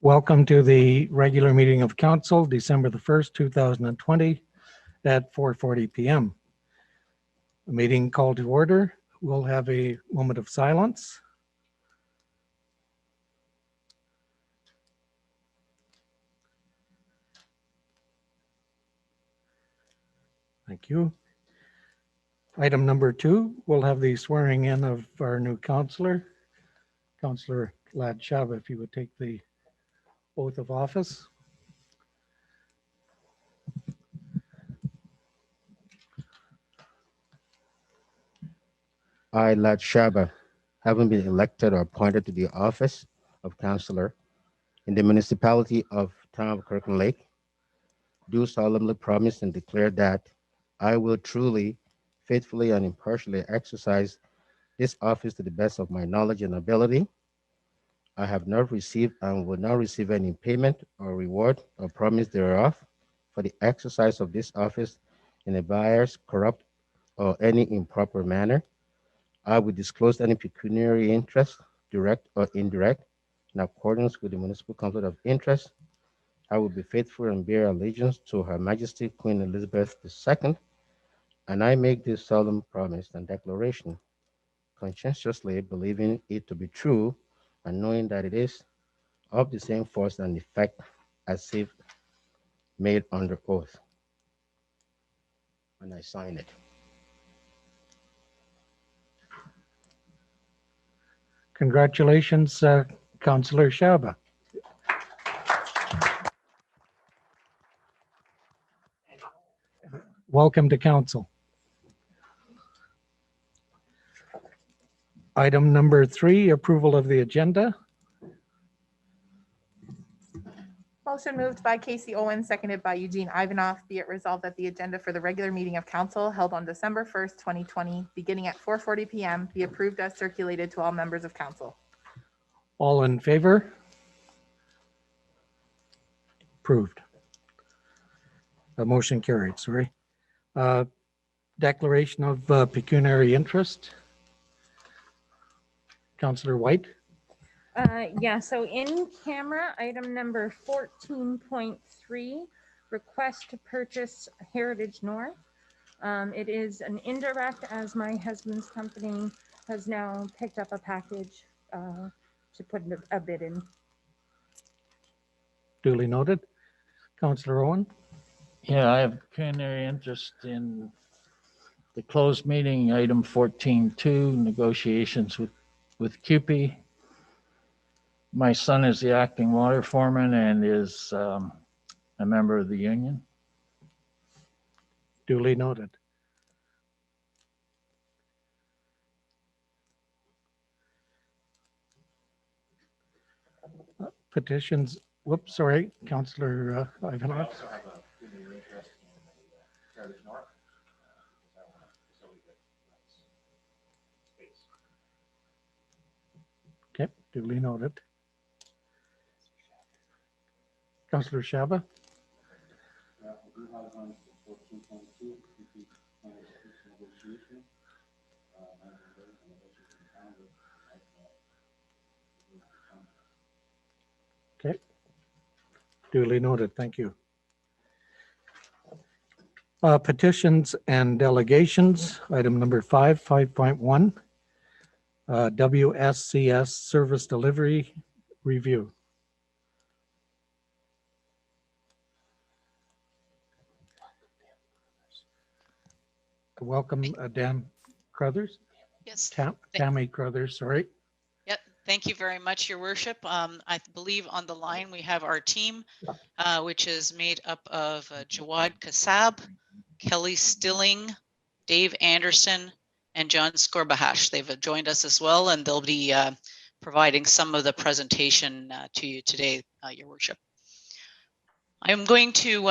Welcome to the regular meeting of council, December the 1st, 2020 at 4:40 p.m. The meeting called to order. We'll have a moment of silence. Thank you. Item number 2, we'll have the swearing in of our new councillor, Councillor Lad Shaba, if you would take the oath of office. I, Lad Shaba, having been elected or appointed to the office of councillor in the municipality of Town of Kirkland Lake, do solemnly promise and declare that I will truly, faithfully, and impartially exercise this office to the best of my knowledge and ability. I have not received and will not receive any payment or reward or promise thereof for the exercise of this office in a biased, corrupt, or any improper manner. I will disclose any pecuniary interest, direct or indirect, in accordance with the Municipal Conflict of Interest. I will be faithful and bear allegiance to Her Majesty Queen Elizabeth II, and I make this solemn promise and declaration, conscientiously believing it to be true and knowing that it is of the same force and effect as if made under oath. And I sign it. Congratulations, Councillor Shaba. Welcome to council. Item number 3, approval of the agenda. Motion moved by Casey Owen, seconded by Eugene Ivanoff. Be it resolved that the agenda for the regular meeting of council held on December 1st, 2020, beginning at 4:40 p.m. be approved as circulated to all members of council. All in favor? Approved. The motion carried, sorry. Declaration of pecuniary interest. Councillor White. Yeah, so in camera, item number 14.3, request to purchase Heritage North. It is an indirect, as my husband's company has now picked up a package to put a bid in. Duly noted. Councillor Owen. Yeah, I have pecuniary interest in the closed meeting, item 14.2, negotiations with CUPE. My son is the acting water foreman and is a member of the union. Duly noted. Petitions. Whoops, sorry, Councillor Ivanoff. Okay, duly noted. Councillor Shaba. Okay, duly noted. Thank you. Petitions and delegations, item number 5, 5.1. WSCS service delivery review. Welcome, Dan Crothers. Yes. Tammy Crothers, sorry. Yep. Thank you very much, Your Worship. I believe on the line we have our team, which is made up of Jawad Kassab, Kelly Stilling, Dave Anderson, and John Skorbahash. They've joined us as well, and they'll be providing some of the presentation to you today, Your Worship. I'm going to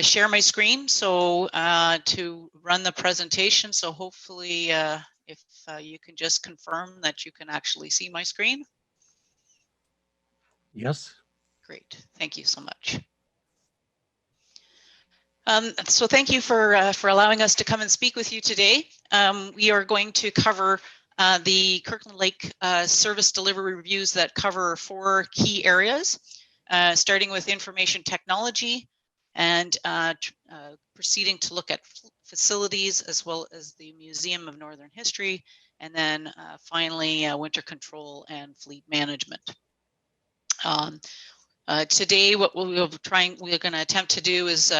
share my screen so to run the presentation. So hopefully if you can just confirm that you can actually see my screen. Yes. Great. Thank you so much. So thank you for allowing us to come and speak with you today. We are going to cover the Kirkland Lake service delivery reviews that cover 4 key areas. starting with information technology and proceeding to look at facilities as well as the Museum of Northern History, and then finally winter control and fleet management. Today, what we're going to attempt to do is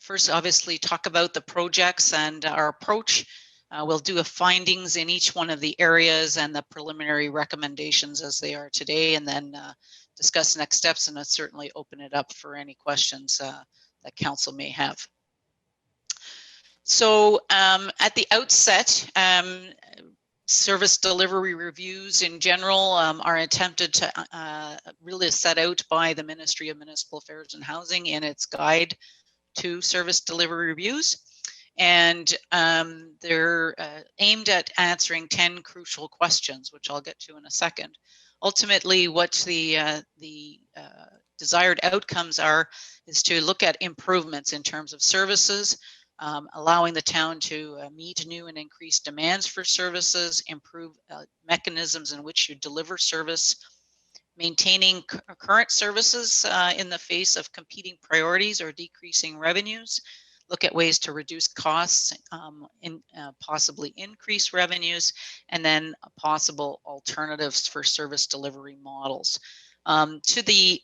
first, obviously, talk about the projects and our approach. We'll do a findings in each one of the areas and the preliminary recommendations as they are today, and then discuss next steps, and certainly open it up for any questions that council may have. So at the outset, service delivery reviews in general are attempted to really set out by the Ministry of Municipal Affairs and Housing in its guide to service delivery reviews. And they're aimed at answering 10 crucial questions, which I'll get to in a second. Ultimately, what the desired outcomes are is to look at improvements in terms of services, allowing the town to meet new and increased demands for services, improve mechanisms in which you deliver service, maintaining current services in the face of competing priorities or decreasing revenues, look at ways to reduce costs, possibly increase revenues, and then possible alternatives for service delivery models. To the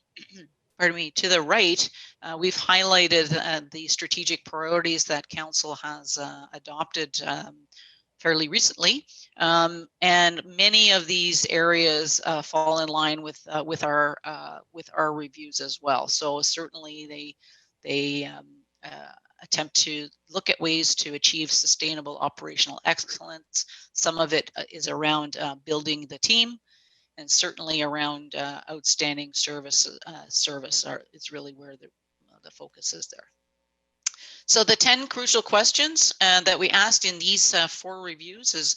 to the right, we've highlighted the strategic priorities that Council has adopted fairly recently, and many of these areas fall in line with our reviews as well. So certainly they attempt to look at ways to achieve sustainable operational excellence. Some of it is around building the team, and certainly around outstanding service is really where the focus is there. So the 10 crucial questions that we asked in these 4 reviews is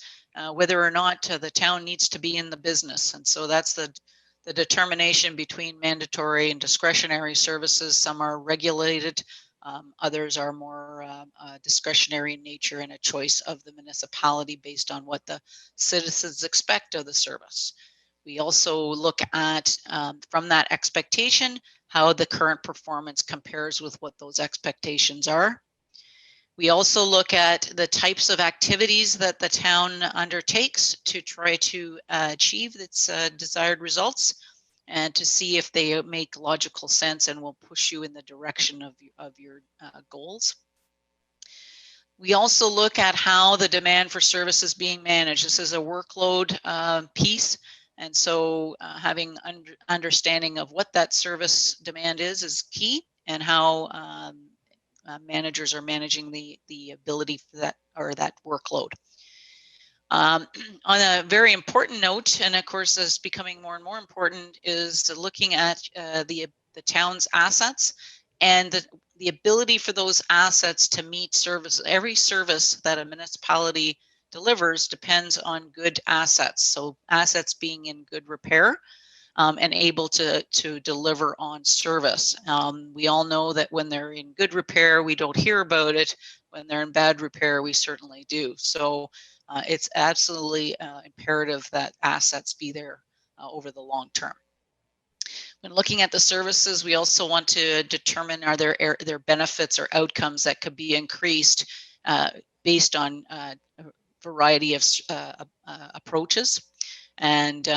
whether or not the town needs to be in the business. And so that's the determination between mandatory and discretionary services. Some are regulated, others are more discretionary in nature and a choice of the municipality based on what the citizens expect of the service. We also look at, from that expectation, how the current performance compares with what those expectations are. We also look at the types of activities that the town undertakes to try to achieve its desired results, and to see if they make logical sense and will push you in the direction of your goals. We also look at how the demand for service is being managed. This is a workload piece. And so having understanding of what that service demand is key, and how managers are managing the ability for that, or that workload. On a very important note, and of course is becoming more and more important, is looking at the town's assets and the ability for those assets to meet service. Every service that a municipality delivers depends on good assets. So assets being in good repair and able to deliver on service. We all know that when they're in good repair, we don't hear about it. When they're in bad repair, we certainly do. So it's absolutely imperative that assets be there over the long term. When looking at the services, we also want to determine, are there benefits or outcomes that could be increased based on a variety of approaches, and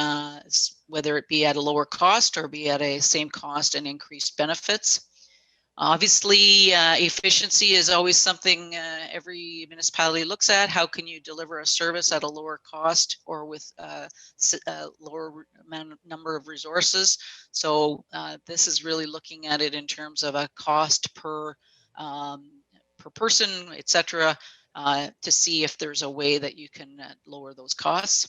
whether it be at a lower cost or be at a same cost and increased benefits. Obviously, efficiency is always something every municipality looks at. How can you deliver a service at a lower cost or with a lower number of resources? So this is really looking at it in terms of a cost per person, etc., to see if there's a way that you can lower those costs.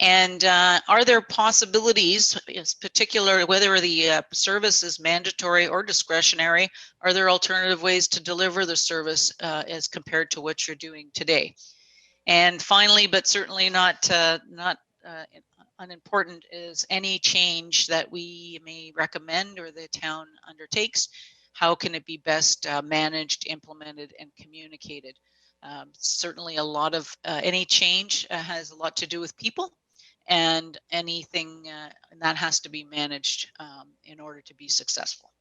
And are there possibilities, particularly whether the service is mandatory or discretionary, are there alternative ways to deliver the service as compared to what you're doing today? And finally, but certainly not unimportant, is any change that we may recommend or the town undertakes, how can it be best managed, implemented, and communicated? Certainly a lot of any change has a lot to do with people. and anything that has to be managed in order to be successful.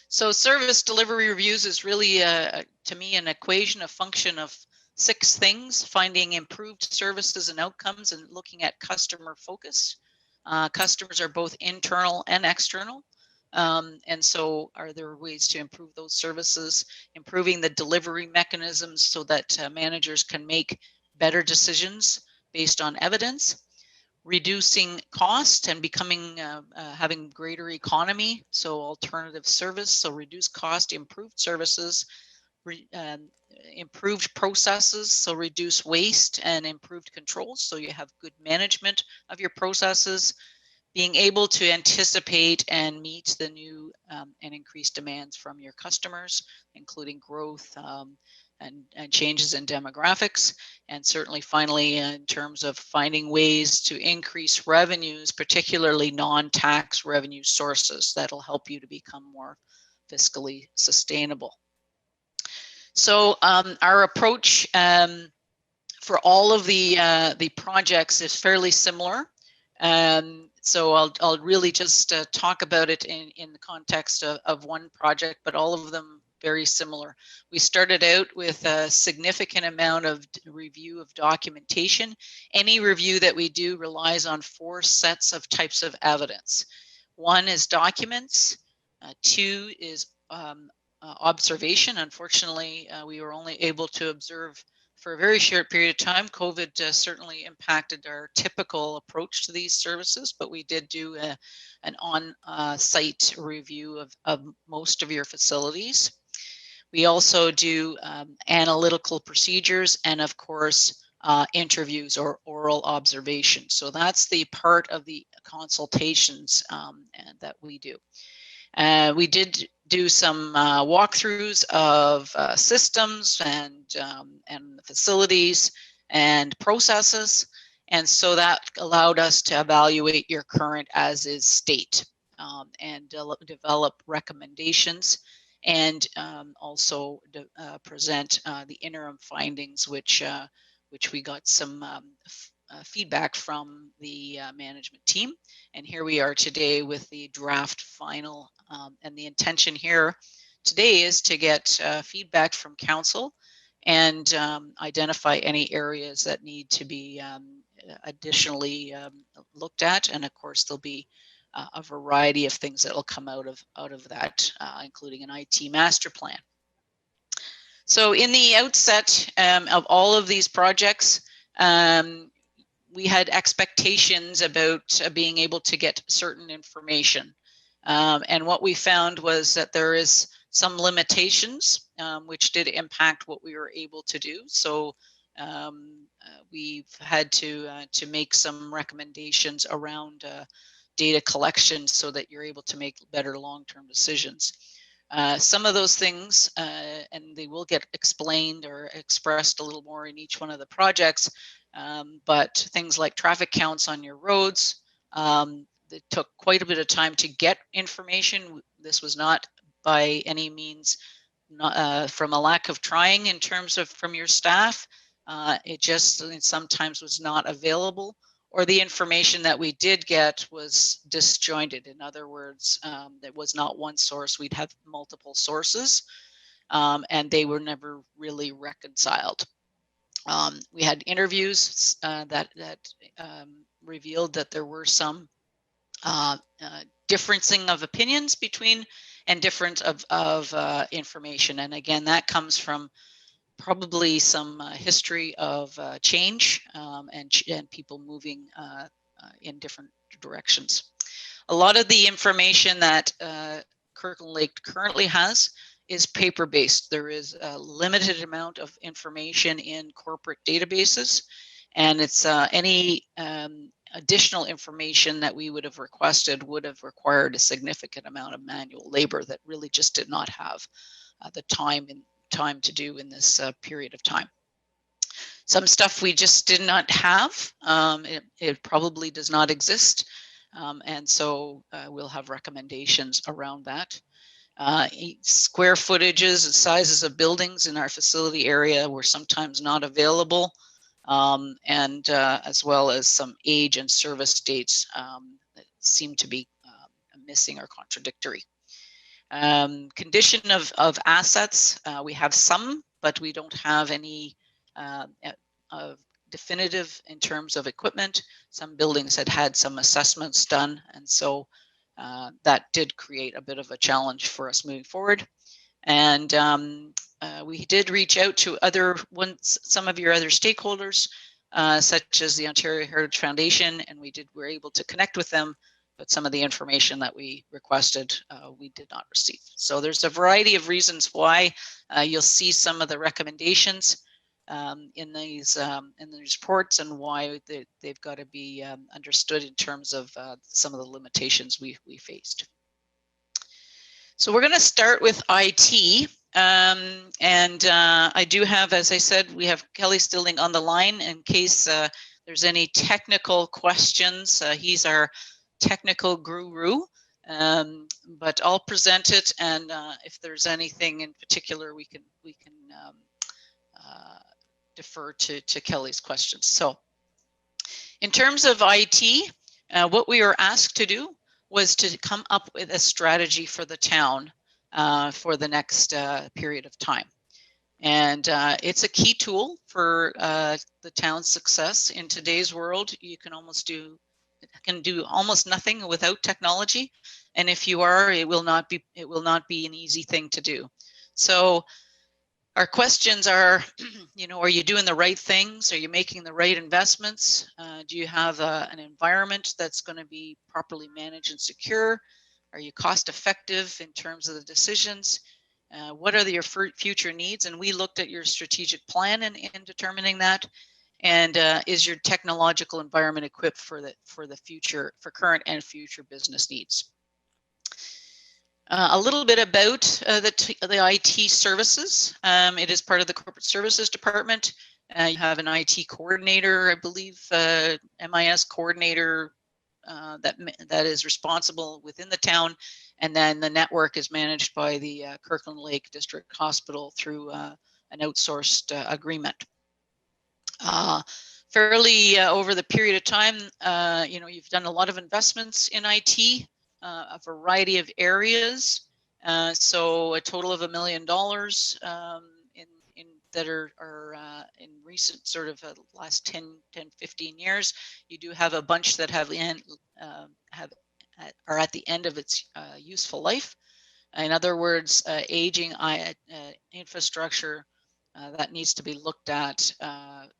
So service delivery reviews is really, to me, an equation, a function of 6 things: finding improved services and outcomes and looking at customer focus. Customers are both internal and external. And so are there ways to improve those services, improving the delivery mechanisms so that managers can make better decisions based on evidence, reducing cost and becoming having greater economy, so alternative service, so reduce cost, improved services, improved processes, so reduce waste, and improved controls, so you have good management of your processes, being able to anticipate and meet the new and increased demands from your customers, including growth and changes in demographics. And certainly finally, in terms of finding ways to increase revenues, particularly non-tax revenue sources, that'll help you to become more fiscally sustainable. So our approach for all of the projects is fairly similar. So I'll really just talk about it in the context of one project, but all of them very similar. We started out with a significant amount of review of documentation. Any review that we do relies on 4 sets of types of evidence. 1 is documents, 2 is observation. Unfortunately, we were only able to observe for a very short period of time. COVID certainly impacted our typical approach to these services, but we did do an on-site review of most of your facilities. We also do analytical procedures and, of course, interviews or oral observations. So that's the part of the consultations that we do. We did do some walkthroughs of systems and facilities and processes. And so that allowed us to evaluate your current as-is state and develop recommendations, and also present the interim findings, which we got some feedback from the management team. And here we are today with the draft final. And the intention here today is to get feedback from council and identify any areas that need to be additionally looked at. And of course, there'll be a variety of things that will come out of that, including an IT master plan. So in the outset of all of these projects, we had expectations about being able to get certain information. And what we found was that there is some limitations, which did impact what we were able to do. So we've had to make some recommendations around data collection so that you're able to make better long-term decisions. Some of those things, and they will get explained or expressed a little more in each one of the projects, but things like traffic counts on your roads, it took quite a bit of time to get information. This was not by any means from a lack of trying in terms of from your staff. It just sometimes was not available, or the information that we did get was disjointed. In other words, there was not one source. We'd have multiple sources, and they were never really reconciled. We had interviews that revealed that there were some differencing of opinions between and different of information. And again, that comes from probably some history of change and people moving in different directions. A lot of the information that Kirkland Lake currently has is paper-based. There is a limited amount of information in corporate databases, and it's any additional information that we would have requested would have required a significant amount of manual labor that really just did not have the time to do in this period of time. Some stuff we just did not have. It probably does not exist. And so we'll have recommendations around that. Square footages and sizes of buildings in our facility area were sometimes not available. and as well as some age and service dates that seem to be missing or contradictory. Condition of assets, we have some, but we don't have any definitive in terms of equipment. Some buildings had some assessments done, and so that did create a bit of a challenge for us moving forward. And we did reach out to some of your other stakeholders, such as the Ontario Heritage Foundation, and were able to connect with them, but some of the information that we requested, we did not receive. So there's a variety of reasons why. You'll see some of the recommendations in these reports, and why they've got to be understood in terms of some of the limitations we faced. So we're going to start with IT. I do have, as I said, we have Kelly Stilling on the line in case there's any technical questions. He's our technical guru, but I'll present it, and if there's anything in particular, we can defer to Kelly's questions. So in terms of IT, what we were asked to do was to come up with a strategy for the town for the next period of time. And it's a key tool for the town's success. In today's world, you can do almost nothing without technology. And if you are, it will not be an easy thing to do. So our questions are, are you doing the right things? Are you making the right investments? Do you have an environment that's going to be properly managed and secure? Are you cost effective in terms of the decisions? What are your future needs? And we looked at your strategic plan in determining that. And is your technological environment equipped for the future, for current and future business needs? A little bit about the IT services. It is part of the Corporate Services Department. You have an IT coordinator, I believe, MIS coordinator that is responsible within the town. And then the network is managed by the Kirkland Lake District Hospital through an outsourced agreement. Fairly over the period of time, you've done a lot of investments in IT. A variety of areas. So a total of $1 million that are in recent sort of last 10, 15 years. You do have a bunch that are at the end of its useful life. In other words, aging infrastructure that needs to be looked at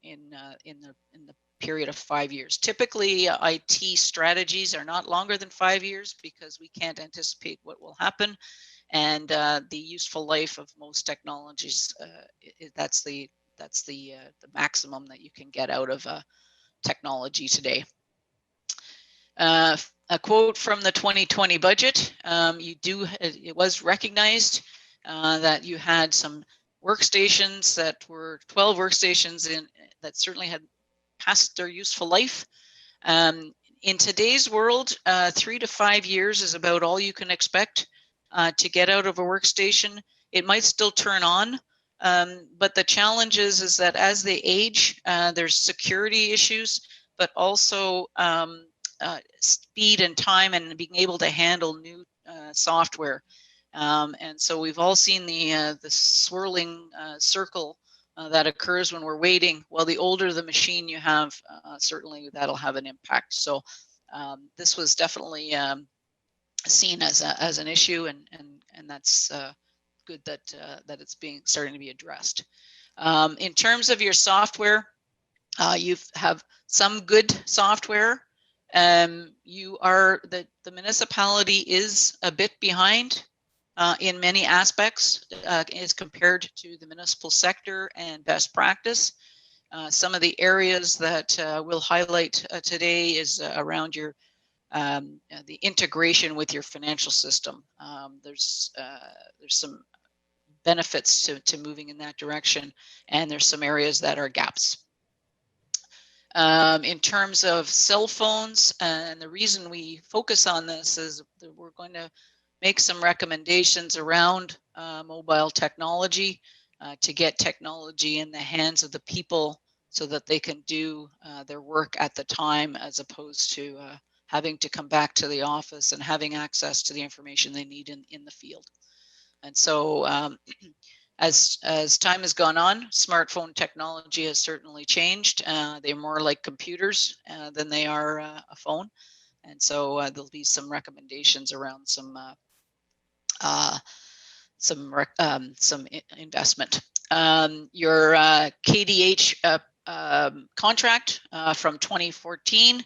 in the period of 5 years. Typically, IT strategies are not longer than 5 years because we can't anticipate what will happen. And the useful life of most technologies, that's the maximum that you can get out of technology today. A quote from the 2020 budget, it was recognized that you had some workstations that were 12 workstations that certainly had past their useful life. In today's world, 3 to 5 years is about all you can expect to get out of a workstation. It might still turn on, but the challenge is that as they age, there's security issues, but also speed and time and being able to handle new software. And so we've all seen the swirling circle that occurs when we're waiting. Well, the older the machine you have, certainly that'll have an impact. So this was definitely seen as an issue, and that's good that it's starting to be addressed. In terms of your software, you have some good software. The municipality is a bit behind in many aspects as compared to the municipal sector and best practice. Some of the areas that we'll highlight today is around the integration with your financial system. There's some benefits to moving in that direction, and there's some areas that are gaps. In terms of cell phones, and the reason we focus on this is that we're going to make some recommendations around mobile technology to get technology in the hands of the people so that they can do their work at the time, as opposed to having to come back to the office and having access to the information they need in the field. And so as time has gone on, smartphone technology has certainly changed. They're more like computers than they are a phone. And so there'll be some recommendations around some investment. Your KDH contract from 2014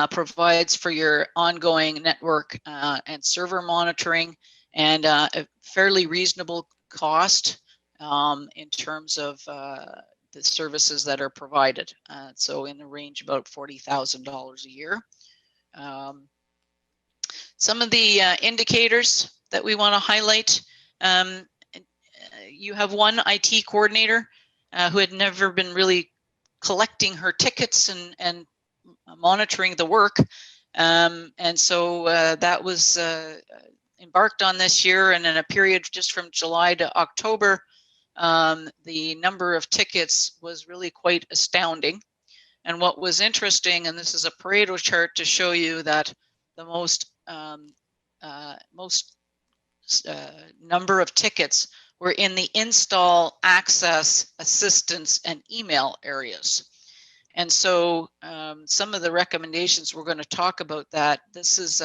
provides for your ongoing network and server monitoring, and a fairly reasonable cost in terms of the services that are provided. So in the range about $40,000 a year. Some of the indicators that we want to highlight. You have one IT coordinator who had never been really collecting her tickets and monitoring the work. And so that was embarked on this year, and in a period just from July to October, the number of tickets was really quite astounding. And what was interesting, and this is a Pareto chart to show you that the most number of tickets were in the install, access, assistance, and email areas. And so some of the recommendations, we're going to talk about that. This is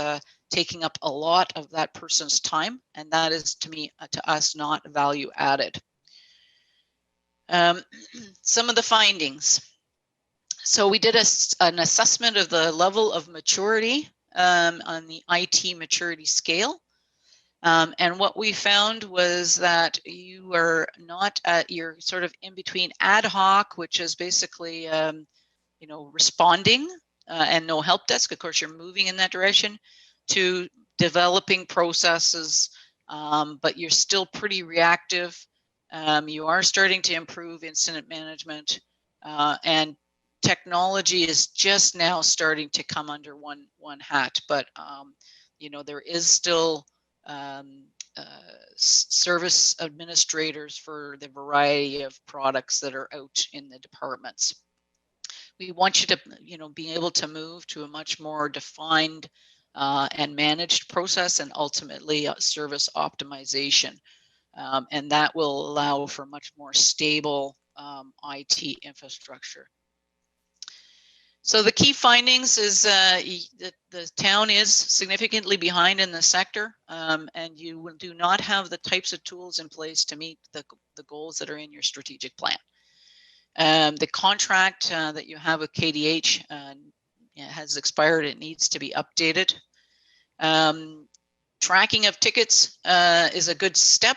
taking up a lot of that person's time, and that is, to us, not value added. Some of the findings. So we did an assessment of the level of maturity on the IT maturity scale. And what we found was that you are not at your sort of in between ad hoc, which is basically, responding and no help desk. Of course, you're moving in that direction, to developing processes, but you're still pretty reactive. You are starting to improve incident management, and technology is just now starting to come under one hat. But there is still service administrators for the variety of products that are out in the departments. We want you to, be able to move to a much more defined and managed process, and ultimately service optimization. And that will allow for much more stable IT infrastructure. So the key findings is the town is significantly behind in the sector, and you do not have the types of tools in place to meet the goals that are in your strategic plan. The contract that you have with KDH has expired. It needs to be updated. Tracking of tickets is a good step,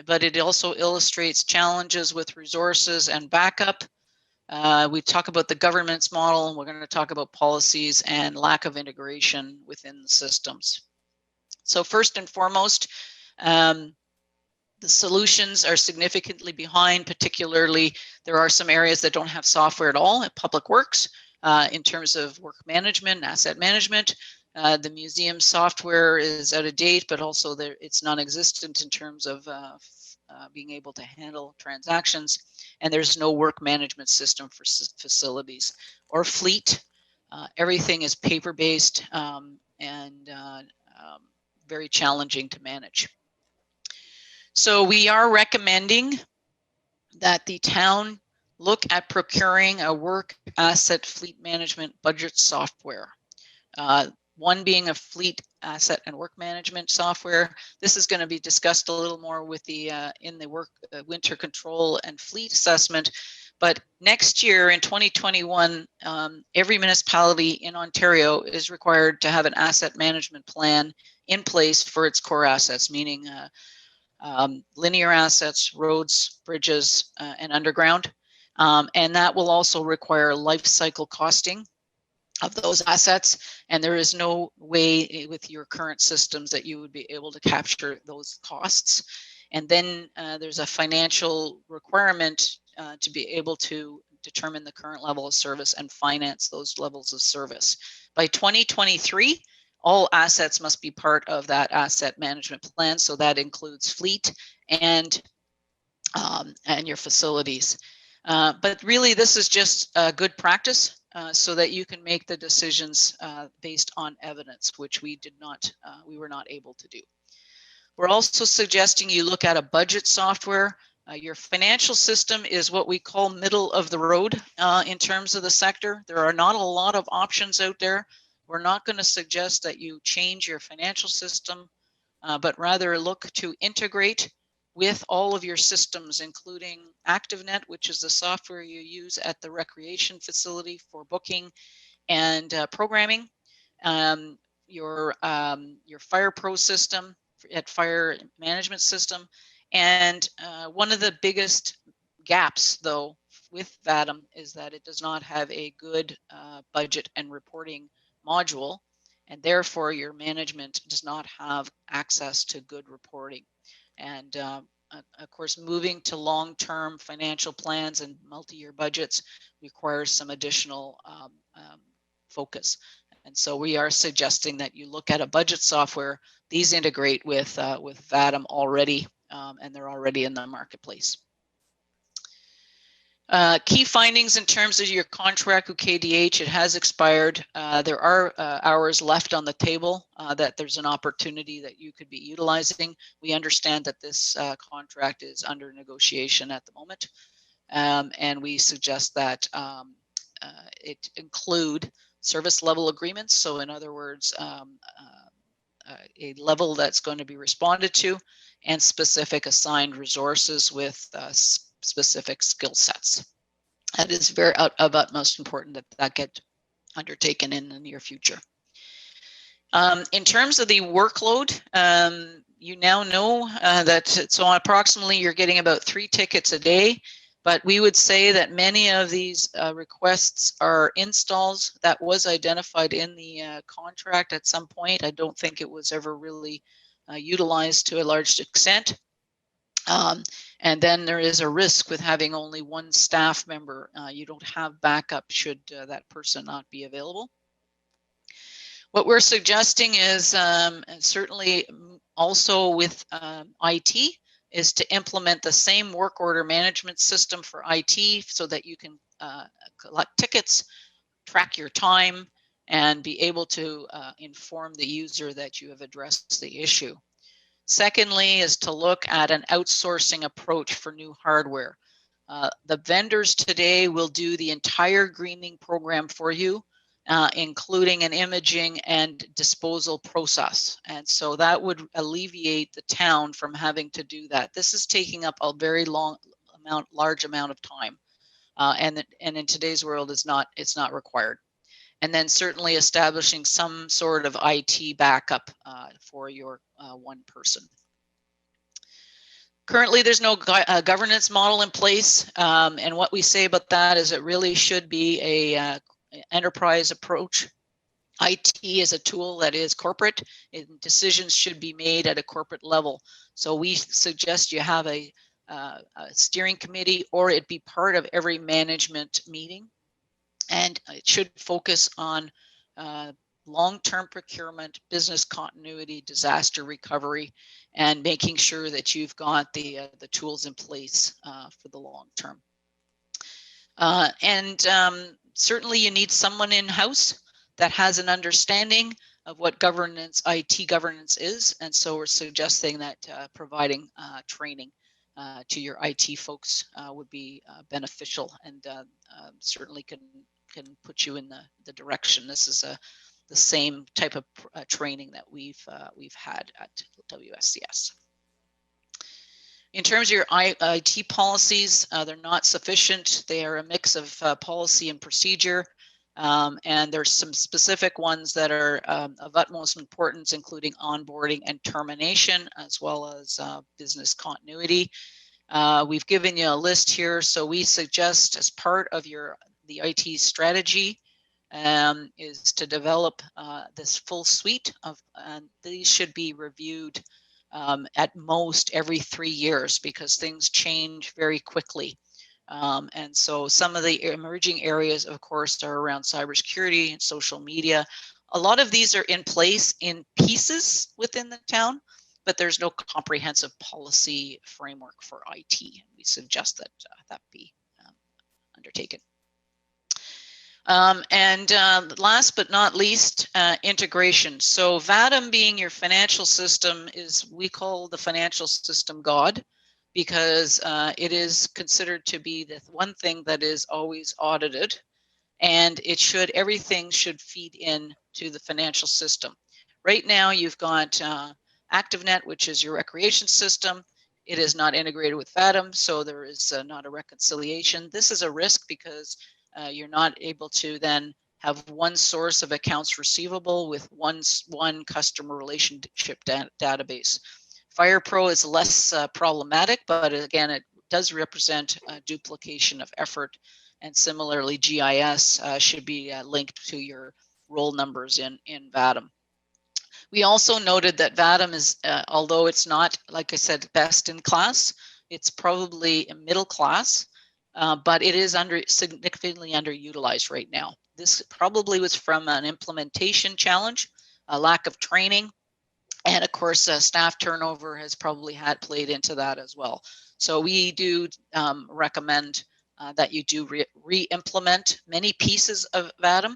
but it also illustrates challenges with resources and backup. We talk about the governance model. We're going to talk about policies and lack of integration within the systems. So first and foremost, the solutions are significantly behind. Particularly, there are some areas that don't have software at all at Public Works in terms of work management, asset management. The museum software is out of date, but also it's non-existent in terms of being able to handle transactions. And there's no work management system for facilities or fleet. Everything is paper-based and very challenging to manage. So we are recommending that the town look at procuring a work asset fleet management budget software. One being a fleet asset and work management software. This is going to be discussed a little more with the in the work winter control and fleet assessment. But next year in 2021, every municipality in Ontario is required to have an asset management plan in place for its core assets, meaning linear assets, roads, bridges, and underground. And that will also require life cycle costing of those assets. And there is no way with your current systems that you would be able to capture those costs. And then there's a financial requirement to be able to determine the current level of service and finance those levels of service. By 2023, all assets must be part of that asset management plan. So that includes fleet and your facilities. But really, this is just good practice so that you can make the decisions based on evidence, which we were not able to do. We're also suggesting you look at a budget software. Your financial system is what we call middle of the road in terms of the sector. There are not a lot of options out there. We're not going to suggest that you change your financial system, but rather look to integrate with all of your systems, including ActiveNet, which is the software you use at the recreation facility for booking and programming, your Fire Pro system at fire management system. And one of the biggest gaps, though, with VATM is that it does not have a good budget and reporting module, and therefore your management does not have access to good reporting. And of course, moving to long-term financial plans and multi-year budgets requires some additional focus. And so we are suggesting that you look at a budget software. These integrate with VATM already, and they're already in the marketplace. Key findings in terms of your contract with KDH, it has expired. There are hours left on the table that there's an opportunity that you could be utilizing. We understand that this contract is under negotiation at the moment, and we suggest that it include service level agreements. So in other words, a level that's going to be responded to, and specific assigned resources with specific skill sets. That is very of utmost important that get undertaken in the near future. In terms of the workload, you now know that so approximately you're getting about 3 tickets a day, but we would say that many of these requests are installs that was identified in the contract at some point. I don't think it was ever really utilized to a large extent. And then there is a risk with having only one staff member. You don't have backup should that person not be available. What we're suggesting is certainly also with IT is to implement the same work order management system for IT so that you can collect tickets, track your time, and be able to inform the user that you have addressed the issue. Secondly is to look at an outsourcing approach for new hardware. The vendors today will do the entire greening program for you, including an imaging and disposal process. And so that would alleviate the town from having to do that. This is taking up a very large amount of time. And in today's world, it's not required. And then certainly establishing some sort of IT backup for your one person. Currently, there's no governance model in place. And what we say about that is it really should be a enterprise approach. IT is a tool that is corporate, and decisions should be made at a corporate level. So we suggest you have a steering committee, or it be part of every management meeting. And it should focus on long-term procurement, business continuity, disaster recovery, and making sure that you've got the tools in place for the long term. Certainly you need someone in-house that has an understanding of what governance, IT governance is. And so we're suggesting that providing training to your IT folks would be beneficial, and certainly can put you in the direction. This is the same type of training that we've had at WSCS. In terms of your IT policies, they're not sufficient. They are a mix of policy and procedure. And there's some specific ones that are of utmost importance, including onboarding and termination, as well as business continuity. We've given you a list here. So we suggest, as part of the IT strategy, is to develop this full suite of, and these should be reviewed at most every 3 years, because things change very quickly. And so some of the emerging areas, of course, are around cybersecurity and social media. A lot of these are in place in pieces within the town, but there's no comprehensive policy framework for IT. We suggest that that be undertaken. Last but not least, integration. So VADM being your financial system we call the financial system God, because it is considered to be the one thing that is always audited, and everything should feed in to the financial system. Right now you've got ActiveNet, which is your recreation system. It is not integrated with VADM, so there is not a reconciliation. This is a risk because you're not able to then have one source of accounts receivable with one customer relationship database. FirePro is less problematic, but again, it does represent a duplication of effort. And similarly, GIS should be linked to your roll numbers in VADM. We also noted that VADM is, although it's not, like I said, best in class, it's probably a middle class, but it is significantly underutilized right now. This probably was from an implementation challenge, a lack of training, and of course, staff turnover has probably played into that as well. So we do recommend that you do re-implement many pieces of VADM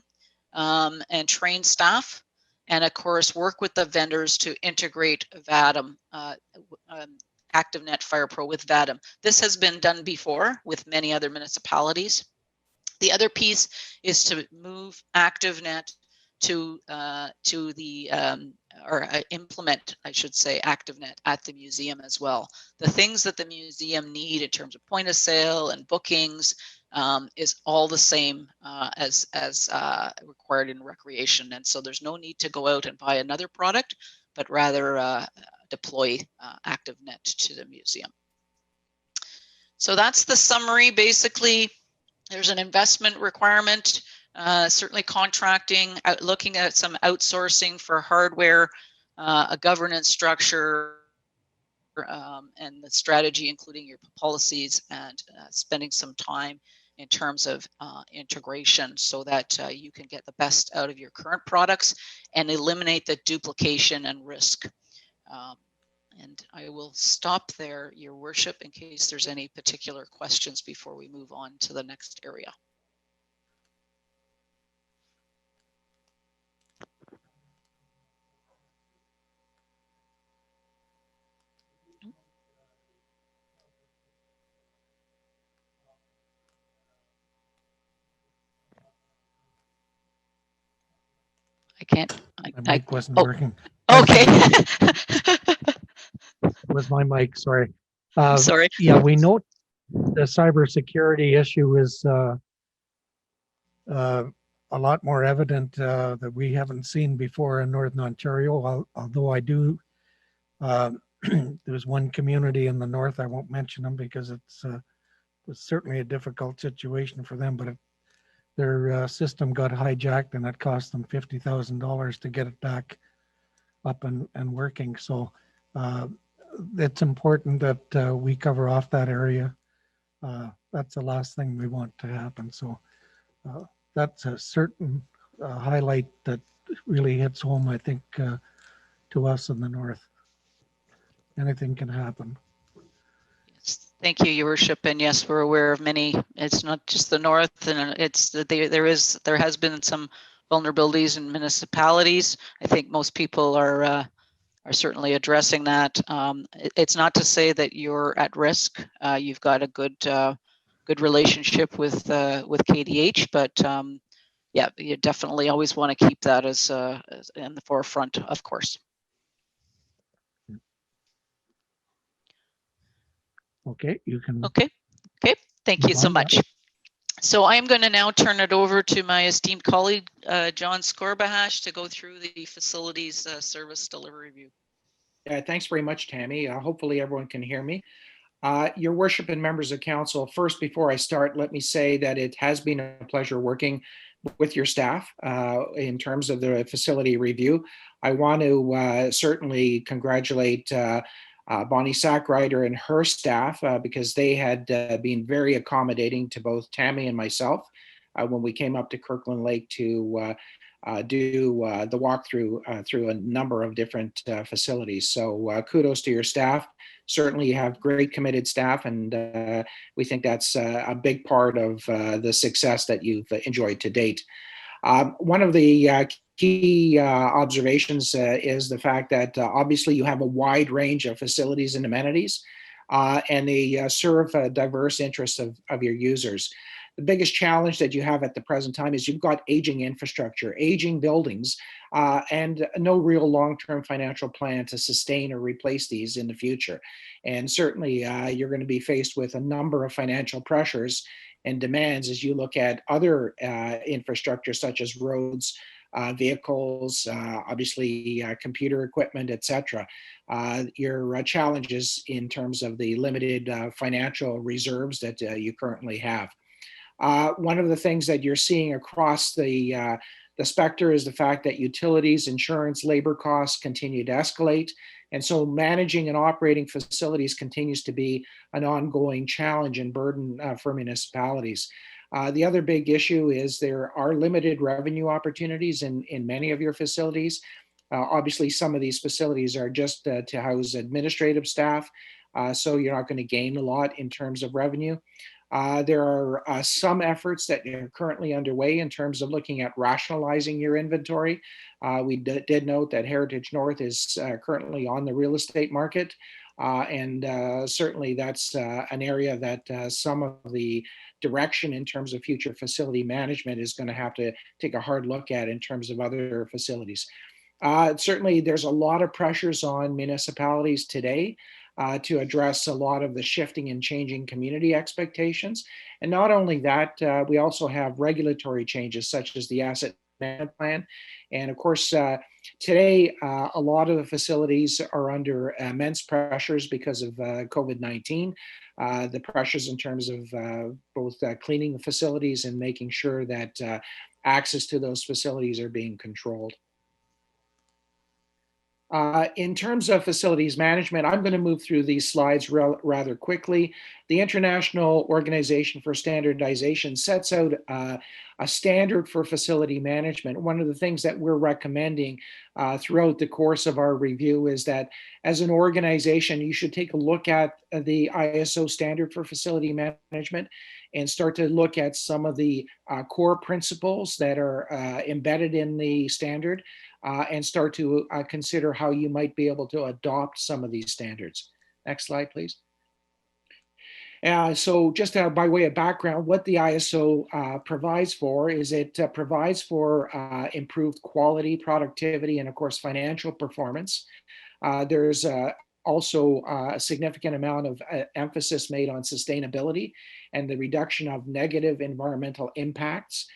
and train staff. And of course, work with the vendors to integrate VADM, ActiveNet FirePro with VADM. This has been done before with many other municipalities. The other piece is to move ActiveNet to implement, I should say, ActiveNet at the museum as well. The things that the museum need in terms of point of sale and bookings is all the same as required in recreation. And so there's no need to go out and buy another product, but rather deploy ActiveNet to the museum. So that's the summary. Basically, there's an investment requirement, certainly contracting, looking at some outsourcing for hardware, a governance structure, and the strategy, including your policies, and spending some time in terms of integration so that you can get the best out of your current products and eliminate the duplication and risk. And I will stop there, Your Worship, in case there's any particular questions before we move on to the next area. I can't. My mic wasn't oh, working. Okay. Was my mic, sorry. Sorry. Yeah, we note the cybersecurity issue is a lot more evident that we haven't seen before in Northern Ontario, although I do, there's one community in the north, I won't mention them because it's was certainly a difficult situation for them, but their system got hijacked and it cost them $50,000 to get it back up and working. So it's important that we cover off that area. That's the last thing we want to happen. So that's a certain highlight that really hits home, I think, to us in the north. Anything can happen. Thank you, Your Worship. And yes, we're aware of many. It's not just the north, and there has been some vulnerabilities in municipalities. I think most people are certainly addressing that. It's not to say that you're at risk. You've got a good relationship with KDH, but yeah, you definitely always want to keep that as in the forefront, of course. Okay, you can. Okay. Thank you so much. So I'm going to now turn it over to my esteemed colleague, John Skorbahash, to go through the facilities service delivery review. Thanks very much, Tammy. Hopefully everyone can hear me. Your Worship and members of council, first, before I start, let me say that it has been a pleasure working with your staff in terms of the facility review. I want to certainly congratulate Bonnie Sackrider and her staff because they had been very accommodating to both Tammy and myself when we came up to Kirkland Lake to do the walkthrough through a number of different facilities. So kudos to your staff. Certainly you have great committed staff, and we think that's a big part of the success that you've enjoyed to date. One of the key observations is the fact that obviously you have a wide range of facilities and amenities, and they serve diverse interests of your users. The biggest challenge that you have at the present time is you've got aging infrastructure, aging buildings, and no real long-term financial plan to sustain or replace these in the future. And certainly you're going to be faced with a number of financial pressures and demands as you look at other infrastructure such as roads, vehicles, obviously computer equipment, etc. Your challenges in terms of the limited financial reserves that you currently have. One of the things that you're seeing across the specter is the fact that utilities, insurance, labor costs continue to escalate. And so managing and operating facilities continues to be an ongoing challenge and burden for municipalities. The other big issue is there are limited revenue opportunities in many of your facilities. Obviously, some of these facilities are just to house administrative staff, so you're not going to gain a lot in terms of revenue. There are some efforts that are currently underway in terms of looking at rationalizing your inventory. We did note that Heritage North is currently on the real estate market. And certainly that's an area that some of the direction in terms of future facility management is going to have to take a hard look at in terms of other facilities. Certainly there's a lot of pressures on municipalities today to address a lot of the shifting and changing community expectations. And not only that, we also have regulatory changes such as the asset management plan. And of course, today, a lot of the facilities are under immense pressures because of COVID-19. The pressures in terms of both cleaning the facilities and making sure that access to those facilities are being controlled. In terms of facilities management, I'm going to move through these slides rather quickly. The International Organization for Standardization sets out a standard for facility management. One of the things that we're recommending throughout the course of our review is that as an organization, you should take a look at the ISO standard for facility management and start to look at some of the core principles that are embedded in the standard. And start to consider how you might be able to adopt some of these standards. Next slide, please. So just by way of background, what the ISO provides for is it provides for improved quality, productivity, and of course, financial performance. There's also a significant amount of emphasis made on sustainability and the reduction of negative environmental impacts.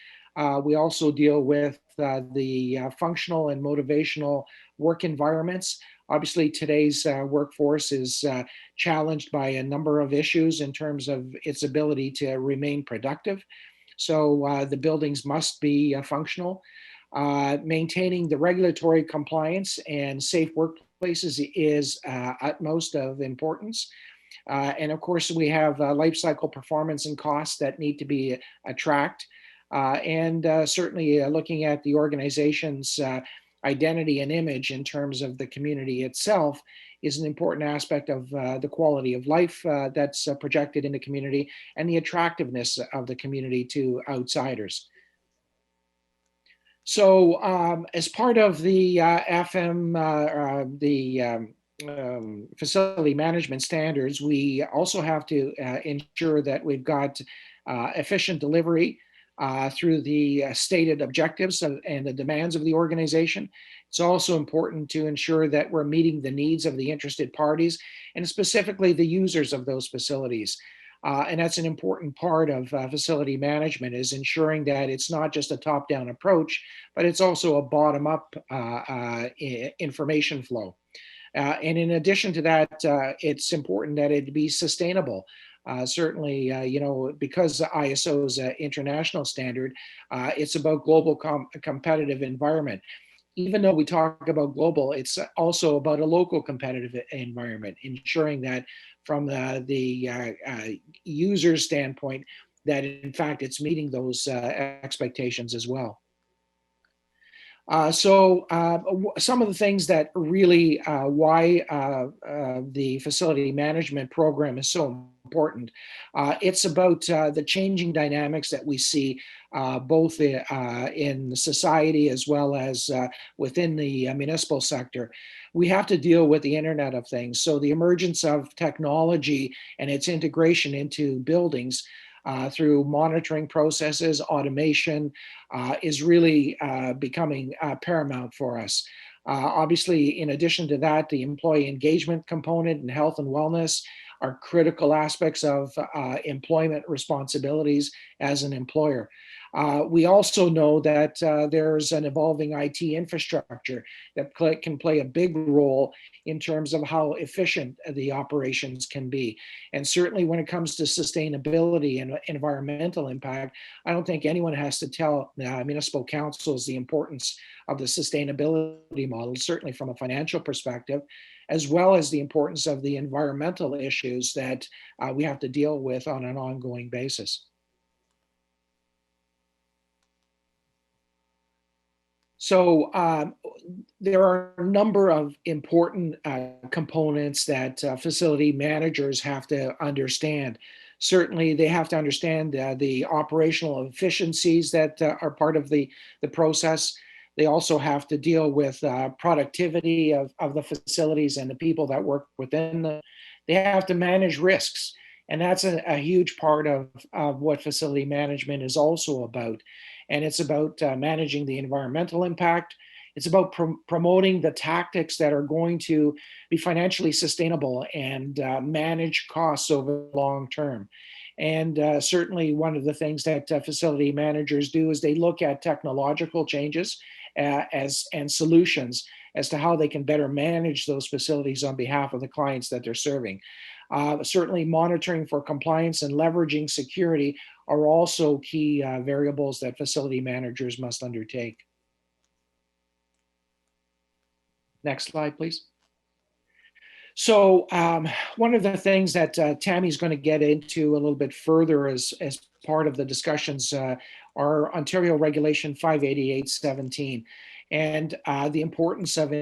We also deal with the functional and motivational work environments. Obviously, today's workforce is challenged by a number of issues in terms of its ability to remain productive. So the buildings must be functional. Maintaining the regulatory compliance and safe workplaces is utmost of importance. And of course, we have life cycle performance and costs that need to be tracked. And certainly looking at the organization's identity and image in terms of the community itself is an important aspect of the quality of life that's projected in the community and the attractiveness of the community to outsiders. So as part of the facility management standards, we also have to ensure that we've got efficient delivery through the stated objectives and the demands of the organization. It's also important to ensure that we're meeting the needs of the interested parties and specifically the users of those facilities. And that's an important part of facility management, is ensuring that it's not just a top-down approach, but it's also a bottom-up information flow. And in addition to that, it's important that it be sustainable. Certainly, you know, because ISO is an international standard, it's about global competitive environment. Even though we talk about global, it's also about a local competitive environment, ensuring that from the user standpoint, that in fact it's meeting those expectations as well. Some of the things that really why the facility management program is so important. It's about the changing dynamics that we see both in society as well as within the municipal sector. We have to deal with the Internet of Things. So the emergence of technology and its integration into buildings through monitoring processes, automation, is really becoming paramount for us. Obviously, in addition to that, the employee engagement component and health and wellness are critical aspects of employment responsibilities as an employer. We also know that there's an evolving IT infrastructure that can play a big role in terms of how efficient the operations can be. And certainly when it comes to sustainability and environmental impact, I don't think anyone has to tell municipal councils the importance of the sustainability model, certainly from a financial perspective, as well as the importance of the environmental issues that we have to deal with on an ongoing basis. So there are a number of important components that facility managers have to understand. Certainly, they have to understand the operational efficiencies that are part of the process. They also have to deal with productivity of the facilities and the people that work within them. They have to manage risks. And that's a huge part of what facility management is also about. And it's about managing the environmental impact. It's about promoting the tactics that are going to be financially sustainable and manage costs over the long term. And certainly one of the things that facility managers do is they look at technological changes and solutions as to how they can better manage those facilities on behalf of the clients that they're serving. Certainly monitoring for compliance and leveraging security are also key variables that facility managers must undertake. Next slide, please. So one of the things that Tammy's going to get into a little bit further as part of the discussions are Ontario Regulation 588-17 and the importance of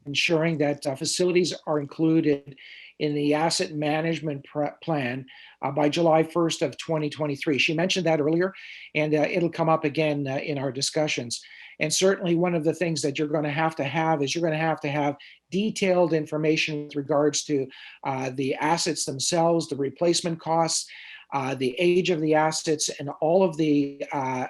ensuring that facilities are included in the asset management plan by July 1st of 2023. She mentioned that earlier, and it'll come up again in our discussions. And certainly one of the things that you're going to have is you're going to have detailed information with regards to the assets themselves, the replacement costs, the age of the assets, and all of the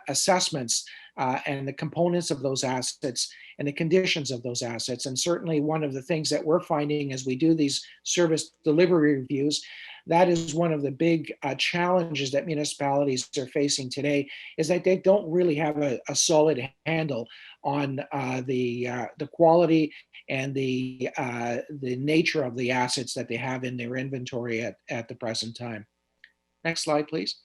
assessments and the components of those assets and the conditions of those assets. And certainly one of the things that we're finding as we do these service delivery reviews, that is one of the big challenges that municipalities are facing today, is that they don't really have a solid handle on the quality and the nature of the assets that they have in their inventory at the present time. Next slide, please.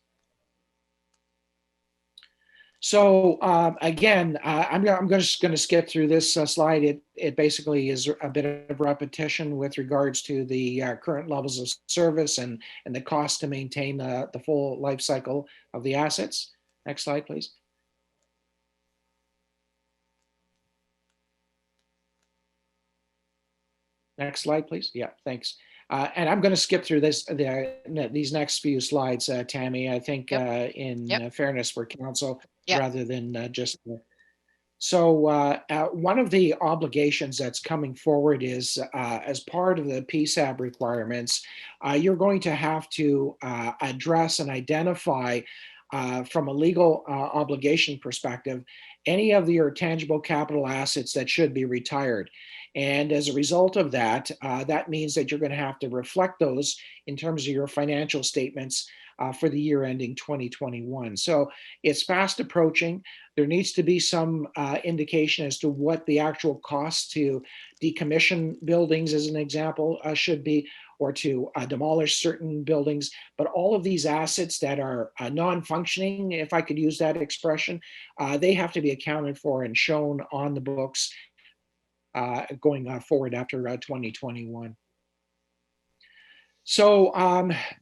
So again, I'm just going to skip through this slide. It basically is a bit of repetition with regards to the current levels of service and the cost to maintain the full life cycle of the assets. Next slide, please. Next slide, please. Yeah, thanks. And I'm going to skip through these next few slides, Tammy. I think in fairness for council, rather than just. So one of the obligations that's coming forward is as part of the PSAB requirements, you're going to have to address and identify from a legal obligation perspective, any of your tangible capital assets that should be retired. And as a result of that, that means that you're going to have to reflect those in terms of your financial statements for the year ending 2021. So it's fast approaching. There needs to be some indication as to what the actual cost to decommission buildings, as an example, should be, or to demolish certain buildings. But all of these assets that are non-functioning, if I could use that expression, they have to be accounted for and shown on the books going forward after 2021. So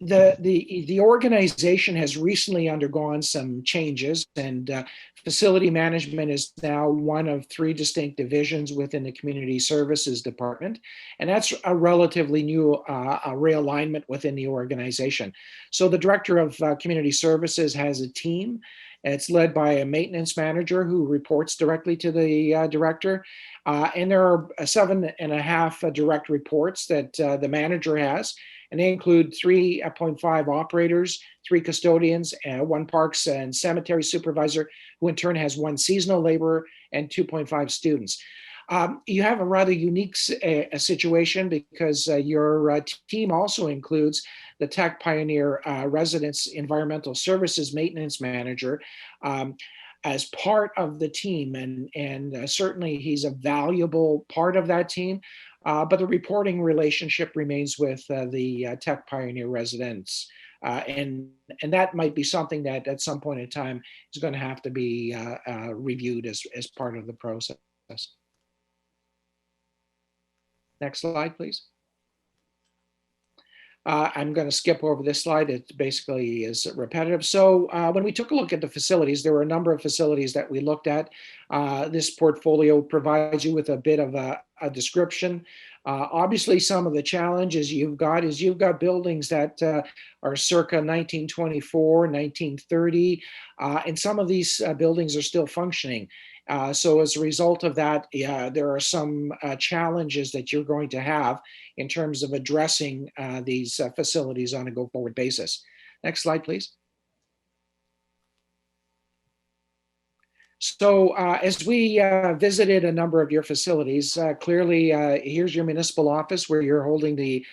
the organization has recently undergone some changes, and facility management is now one of three distinct divisions within the community services department, and that's a relatively new realignment within the organization. So the director of community services has a team. It's led by a maintenance manager who reports directly to the director. And there are 7.5 direct reports that the manager has, and they include 3.5 operators, 3 custodians, 1 parks and cemetery supervisor, who in turn has 1 seasonal laborer and 2.5 students. You have a rather unique situation because your team also includes the Tech Pioneer Residence Environmental Services Maintenance Manager as part of the team. And certainly he's a valuable part of that team. But the reporting relationship remains with the Tech Pioneer residents. And that might be something that at some point in time is going to have to be reviewed as part of the process. Next slide, please. I'm going to skip over this slide. It basically is repetitive. So when we took a look at the facilities, there were a number of facilities that we looked at. This portfolio provides you with a bit of a description. Obviously, some of the challenges you've got buildings that are circa 1924, 1930, and some of these buildings are still functioning. So as a result of that, there are some challenges that you're going to have in terms of addressing these facilities on a go-forward basis. Next slide, please. So as we visited a number of your facilities, clearly here's your municipal office where you're holding the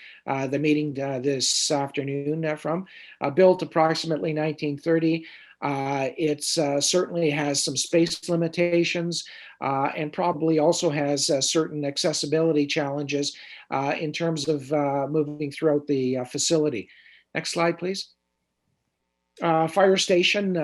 meeting this afternoon from. Built approximately 1930. It certainly has some space limitations and probably also has certain accessibility challenges in terms of moving throughout the facility. Next slide, please. Fire station,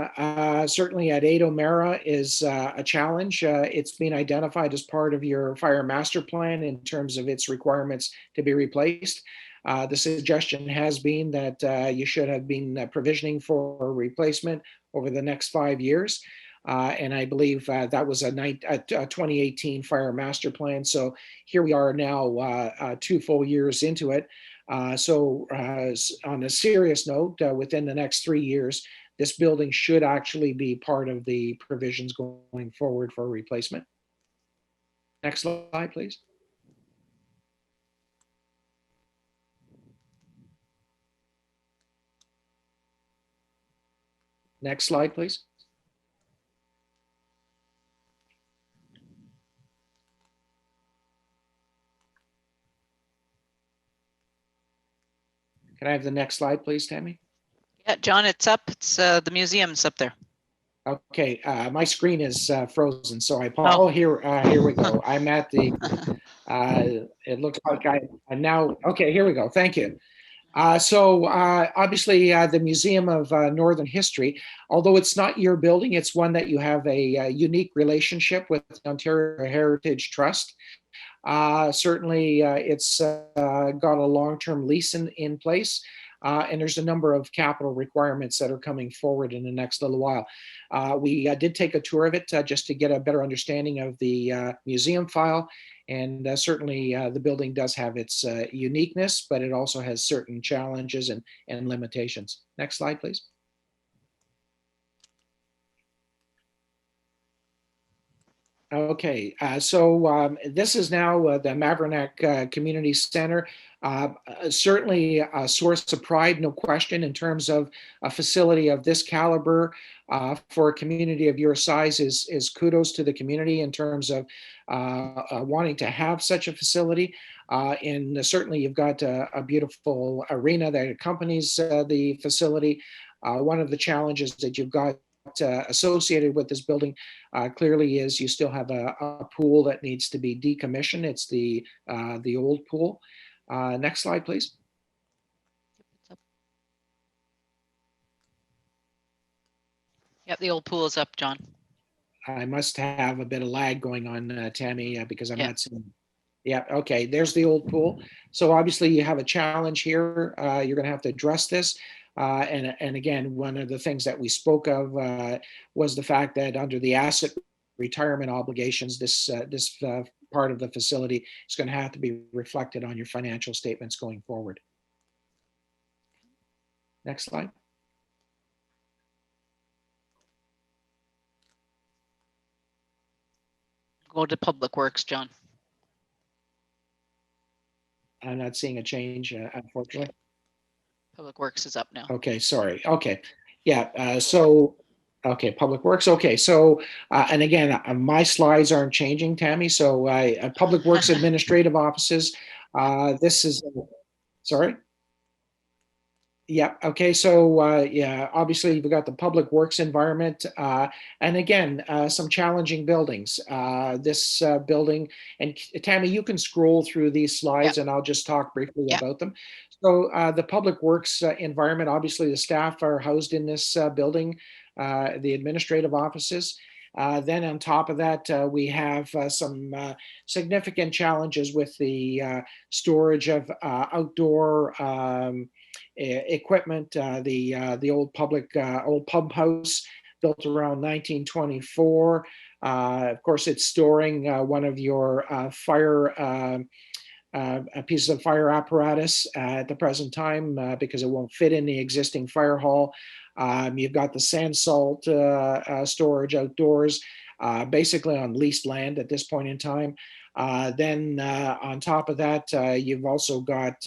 certainly at 8 O'Mara is a challenge. It's been identified as part of your fire master plan in terms of its requirements to be replaced. The suggestion has been that you should have been provisioning for replacement over the next 5 years. And I believe that was a 2018 fire master plan. So here we are now 2 full years into it. So on a serious note, within the next 3 years, this building should actually be part of the provisions going forward for replacement. Next slide, please. Next slide, please. Can I have the next slide, please, Tammy? Yeah, John, it's up. It's the museum's up there. Okay, my screen is frozen, so I apologize. Oh, here we go. I'm at the. It looks like I'm now. Okay, here we go. Thank you. So obviously the Museum of Northern History, although it's not your building, it's one that you have a unique relationship with the Ontario Heritage Trust. Certainly it's got a long-term lease in place. And there's a number of capital requirements that are coming forward in the next little while. We did take a tour of it just to get a better understanding of the museum file. And certainly the building does have its uniqueness, but it also has certain challenges and limitations. Next slide, please. Okay, so this is now the Mavrenack Community Center. Certainly a source of pride, no question, in terms of a facility of this caliber for a community of your size is kudos to the community in terms of wanting to have such a facility. And certainly you've got a beautiful arena that accompanies the facility. One of the challenges that you've got associated with this building clearly is you still have a pool that needs to be decommissioned. It's the old pool. Next slide, please. Yep, the old pool is up, John. I must have a bit of lag going on, Tammy, because I'm not seeing. Yeah, okay, there's the old pool. So obviously you have a challenge here. You're gonna have to address this. And again, one of the things that we spoke of was the fact that under the asset retirement obligations, this part of the facility is gonna have to be reflected on your financial statements going forward. Next slide. Go to Public Works, John. I'm not seeing a change, unfortunately. Public Works is up now. Okay, sorry. Okay. Yeah, okay, Public Works. Okay, so, and again, my slides aren't changing, Tammy. So Public Works Administrative Offices, this is, sorry. Yeah, okay, so yeah, obviously you've got the Public Works environment, and again, some challenging buildings. This building, and Tammy, you can scroll through these slides and I'll just talk briefly Yeah. about them. So the Public Works environment, obviously the staff are housed in this building, the administrative offices. Then on top of that, we have some significant challenges with the storage of outdoor equipment, the old old pump house built around 1924. Of course, it's storing one of your pieces of fire apparatus at the present time because it won't fit in the existing fire hall. You've got the sand salt storage outdoors, basically on leased land at this point in time. Then on top of that, you've also got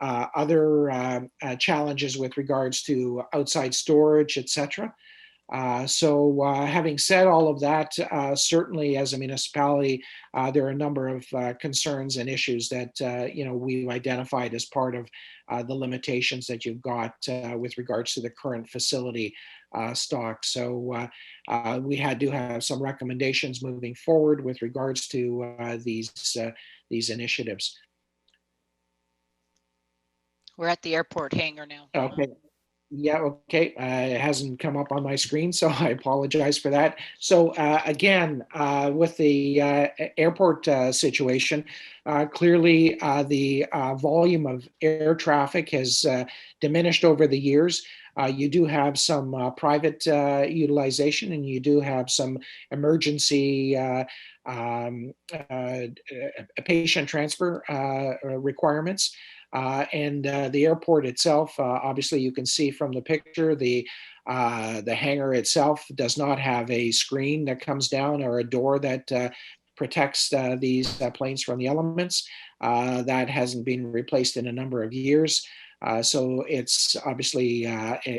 other challenges with regards to outside storage, etc. So having said all of that, certainly as a municipality, there are a number of concerns and issues that we've identified as part of the limitations that you've got with regards to the current facility stock. So we do have some recommendations moving forward with regards to these initiatives. We're at the airport hangar now. Okay. Yeah, okay. It hasn't come up on my screen, so I apologize for that. So again, with the airport situation, clearly the volume of air traffic has diminished over the years. You do have some private utilization, and you do have some emergency patient transfer requirements. And the airport itself, obviously you can see from the picture, the hangar itself does not have a screen that comes down or a door that protects these planes from the elements. That hasn't been replaced in a number of years. So it's obviously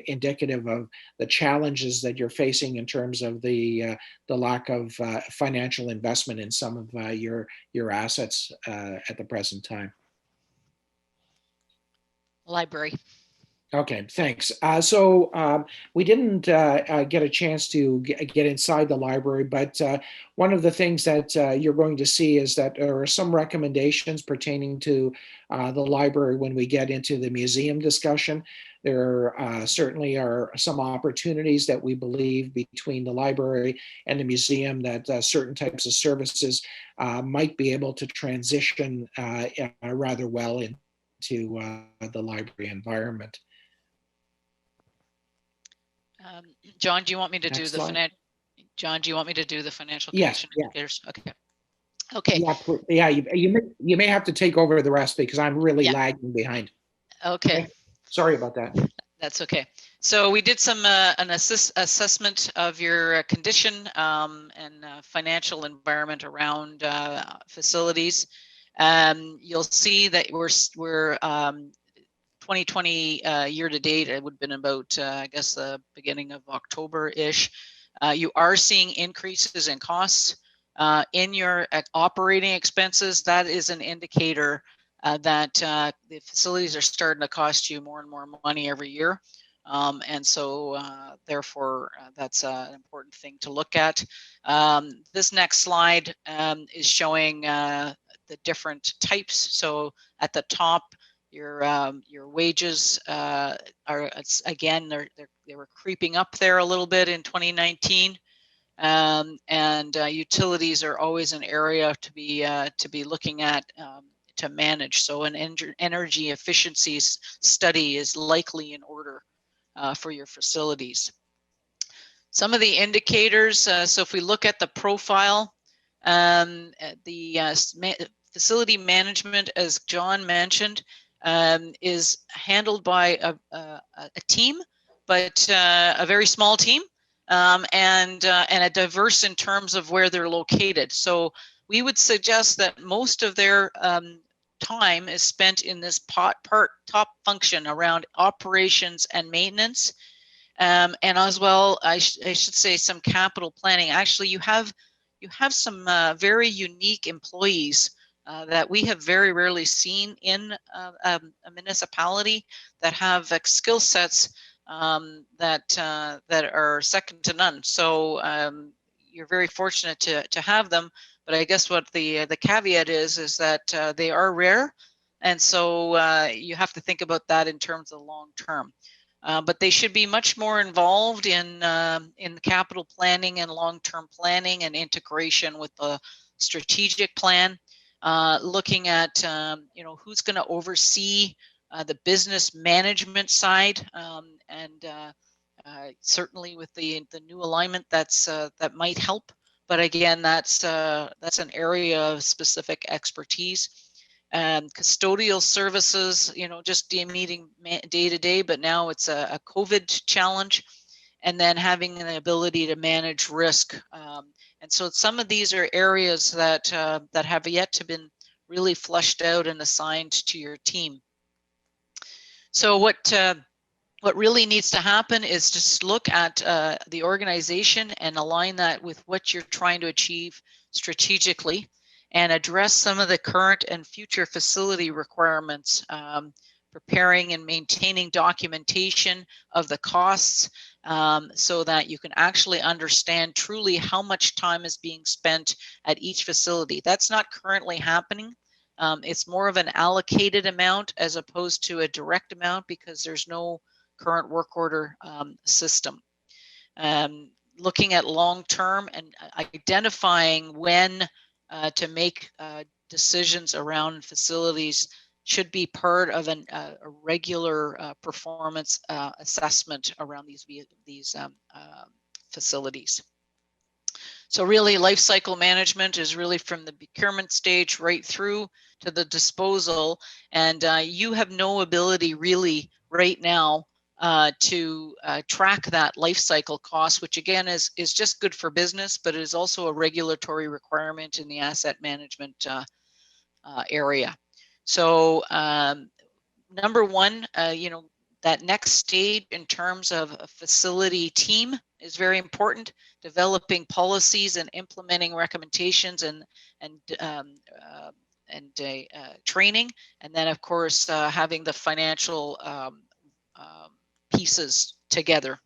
indicative of the challenges that you're facing in terms of the lack of financial investment in some of your assets at the present time. Library. Okay, thanks. So we didn't get a chance to get inside the library, but one of the things that you're going to see is that there are some recommendations pertaining to the library when we get into the museum discussion. There certainly are some opportunities that we believe between the library and the museum that certain types of services might be able to transition rather well into the library environment. John, do you want me to do Next the slide. John, do you want me to do the financial Yes, condition yeah. indicators? Okay. Okay. Yeah, you may have to take over the rest because I'm really Yeah. lagging behind. Okay. Okay. Sorry about that. That's okay. So we did some an assessment of your condition and financial environment around facilities. You'll see that we're 2020 year to date. It would have been about I guess the beginning of October-ish. You are seeing increases in costs in your operating expenses. That is an indicator that the facilities are starting to cost you more and more money every year. And so therefore, that's an important thing to look at. This next slide is showing the different types. So at the top, your wages are again, they were creeping up there a little bit in 2019. And utilities are always an area to be looking at to manage. So an energy efficiency study is likely in order for your facilities. Some of the indicators, so if we look at the profile, facility management, as John mentioned, is handled by a team, but a very small team, and a diverse in terms of where they're located. So we would suggest that most of their time is spent in this top function around operations and maintenance. And as well, I should say some capital planning. Actually, you have some very unique employees that we have very rarely seen in a municipality that have skill sets that are second to none. So you're very fortunate to have them. But I guess what the caveat is that they are rare, and so you have to think about that in terms of long term. But they should be much more involved in capital planning and long-term planning and integration with the strategic plan, looking at who's going to oversee the business management side, and certainly with the new alignment that might help. But again, that's an area of specific expertise. Custodial services, just meeting day to day, but now it's a COVID challenge, and then having the ability to manage risk. And so some of these are areas that have yet to been really fleshed out and assigned to your team. So what really needs to happen is just look at the organization and align that with what you're trying to achieve strategically, and address some of the current and future facility requirements, preparing and maintaining documentation of the costs, so that you can actually understand truly how much time is being spent at each facility. That's not currently happening. It's more of an allocated amount as opposed to a direct amount, because there's no current work order system. Looking at long-term and identifying when to make decisions around facilities should be part of a regular performance assessment around these facilities. So really, life cycle management is really from the procurement stage right through to the disposal, and you have no ability really right now to track that life cycle cost, which again is just good for business, but it is also a regulatory requirement in the asset management area. So number one, that next stage in terms of a facility team is very important. Developing policies and implementing recommendations and training, and then of course having the financial pieces together.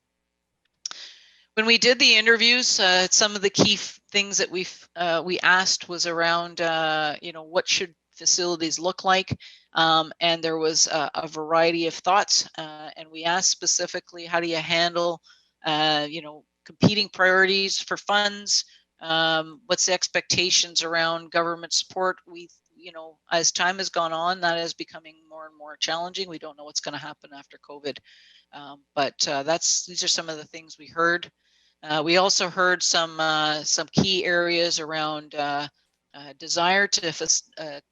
When we did the interviews, some of the key things that we asked was around what should facilities look like, and there was a variety of thoughts, and we asked specifically, how do you handle competing priorities for funds? What's the expectations around government support? As time has gone on, that is becoming more and more challenging. We don't know what's going to happen after COVID, but these are some of the things we heard. We also heard some key areas around desire to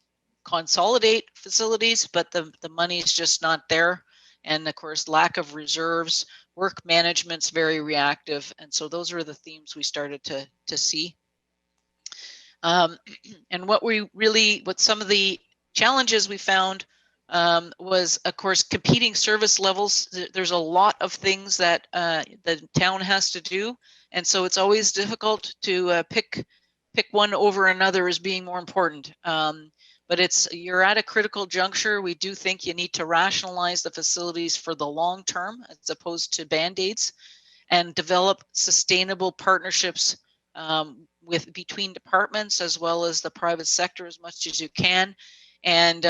consolidate facilities, but the money is just not there, and of course lack of reserves. Work management's very reactive, and so those are the themes we started to see. And what some of the challenges we found was, of course, competing service levels. There's a lot of things that the town has to do, and so it's always difficult to pick one over another as being more important. But you're at a critical juncture. We do think you need to rationalize the facilities for the long term as opposed to band-aids, and develop sustainable partnerships between departments as well as the private sector as much as you can. And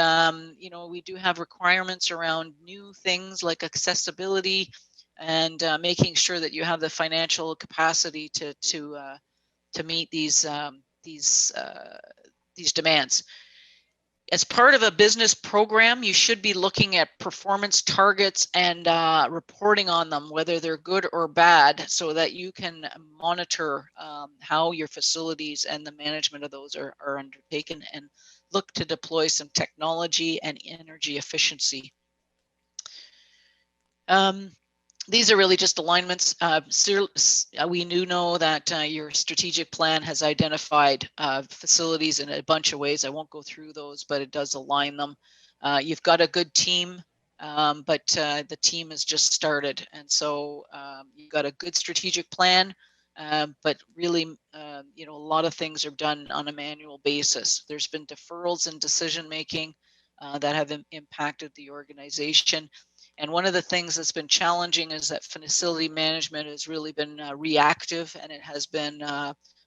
we do have requirements around new things like accessibility, and making sure that you have the financial capacity to meet these demands. As part of a business program, you should be looking at performance targets and reporting on them, whether they're good or bad, so that you can monitor how your facilities and the management of those are undertaken, and look to deploy some technology and energy efficiency. These are really just alignments. We do know that your strategic plan has identified facilities in a bunch of ways. I won't go through those, but it does align them. You've got a good team, but the team has just started. And so you've got a good strategic plan, but really, a lot of things are done on a manual basis. There's been deferrals in decision-making that have impacted the organization. And one of the things that's been challenging is that facility management has really been reactive, and it has been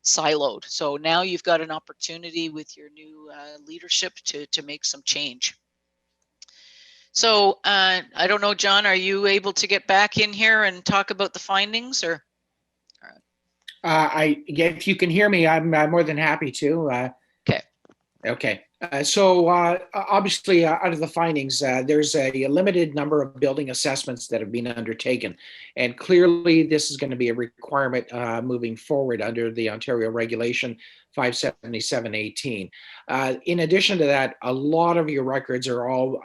siloed. So now you've got an opportunity with your new leadership to make some change. So I don't know, John, are you able to get back in here and talk about the findings, or? If you can hear me, I'm more than happy to. Okay. Okay. So obviously, out of the findings, there's a limited number of building assessments that have been undertaken. And clearly, this is going to be a requirement moving forward under the Ontario Regulation 577-18. In addition to that, a lot of your records are all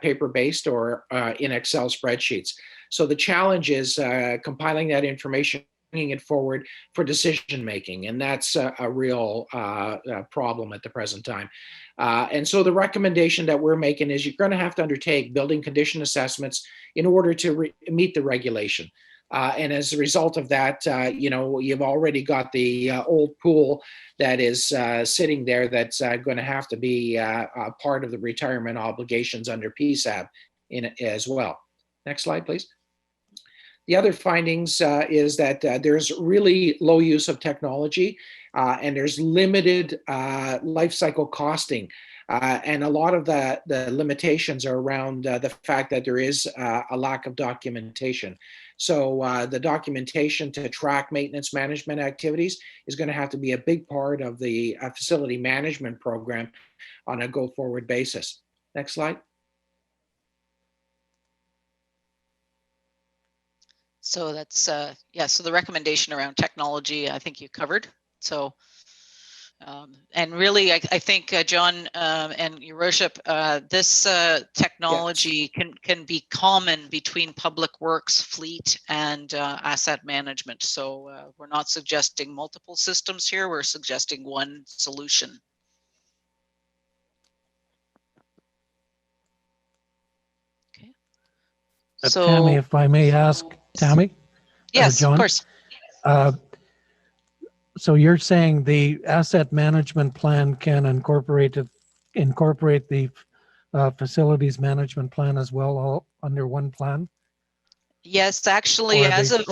paper-based or in Excel spreadsheets. So the challenge is compiling that information, bringing it forward for decision making, and that's a real problem at the present time. And so the recommendation that we're making is you're going to have to undertake building condition assessments in order to meet the regulation. And as a result of that, you've already got the old pool that is sitting there that's going to have to be part of the retirement obligations under PSAB as well. Next slide, please. The other findings is that there's really low use of technology and there's limited life cycle costing. And a lot of the limitations are around the fact that there is a lack of documentation. So the documentation to track maintenance management activities is going to have to be a big part of the facility management program on a go-forward basis. Next slide. So that's, so the recommendation around technology, I think you covered. So, and really, I think, John and your worship, this technology can be common between public works, fleet, and asset management. So we're not suggesting multiple systems here, we're suggesting one solution. Okay. So Tammy, if I may ask, Tammy? Yes, John? of course. So you're saying the asset management plan can incorporate the facilities management plan as well, all under one plan? Yes, actually, as of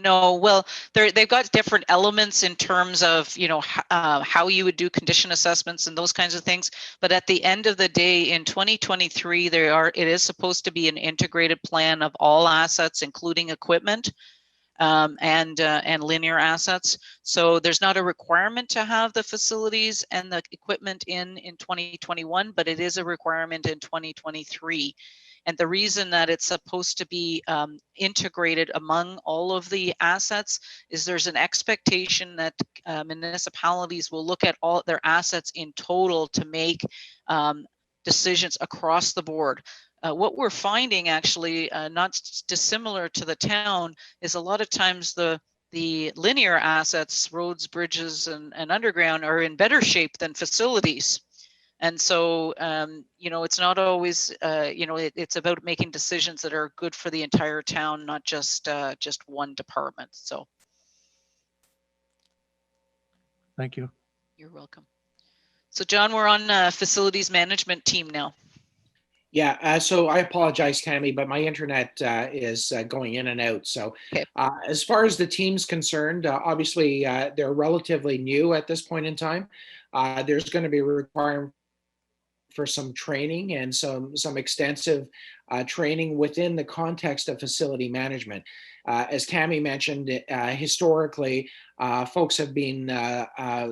no, well, they've got different elements in terms of, how you would do condition assessments and those kinds of things. But at the end of the day, in 2023, it is supposed to be an integrated plan of all assets, including equipment and linear assets. So there's not a requirement to have the facilities and the equipment in 2021, but it is a requirement in 2023. And the reason that it's supposed to be integrated among all of the assets is there's an expectation that municipalities will look at all their assets in total to make decisions across the board. What we're finding, actually, not dissimilar to the town, is a lot of times the linear assets, roads, bridges, and underground, are in better shape than facilities. And so, it's not always, it's about making decisions that are good for the entire town, not just one department. So. Thank you. You're welcome. So, John, we're on facilities management team now. Yeah, so I apologize, Tammy, but my internet is going in and out. So okay. As far as the team's concerned, obviously they're relatively new at this point in time. There's going to be a requirement for some training and some extensive training within the context of facility management. As Tammy mentioned, historically, folks have been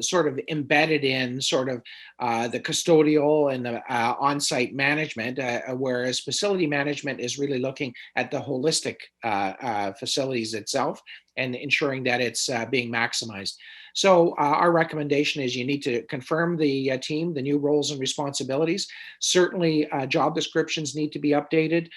sort of embedded in sort of the custodial and the on-site management, whereas facility management is really looking at the holistic facilities itself and ensuring that it's being maximized. So our recommendation is you need to confirm the team, the new roles and responsibilities. Certainly job descriptions need to be updated.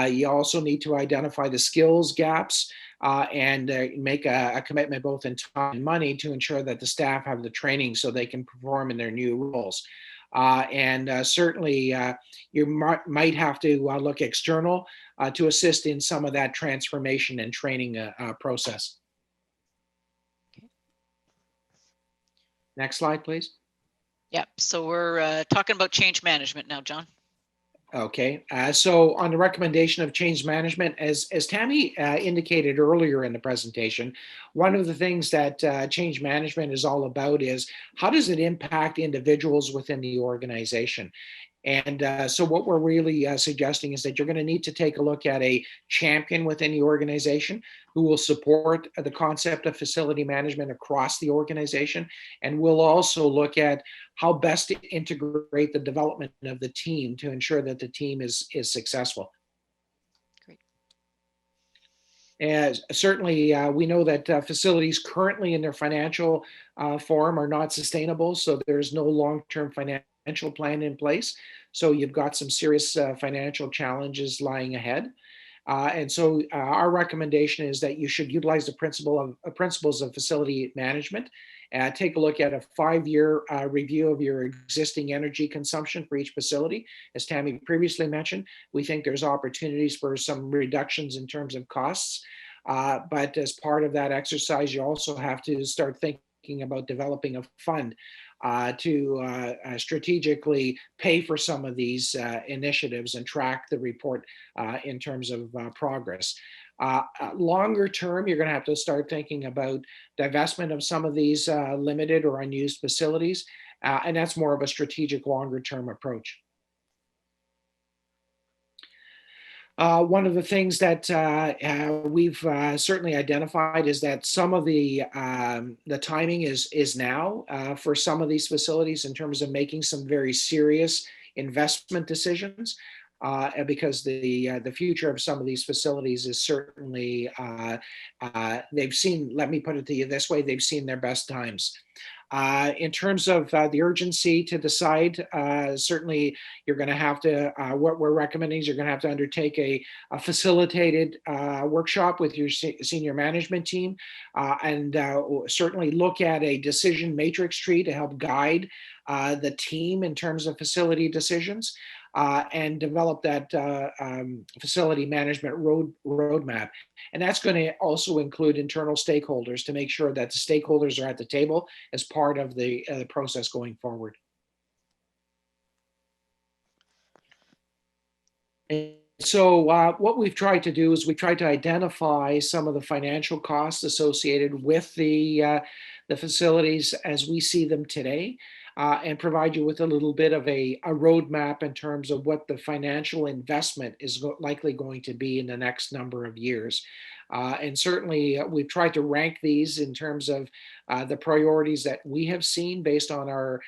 You also need to identify the skills gaps and make a commitment both in time and money to ensure that the staff have the training so they can perform in their new roles. Certainly you might have to look external to assist in some of that transformation and training process. Next slide, please. Yep. So we're talking about change management now, John. Okay, so on the recommendation of change management, as Tammy indicated earlier in the presentation, one of the things that change management is all about is how does it impact individuals within the organization? And so what we're really suggesting is that you're going to need to take a look at a champion within the organization who will support the concept of facility management across the organization. And we'll also look at how best to integrate the development of the team to ensure that the team is successful. Great. As certainly, we know that facilities currently in their financial form are not sustainable, so there's no long-term financial plan in place. So you've got some serious financial challenges lying ahead. And so our recommendation is that you should utilize the principles of facility management. Take a look at a 5-year review of your existing energy consumption for each facility. As Tammy previously mentioned, we think there's opportunities for some reductions in terms of costs. But as part of that exercise, you also have to start thinking about developing a fund to strategically pay for some of these initiatives and track the report in terms of progress. Longer term, you're going to have to start thinking about divestment of some of these limited or unused facilities, and that's more of a strategic longer term approach. One of the things that we've certainly identified is that some of the timing is now for some of these facilities in terms of making some very serious investment decisions. Because the future of some of these facilities is certainly, they've seen, let me put it to you this way, they've seen their best times. In terms of the urgency to decide, certainly you're going to have to, what we're recommending is you're going to have to undertake a facilitated workshop with your senior management team and certainly look at a decision matrix tree to help guide the team in terms of facility decisions. And develop that facility management roadmap. And that's going to also include internal stakeholders to make sure that the stakeholders are at the table as part of the process going forward. And so what we've tried to do is we tried to identify some of the financial costs associated with the facilities as we see them today. And provide you with a little bit of a roadmap in terms of what the financial investment is likely going to be in the next number of years. And certainly we've tried to rank these in terms of the priorities that we have seen based on our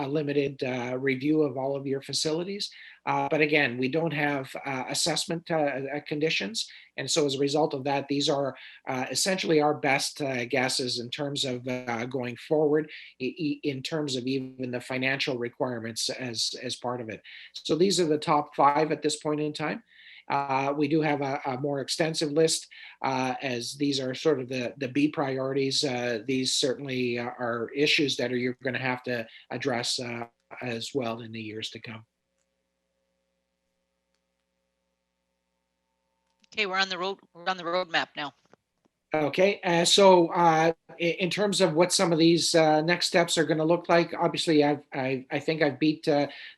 limited review of all of your facilities. But again, we don't have assessment conditions. And so as a result of that, these are essentially our best guesses in terms of going forward in terms of even the financial requirements as part of it. So these are the top 5 at this point in time. We do have a more extensive list as these are sort of the B priorities. These certainly are issues that you're going to have to address as well in the years to come. Okay, we're on the road. We're on the roadmap now. Okay, so in terms of what some of these next steps are going to look like, obviously I think I've beat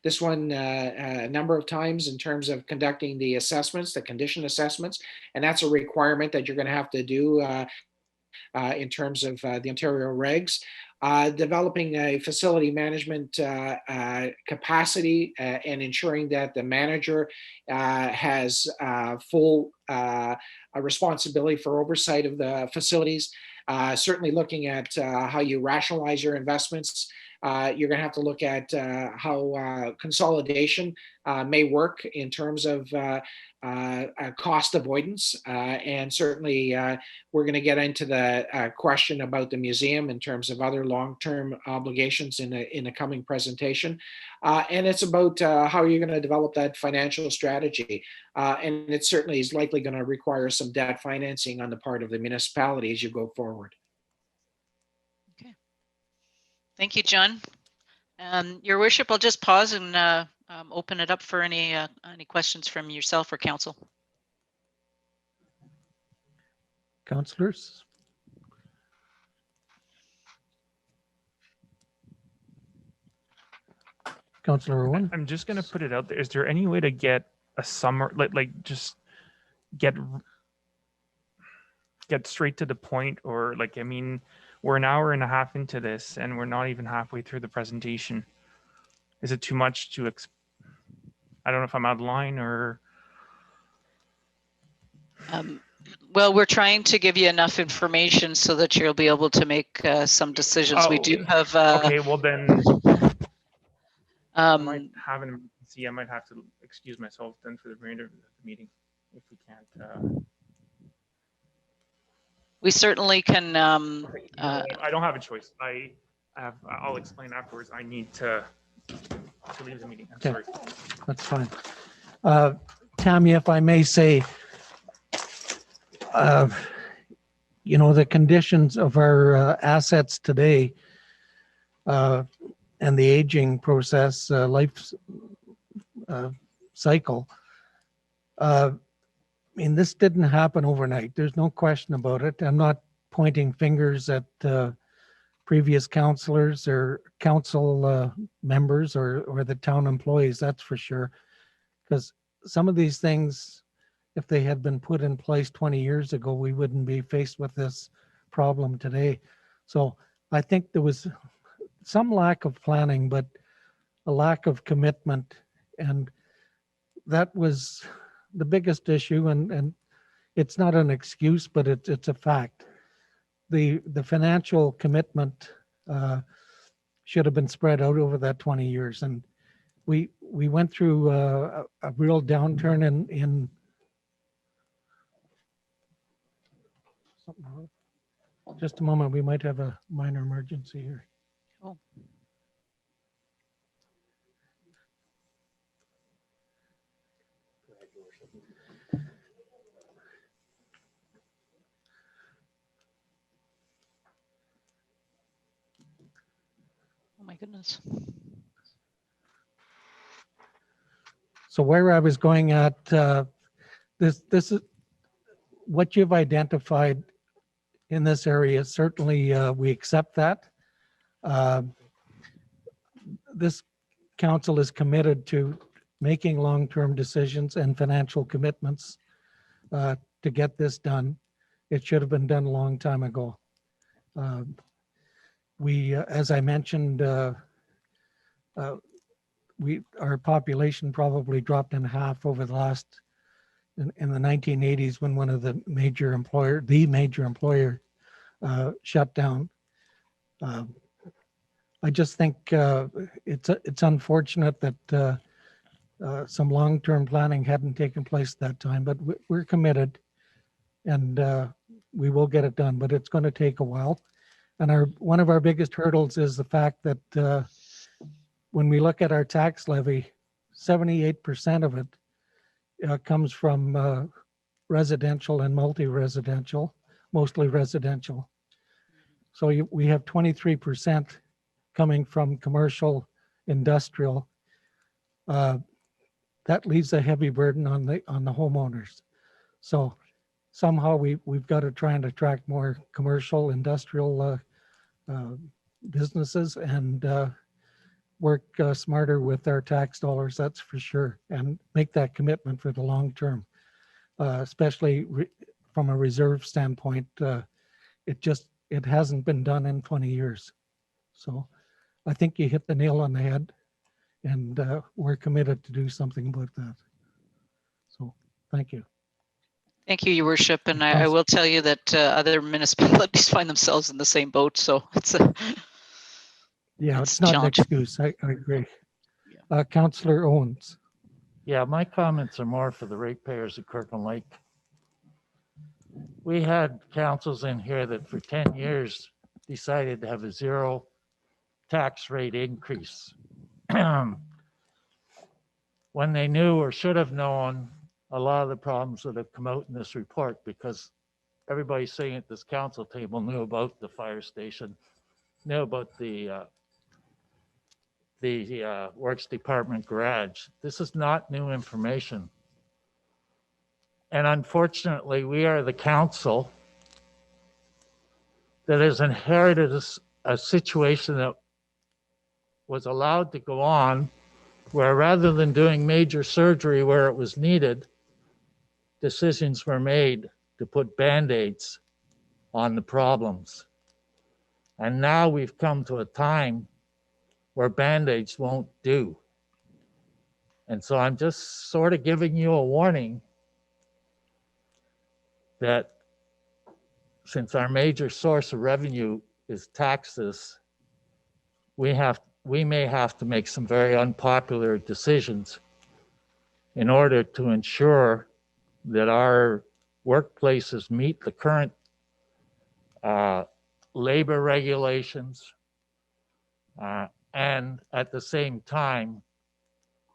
this one a number of times in terms of conducting the assessments, the condition assessments, and that's a requirement that you're going to have to do in terms of the Ontario regs. developing a facility management capacity and ensuring that the manager has full responsibility for oversight of the facilities. Certainly looking at how you rationalize your investments. You're going to have to look at how consolidation may work in terms of cost avoidance. And certainly we're going to get into the question about the museum in terms of other long-term obligations in the coming presentation. And it's about how you're going to develop that financial strategy. And it certainly is likely going to require some debt financing on the part of the municipality as you go forward. Thank you, John. Your worship, I'll just pause and open it up for any questions from yourself or council. Councillors? Councillor Owen? I'm just going to put it out there. Is there any way to get a summer, like just get straight to the point? Or like, I mean, we're an hour and a half into this and we're not even halfway through the presentation. Is it too much to, I don't know if I'm out of line or. Well, we're trying to give you enough information so that you'll be able to make some decisions. We do have. Okay, well then, I might Um, have an emergency. I might have to excuse myself then for the remainder of the meeting if we can't. we certainly can. Okay, I don't have a choice. I'll explain afterwards. I need to leave the meeting. I'm Okay. sorry. That's fine. Tammy, if I may say, you know, the conditions of our assets today and the aging process, life cycle, I mean, this didn't happen overnight. There's no question about it. I'm not pointing fingers at previous councillors or council members or the town employees, that's for sure. Because some of these things, if they had been put in place 20 years ago, we wouldn't be faced with this problem today. So I think there was some lack of planning, but a lack of commitment. And that was the biggest issue. And it's not an excuse, but it's a fact. The financial commitment should have been spread out over that 20 years. And we went through a real downturn in something wrong. Just a moment, we might have a minor emergency here. Oh. Oh my goodness. So where I was going at, this is what you've identified in this area. Certainly, we accept that. This council is committed to making long-term decisions and financial commitments to get this done. It should have been done a long time ago. We, as I mentioned, our population probably dropped in half over the last, in the 1980s when one of the major employer shut down. I just think it's unfortunate that some long-term planning hadn't taken place at that time, but we're committed and we will get it done, but it's going to take a while. And one of our biggest hurdles is the fact that when we look at our tax levy, 78% of it comes from residential and multi-residential, mostly residential. So we have 23% coming from commercial, industrial. That leaves a heavy burden on the homeowners. So somehow we've got to try and attract more commercial, industrial businesses and work smarter with our tax dollars, that's for sure, and make that commitment for the long term, especially from a reserve standpoint. It hasn't been done in 20 years. So I think you hit the nail on the head, and we're committed to do something about that. So thank you. Thank you, Your Worship. And I Council- will tell you that other municipalities find themselves in the same boat. So it's a, Yeah, It's it's not an challenging. excuse. I agree. Councillor Owens. Yeah, my comments are more for the ratepayers of Kirkland Lake. We had councils in here that for 10 years decided to have a zero tax rate increase. When they knew or should have known a lot of the problems that have come out in this report, because everybody sitting at this council table knew about the fire station, knew about the Works Department garage. This is not new information. And unfortunately, we are the council that has inherited a situation that was allowed to go on where rather than doing major surgery where it was needed, decisions were made to put Band-Aids on the problems. And now we've come to a time where Band-Aids won't do. And so I'm just sort of giving you a warning that since our major source of revenue is taxes, we may have to make some very unpopular decisions in order to ensure that our workplaces meet the current labor regulations and at the same time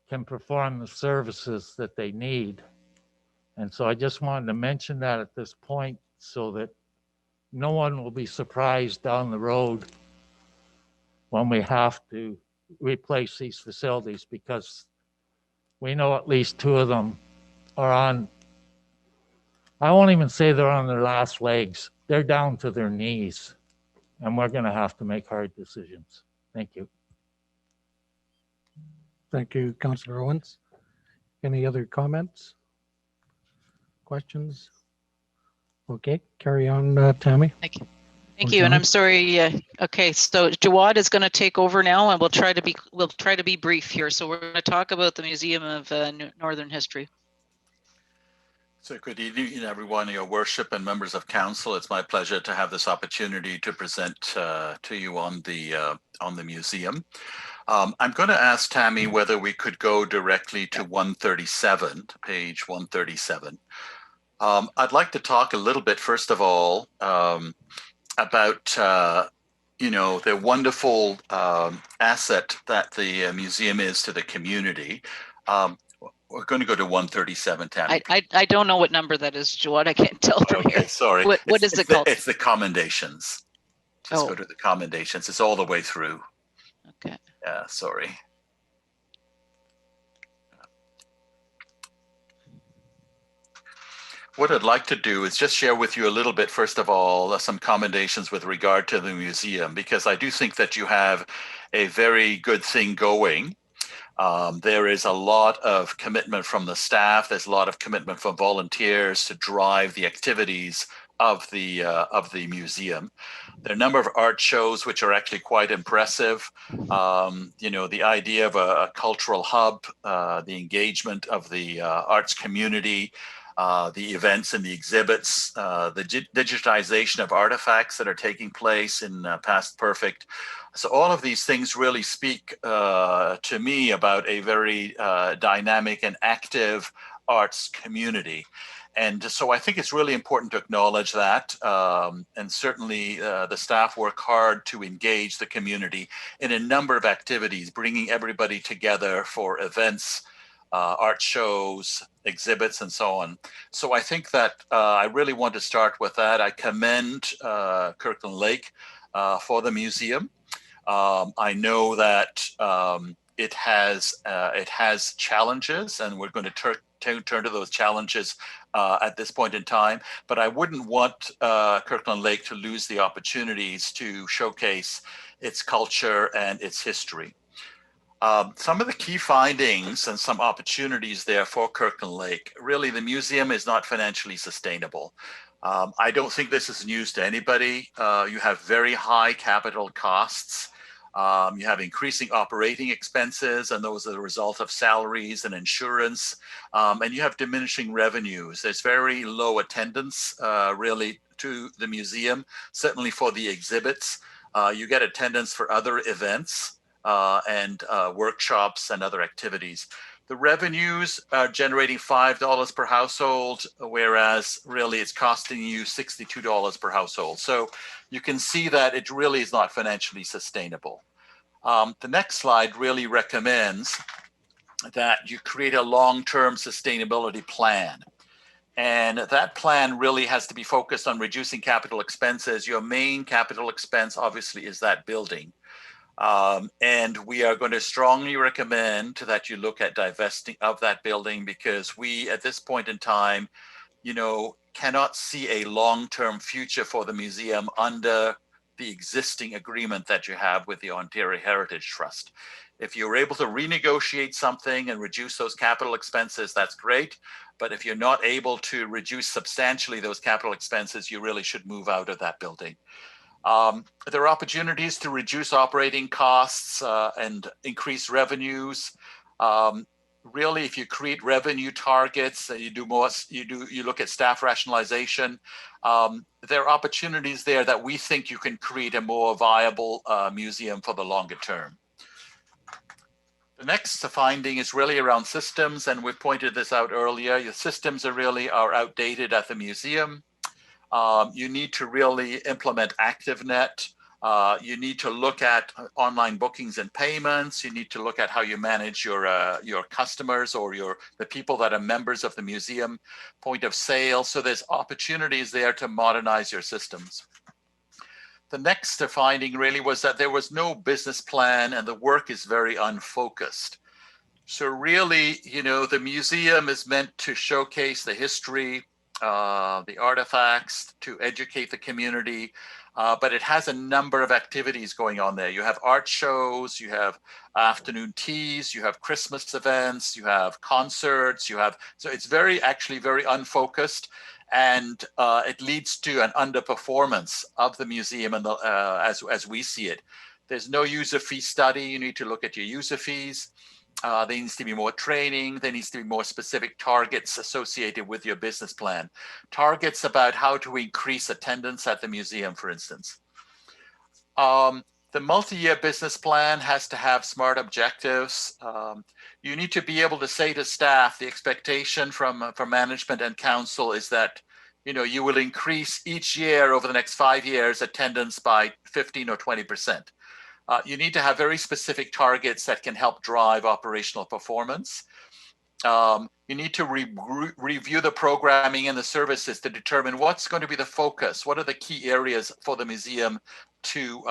can perform the services that they need. And so I just wanted to mention that at this point so that no one will be surprised down the road when we have to replace these facilities, because we know at least two of them are on, I won't even say they're on their last legs. They're down to their knees, and we're going to have to make hard decisions. Thank you. Thank you, Councillor Owens. Any other comments? Questions? Okay, carry on, Tammy. Thank you. Or Thank you. And John? I'm sorry. Okay, so Jawad is going to take over now, and we'll try to be brief here. So we're going to talk about the Museum of Northern History. So good evening, everyone, Your Worship and members of council. It's my pleasure to have this opportunity to present to you on the museum. I'm going to ask Tammy whether we could go directly to 137, to page 137. I'd like to talk a little bit, first of all, about the wonderful asset that the museum is to the community. We're going to go to 137, Tammy. I don't know what number that is, Jawad. I can't tell from Okay, here. sorry. What is it called? It's the commendations. Just go Oh. to the commendations. It's all the way through. Okay. Yeah, sorry. What I'd like to do is just share with you a little bit, first of all, some commendations with regard to the museum, because I do think that you have a very good thing going. There is a lot of commitment from the staff. There's a lot of commitment from volunteers to drive the activities of the museum. There are a number of art shows which are actually quite impressive. The idea of a cultural hub, the engagement of the arts community, the events and the exhibits, the digitization of artifacts that are taking place in Past Perfect. So all of these things really speak to me about a very dynamic and active arts community. And so I think it's really important to acknowledge that. And certainly the staff work hard to engage the community in a number of activities, bringing everybody together for events, art shows, exhibits, and so on. So I think that I really want to start with that. I commend Kirkland Lake for the museum. I know that it has challenges, and we're going to turn to those challenges at this point in time. But I wouldn't want Kirkland Lake to lose the opportunities to showcase its culture and its history. Some of the key findings and some opportunities there for Kirkland Lake. Really, the museum is not financially sustainable. I don't think this is news to anybody. You have very high capital costs. You have increasing operating expenses, and those are the result of salaries and insurance. And you have diminishing revenues. There's very low attendance really to the museum, certainly for the exhibits. You get attendance for other events and workshops and other activities. The revenues are generating $5 per household, whereas really it's costing you $62 per household. So you can see that it really is not financially sustainable. The next slide really recommends that you create a long-term sustainability plan. And that plan really has to be focused on reducing capital expenses. Your main capital expense, obviously, is that building. And we are going to strongly recommend that you look at divesting of that building, because we, at this point in time, cannot see a long-term future for the museum under the existing agreement that you have with the Ontario Heritage Trust. If you're able to renegotiate something and reduce those capital expenses, that's great. But if you're not able to reduce substantially those capital expenses, you really should move out of that building. There are opportunities to reduce operating costs and increase revenues. Really, if you create revenue targets, you look at staff rationalization. There are opportunities there that we think you can create a more viable museum for the longer term. The next finding is really around systems, and we pointed this out earlier. Your systems are outdated at the museum. You need to really implement ActiveNet. You need to look at online bookings and payments. You need to look at how you manage your customers or the people that are members of the museum point of sale. So there's opportunities there to modernize your systems. The next finding really was that there was no business plan and the work is very unfocused. So really, the museum is meant to showcase the history, the artifacts, to educate the community, but it has a number of activities going on there. You have art shows, you have afternoon teas, you have Christmas events, you have concerts, so it's actually very unfocused, and it leads to an underperformance of the museum and as we see it. There's no user fee study. You need to look at your user fees. There needs to be more training. There needs to be more specific targets associated with your business plan. Targets about how to increase attendance at the museum, for instance. The multi-year business plan has to have SMART objectives. You need to be able to say to staff, the expectation from management and council is that you will increase each year over the next 5 years attendance by 15 or 20%. You need to have very specific targets that can help drive operational performance. You need to review the programming and the services to determine what's going to be the focus. What are the key areas for the museum to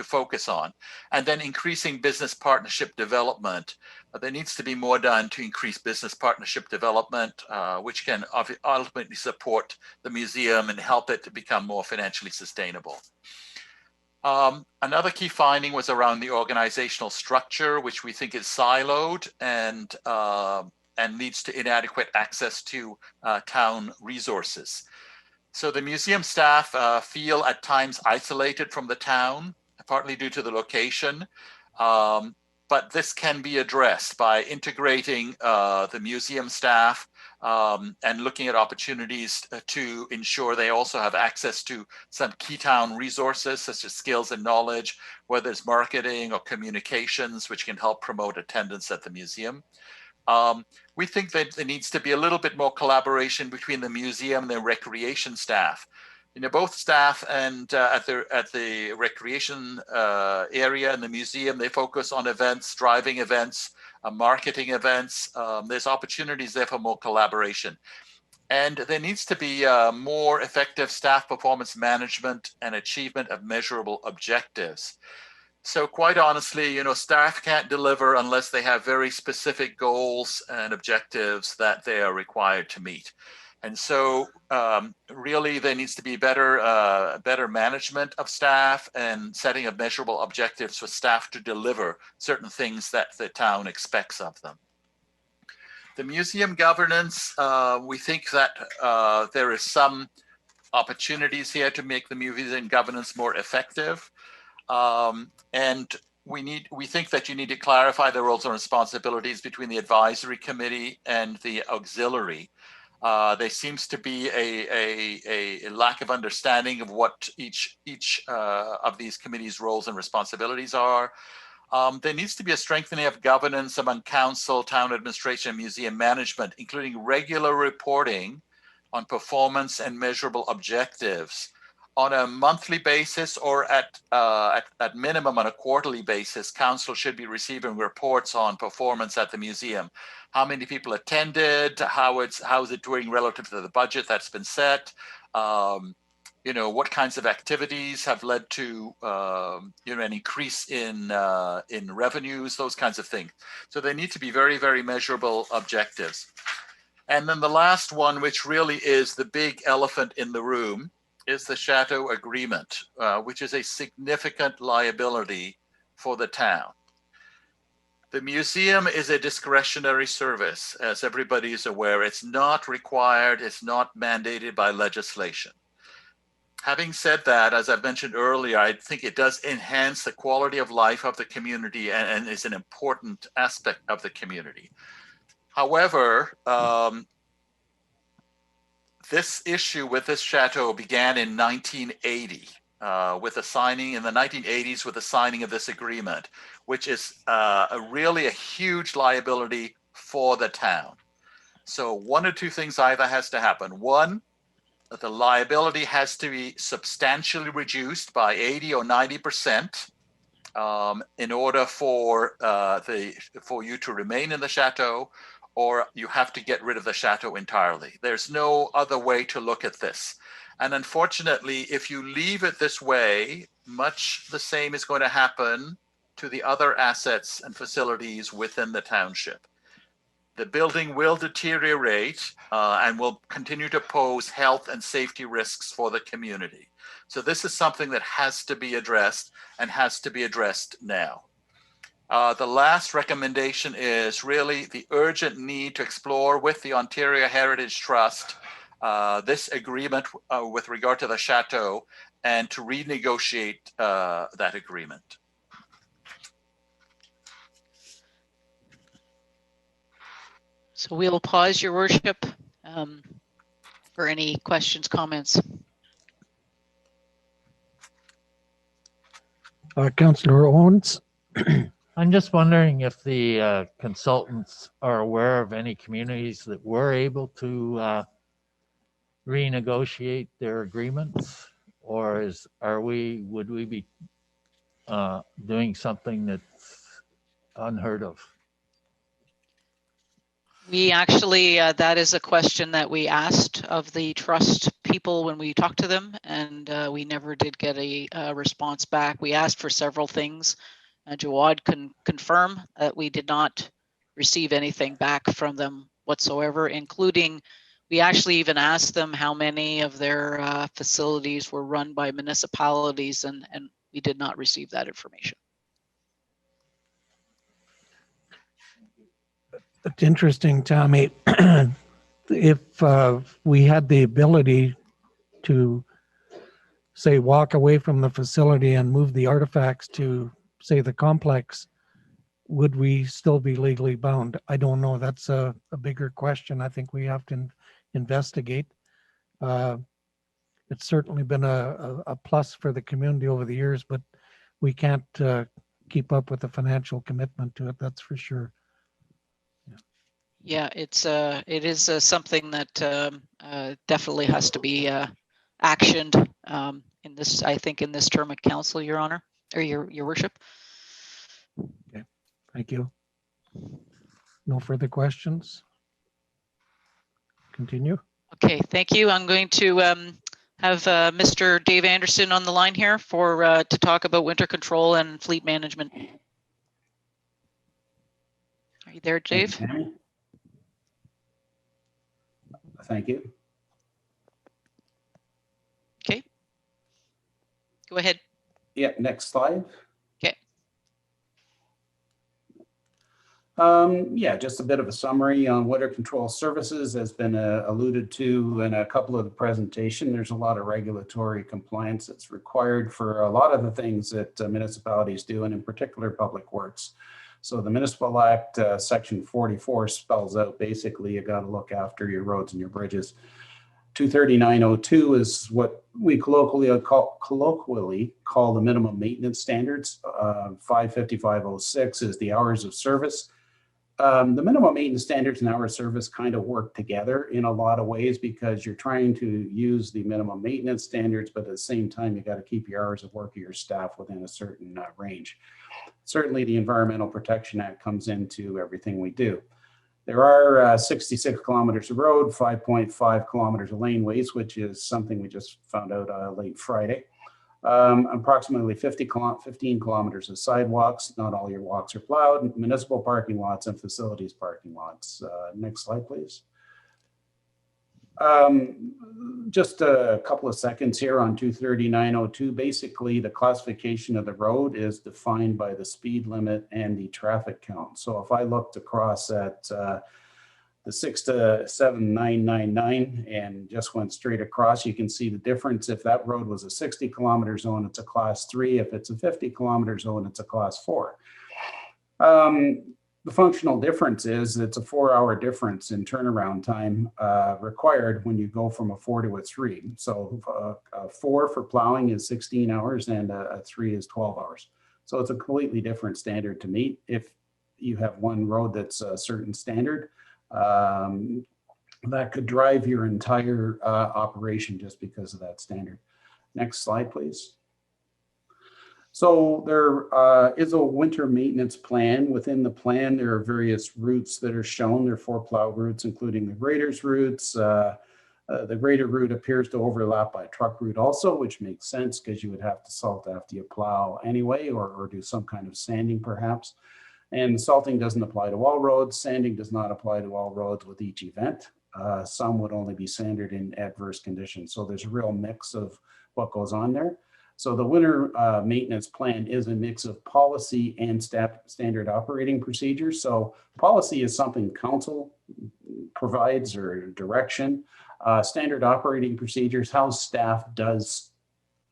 focus on? And then increasing business partnership development. There needs to be more done to increase business partnership development, which can ultimately support the museum and help it to become more financially sustainable. Another key finding was around the organizational structure, which we think is siloed and leads to inadequate access to town resources. So the museum staff feel at times isolated from the town, partly due to the location. But this can be addressed by integrating the museum staff and looking at opportunities to ensure they also have access to some key town resources, such as skills and knowledge, whether it's marketing or communications, which can help promote attendance at the museum. We think that there needs to be a little bit more collaboration between the museum and the recreation staff. Both staff and at the recreation area in the museum, they focus on events, driving events, marketing events. There's opportunities there for more collaboration. And there needs to be more effective staff performance management and achievement of measurable objectives. So quite honestly, staff can't deliver unless they have very specific goals and objectives that they are required to meet. And so really there needs to be better management of staff and setting of measurable objectives for staff to deliver certain things that the town expects of them. The museum governance, we think that there is some opportunities here to make the museum governance more effective. And we think that you need to clarify the roles and responsibilities between the advisory committee and the auxiliary. There seems to be a lack of understanding of what each of these committees' roles and responsibilities are. There needs to be a strengthening of governance among council, town administration, and museum management, including regular reporting on performance and measurable objectives on a monthly basis, or at minimum on a quarterly basis. Council should be receiving reports on performance at the museum. How many people attended? How is it doing relative to the budget that's been set? What kinds of activities have led to an increase in revenues? Those kinds of things. So they need to be very, very measurable objectives. And then the last one, which really is the big elephant in the room, is the Chateau Agreement, which is a significant liability for the town. The museum is a discretionary service, as everybody is aware. It's not required, it's not mandated by legislation. Having said that, as I've mentioned earlier, I think it does enhance the quality of life of the community and is an important aspect of the community. However, this issue with this chateau began in 1980 with a signing in the 1980s with the signing of this agreement, which is really a huge liability for the town. So one or two things either has to happen. One, that the liability has to be substantially reduced by 80 or 90% in order for you to remain in the chateau, or you have to get rid of the chateau entirely. There's no other way to look at this. And unfortunately, if you leave it this way, much the same is going to happen to the other assets and facilities within the township. The building will deteriorate and will continue to pose health and safety risks for the community. So this is something that has to be addressed and has to be addressed now. The last recommendation is really the urgent need to explore with the Ontario Heritage Trust this agreement with regard to the chateau and to renegotiate that agreement. So we'll pause, Your Worship, for any questions, comments. Councillor Owens. I'm just wondering if the consultants are aware of any communities that were able to renegotiate their agreements, or would we be doing something that's unheard of? We actually, that is a question that we asked of the trust people when we talked to them, and we never did get a response back. We asked for several things. Jawad can confirm that we did not receive anything back from them whatsoever, including we actually even asked them how many of their facilities were run by municipalities, and we did not receive that information. It's interesting, Tommy. If we had the ability to, say, walk away from the facility and move the artifacts to, say, the complex, would we still be legally bound? I don't know. That's a bigger question I think we have to investigate. It's certainly been a plus for the community over the years, but we can't keep up with the financial commitment to it, that's for sure. Yeah, it is something that definitely has to be actioned in this, I think, in this term of council, Your Honor, or Your Worship. Okay, thank you. No further questions? Continue. Okay, thank you. I'm going to have Mr. Dave Anderson on the line here for to talk about winter control and fleet management. Are you there, Dave? Thank you. Okay. Go ahead. Yeah, next slide. Okay. Yeah, just a bit of a summary on water control services has been alluded to in a couple of the presentation. There's a lot of regulatory compliance that's required for a lot of the things that municipalities do, and in particular public works. So the Municipal Act, Section 44 spells out basically you got to look after your roads and your bridges. 23902 is what we colloquially call the minimum maintenance standards. 55506 is the hours of service. The minimum maintenance standards and hours of service kind of work together in a lot of ways because you're trying to use the minimum maintenance standards, but at the same time, you got to keep your hours of work of your staff within a certain range. Certainly, the Environmental Protection Act comes into everything we do. There are 66 kilometers of road, 5.5 kilometers of laneways, which is something we just found out late Friday. Approximately 15 kilometers of sidewalks. Not all your walks are plowed. Municipal parking lots and facilities parking lots. Next slide, please. Just a couple of seconds here on 23902. Basically, the classification of the road is defined by the speed limit and the traffic count. So if I looked across at the 67999 and just went straight across, you can see the difference. If that road was a 60 kilometer zone, it's a class 3. If it's a 50 kilometer zone, it's a class 4. The functional difference is it's a 4-hour difference in turnaround time required when you go from a 4 to a 3. So a 4 for plowing is 16 hours and a 3 is 12 hours. So it's a completely different standard to meet. If you have one road that's a certain standard, that could drive your entire operation just because of that standard. Next slide, please. So there is a winter maintenance plan. Within the plan, there are various routes that are shown. There are 4 plow routes, including the grader's routes. The grader route appears to overlap by truck route also, which makes sense because you would have to salt after you plow anyway, or do some kind of sanding perhaps. And salting doesn't apply to all roads. Sanding does not apply to all roads with each event. Some would only be sanded in adverse conditions. So there's a real mix of what goes on there. So the winter maintenance plan is a mix of policy and standard operating procedures. So policy is something council provides or direction. Standard operating procedures, how staff does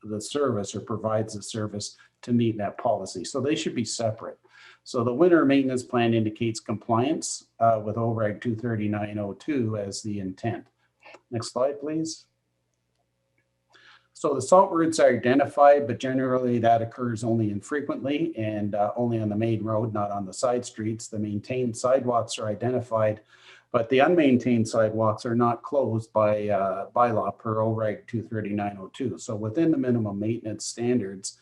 the service or provides the service to meet that policy. So they should be separate. So the winter maintenance plan indicates compliance with OREG 23902 as the intent. Next slide, please. So the salt routes are identified, but generally that occurs only infrequently and only on the main road, not on the side streets. The maintained sidewalks are identified, but the unmaintained sidewalks are not closed by bylaw per OREG 23902. So within the minimum maintenance standards,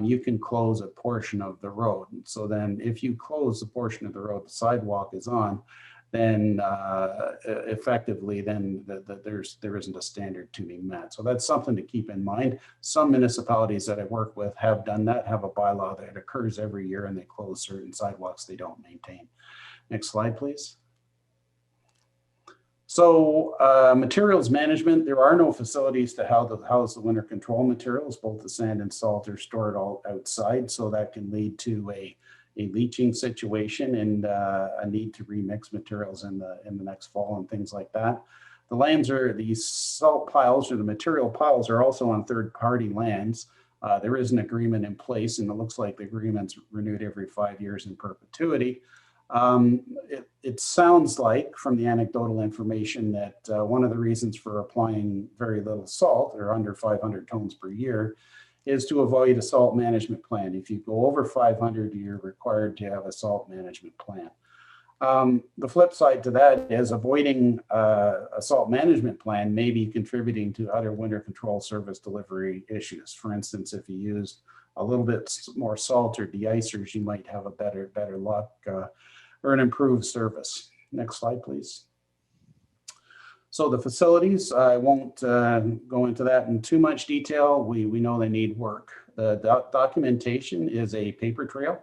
you can close a portion of the road. So then if you close the portion of the road the sidewalk is on, then effectively then there isn't a standard to be met. So that's something to keep in mind. Some municipalities that I work with have done that, have a bylaw that occurs every year and they close certain sidewalks they don't maintain. Next slide, please. So materials management, there are no facilities to house the winter control materials. Both the sand and salt are stored all outside. So that can lead to a leaching situation and a need to remix materials in the next fall and things like that. The lands are, these salt piles or the material piles are also on third-party lands. There is an agreement in place and it looks like the agreement's renewed every 5 years in perpetuity. It sounds like from the anecdotal information that one of the reasons for applying very little salt or under 500 tons per year is to avoid a salt management plan. If you go over 500, you're required to have a salt management plan. The flip side to that is avoiding a salt management plan may be contributing to other winter control service delivery issues. For instance, if you used a little bit more salt or de-icers, you might have a better luck or an improved service. Next slide, please. So the facilities, I won't go into that in too much detail. We know they need work. The documentation is a paper trail,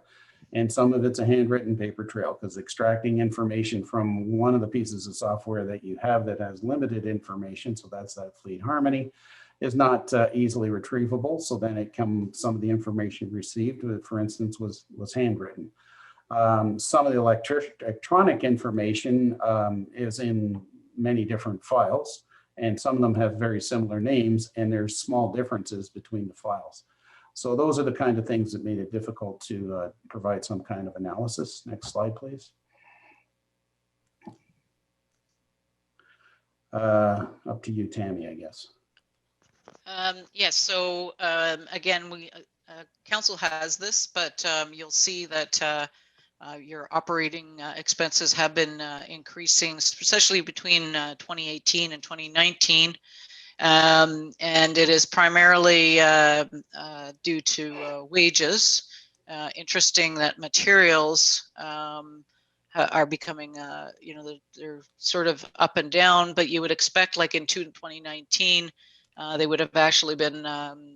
and some of it's a handwritten paper trail because extracting information from one of the pieces of software that you have that has limited information, so that's that Fleet Harmony, is not easily retrievable. So then some of the information received, for instance, was handwritten. Some of the electronic information is in many different files, and some of them have very similar names, and there's small differences between the files. So those are the kind of things that made it difficult to provide some kind of analysis. Next slide, please. Up to you, Tammy, I guess. Yes, so again, we council has this, but you'll see that your operating expenses have been increasing, especially between 2018 and 2019. And it is primarily due to wages. Interesting that materials are becoming, they're sort of up and down, but you would expect like in 2019, they would have actually been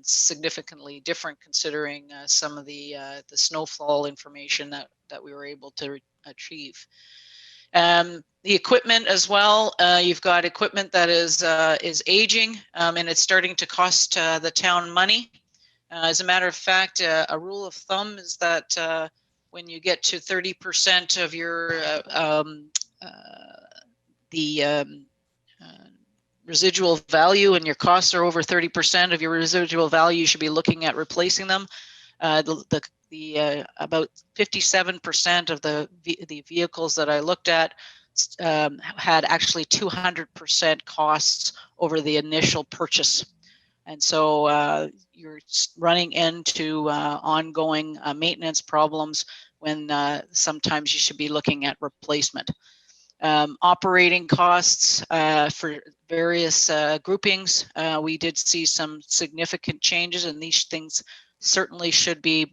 significantly different, considering some of the snowfall information that we were able to achieve. The equipment as well. You've got equipment that is aging, and it's starting to cost the town money. As a matter of fact, a rule of thumb is that when you get to 30% of your residual value, and your costs are over 30% of your residual value, you should be looking at replacing them. About 57% of the vehicles that I looked at had actually 200% costs over the initial purchase. And so you're running into ongoing maintenance problems when sometimes you should be looking at replacement. Operating costs for various groupings, we did see some significant changes, and these things certainly should be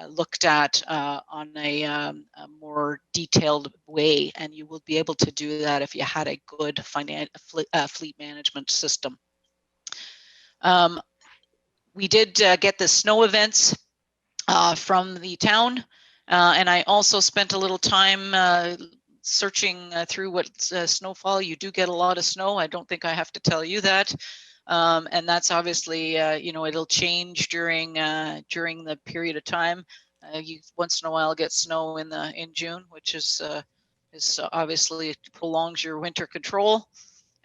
looked at on a more detailed way, and you will be able to do that if you had a good fleet management system. We did get the snow events from the town, and I also spent a little time searching through what snowfall. You do get a lot of snow. I don't think I have to tell you that. And that's obviously, it'll change during the period of time. You once in a while get snow in June, which is obviously prolongs your winter control.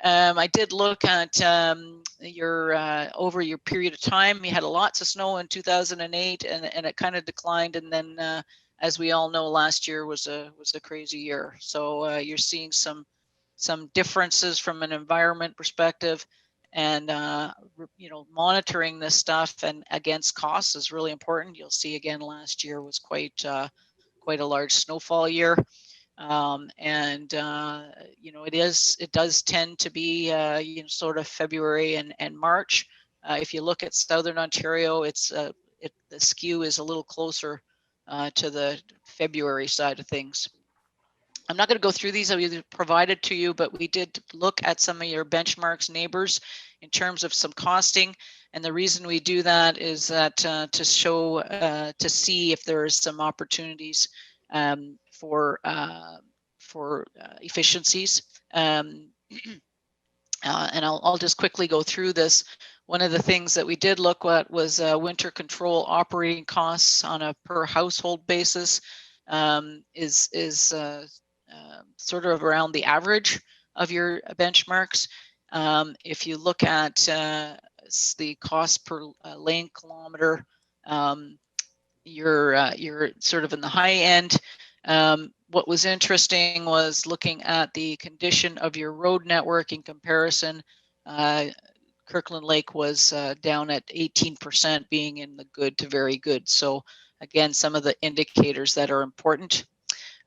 I did look at your over your period of time. You had lots of snow in 2008, and it kind of declined, and then as we all know, last year was a crazy year. So you're seeing some differences from an environment perspective, and monitoring this stuff and against costs is really important. You'll see again last year was quite a large snowfall year. It does tend to be sort of February and March. If you look at Southern Ontario, the skew is a little closer to the February side of things. I'm not going to go through these. I provided to you, but we did look at some of your benchmarks neighbors in terms of some costing. And the reason we do that is that to show, to see if there is some opportunities for efficiencies. And I'll just quickly go through this. One of the things that we did look at was winter control operating costs on a per household basis is sort of around the average of your benchmarks. If you look at the cost per lane kilometer, you're sort of in the high end. What was interesting was looking at the condition of your road network in comparison. Kirkland Lake was down at 18%, being in the good to very good. So again, some of the indicators that are important.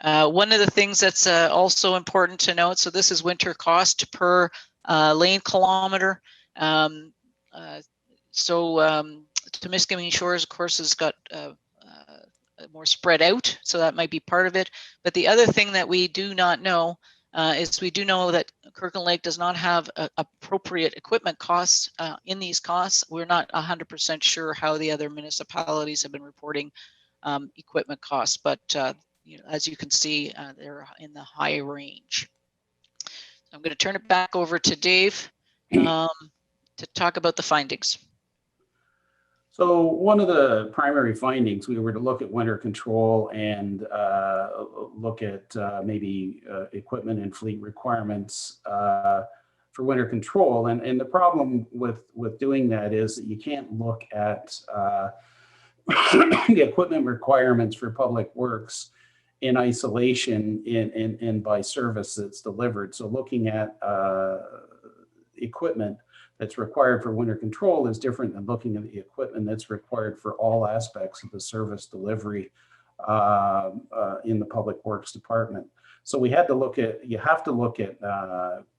One of the things that's also important to note, so this is winter cost per lane kilometer. Temiskaming Shores, of course, has got more spread out, so that might be part of it. But the other thing that we do not know is we do know that Kirkland Lake does not have appropriate equipment costs in these costs. We're not 100% sure how the other municipalities have been reporting equipment costs, but as you can see, they're in the high range. I'm going to turn it back over to Dave to talk about the findings. So one of the primary findings, we were to look at winter control and look at maybe equipment and fleet requirements for winter control. And the problem with doing that is that you can't look at the equipment requirements for public works in isolation and by service that's delivered. So looking at equipment that's required for winter control is different than looking at the equipment that's required for all aspects of the service delivery in the public works department. So we had to look at, you have to look at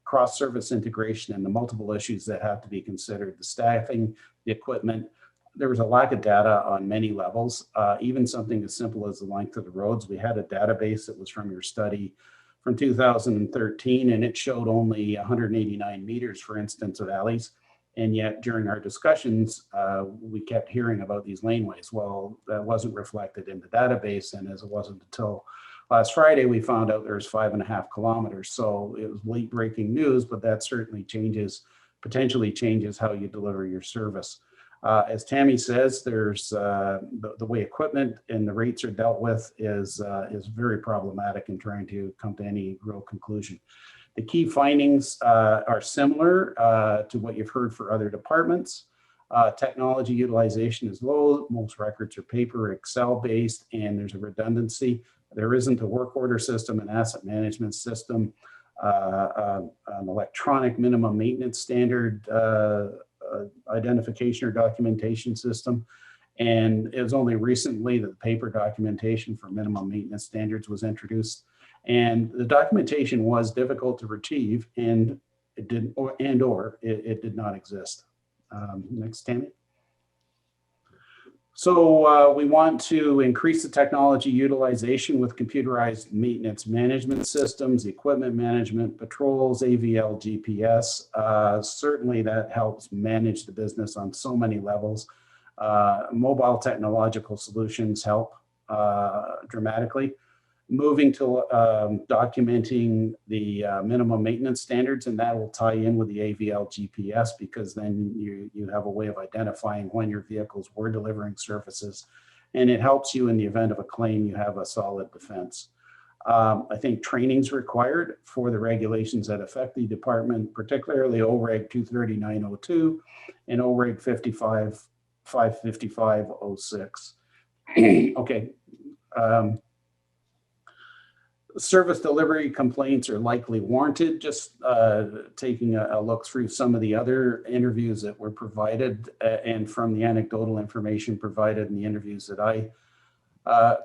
cross-service integration and the multiple issues that have to be considered, the staffing, the equipment. There was a lack of data on many levels, even something as simple as the length of the roads. We had a database that was from your study from 2013, and it showed only 189 meters, for instance, of alleys. And yet during our discussions, we kept hearing about these laneways. Well, that wasn't reflected in the database. And as it wasn't until last Friday, we found out there's 5.5 kilometers. So it was late breaking news, but that certainly potentially changes how you deliver your service. As Tammy says, there's the way equipment and the rates are dealt with is very problematic in trying to come to any real conclusion. The key findings are similar to what you've heard for other departments. Technology utilization is low. Most records are paper, Excel-based, and there's a redundancy. There isn't a work order system, an asset management system, an electronic minimum maintenance standard identification or documentation system. And it was only recently that the paper documentation for minimum maintenance standards was introduced. And the documentation was difficult to retrieve, and it did not exist. Next, Tammy. So we want to increase the technology utilization with computerized maintenance management systems, equipment management, patrols, AVL, GPS. Certainly that helps manage the business on so many levels. Mobile technological solutions help dramatically. Moving to documenting the minimum maintenance standards, and that will tie in with the AVL GPS, because then you have a way of identifying when your vehicles were delivering services, and it helps you in the event of a claim, you have a solid defense. I think training's required for the regulations that affect the department, particularly OREG 23902 and OREG 55506. Okay. Service delivery complaints are likely warranted. Just taking a look through some of the other interviews that were provided and from the anecdotal information provided in the interviews that I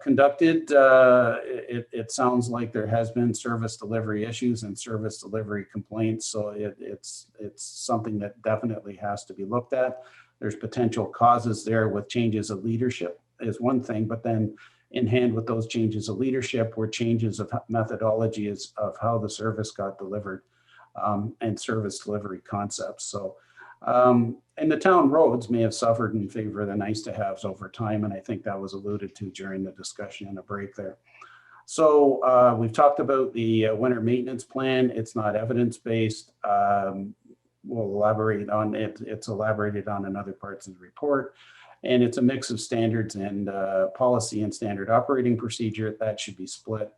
conducted, it sounds like there has been service delivery issues and service delivery complaints. So it's something that definitely has to be looked at. There's potential causes there with changes of leadership is one thing, but then in hand with those changes of leadership were changes of methodologies of how the service got delivered and service delivery concepts. So, and the town roads may have suffered in favor of the nice to haves over time. And I think that was alluded to during the discussion in a break there. So we've talked about the winter maintenance plan. It's not evidence-based. We'll elaborate on it. It's elaborated on in other parts of the report. And it's a mix of standards and policy and standard operating procedure that should be split.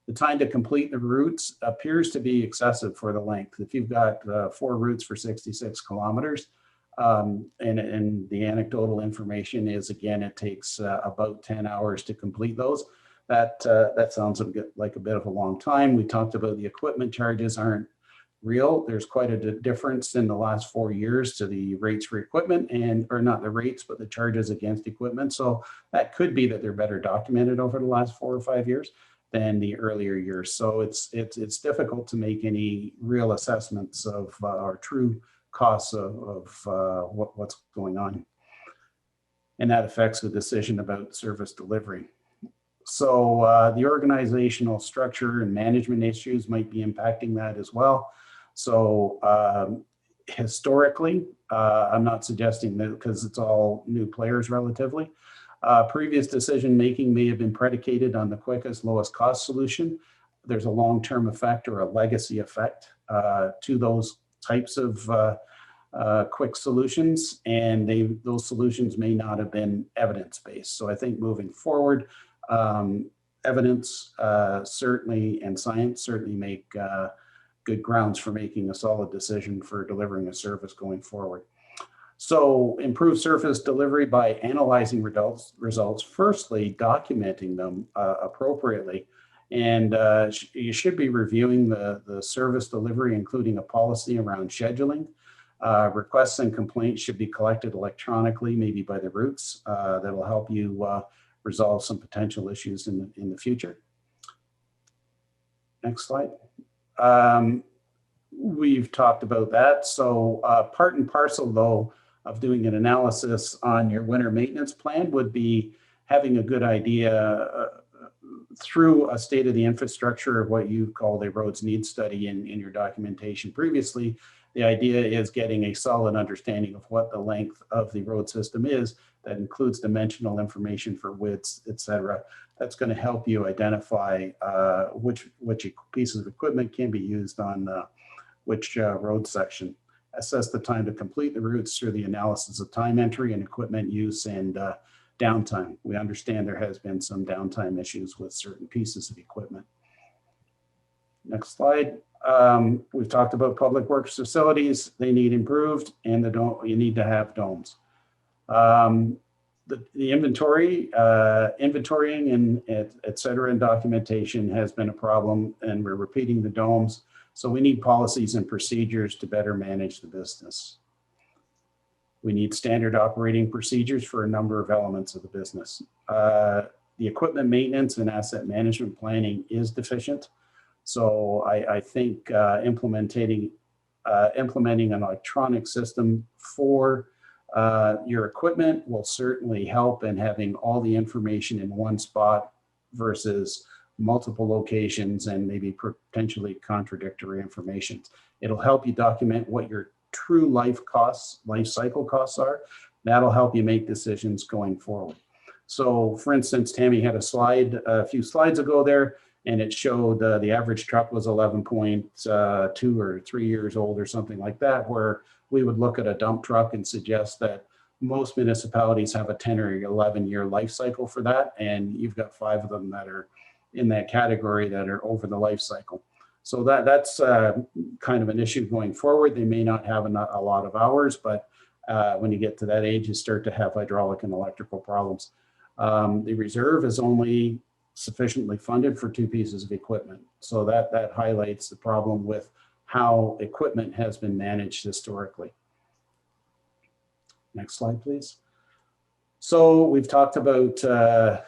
The time to complete the routes appears to be excessive for the length. If you've got 4 routes for 66 kilometers, and the anecdotal information is, again, it takes about 10 hours to complete those. That sounds like a bit of a long time. We talked about the equipment charges aren't real. There's quite a difference in the last 4 years to the rates for equipment or not the rates, but the charges against equipment. So that could be that they're better documented over the last 4 or 5 years than the earlier years. So it's difficult to make any real assessments of or true costs of what's going on. And that affects the decision about service delivery. So the organizational structure and management issues might be impacting that as well. So historically, I'm not suggesting that because it's all new players relatively. Previous decision-making may have been predicated on the quickest, lowest cost solution. There's a long-term effect or a legacy effect to those types of quick solutions, and those solutions may not have been evidence-based. So I think moving forward, evidence certainly and science certainly make good grounds for making a solid decision for delivering a service going forward. So improve service delivery by analyzing results, firstly documenting them appropriately. And you should be reviewing the service delivery, including a policy around scheduling. Requests and complaints should be collected electronically, maybe by the routes. That'll help you resolve some potential issues in the future. Next slide. We've talked about that. So part and parcel, though, of doing an analysis on your winter maintenance plan would be having a good idea through a state of the infrastructure of what you called a roads needs study in your documentation previously. The idea is getting a solid understanding of what the length of the road system is. That includes dimensional information for widths, et cetera. That's going to help you identify which pieces of equipment can be used on which road section. Assess the time to complete the routes through the analysis of time entry and equipment use and downtime. We understand there has been some downtime issues with certain pieces of equipment. Next slide. We've talked about public works facilities. They need improved, and you need to have domes. The inventory, inventorying and et cetera, and documentation has been a problem, and we're repeating the domes. So we need policies and procedures to better manage the business. We need standard operating procedures for a number of elements of the business. The equipment maintenance and asset management planning is deficient. So I think implementing an electronic system for your equipment will certainly help in having all the information in one spot versus multiple locations and maybe potentially contradictory information. It'll help you document what your true life cycle costs are. That'll help you make decisions going forward. So for instance, Tammy had a slide a few slides ago there, and it showed the average truck was 11.2 or 3 years old or something like that, where we would look at a dump truck and suggest that most municipalities have a 10 or 11 year life cycle for that. And you've got 5 of them that are in that category that are over the life cycle. So that's kind of an issue going forward. They may not have a lot of hours, but when you get to that age, you start to have hydraulic and electrical problems. The reserve is only sufficiently funded for 2 pieces of equipment. So that highlights the problem with how equipment has been managed historically. Next slide, please. So we've talked about the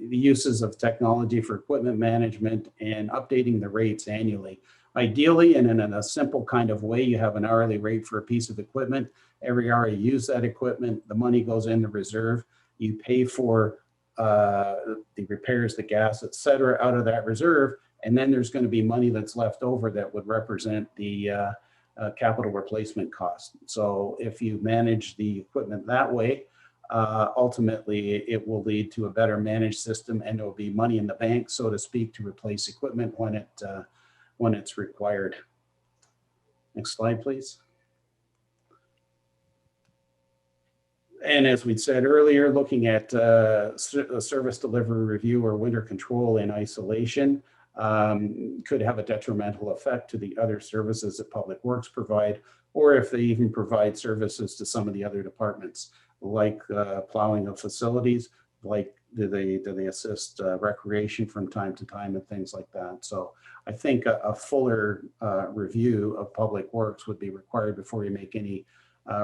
uses of technology for equipment management and updating the rates annually. Ideally, and in a simple kind of way, you have an hourly rate for a piece of equipment. Every hour you use that equipment, the money goes in the reserve. You pay for the repairs, the gas, et cetera, out of that reserve. And then there's going to be money that's left over that would represent the capital replacement cost. So if you manage the equipment that way, ultimately it will lead to a better managed system, and there will be money in the bank, so to speak, to replace equipment when it's required. Next slide, please. And as we said earlier, looking at service delivery review or winter control in isolation could have a detrimental effect to the other services that Public Works provide, or if they even provide services to some of the other departments, like plowing of facilities, like do they assist recreation from time to time and things like that. So I think a fuller review of Public Works would be required before you make any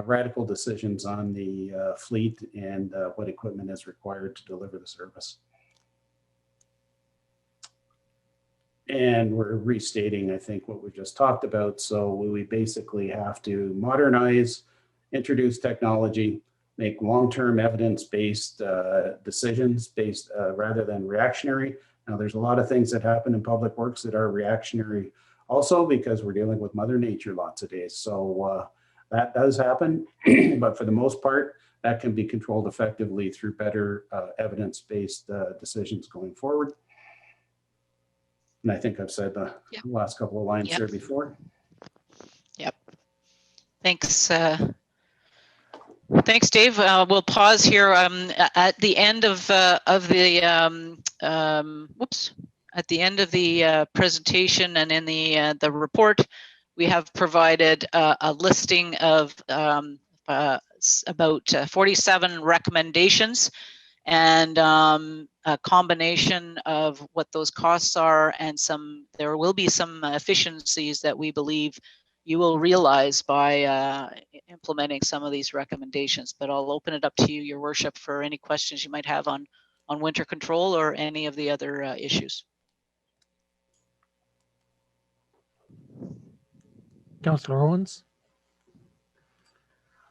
radical decisions on the fleet and what equipment is required to deliver the service. And we're restating, I think, what we just talked about. So we basically have to modernize, introduce technology, make long-term evidence-based decisions based rather than reactionary. Now, there's a lot of things that happen in Public Works that are reactionary also, because we're dealing with Mother Nature lots of days. So that does happen, but for the most part, that can be controlled effectively through better evidence-based decisions going forward. And I think I've said the last couple of lines there before. Yep. Thanks. Thanks, Dave. We'll pause here at the end of at the end of the presentation and in the report. We have provided a listing of about 47 recommendations and a combination of what those costs are and there will be some efficiencies that we believe you will realize by implementing some of these recommendations. But I'll open it up to you, Your Worship, for any questions you might have on winter control or any of the other issues. Councillor Owens?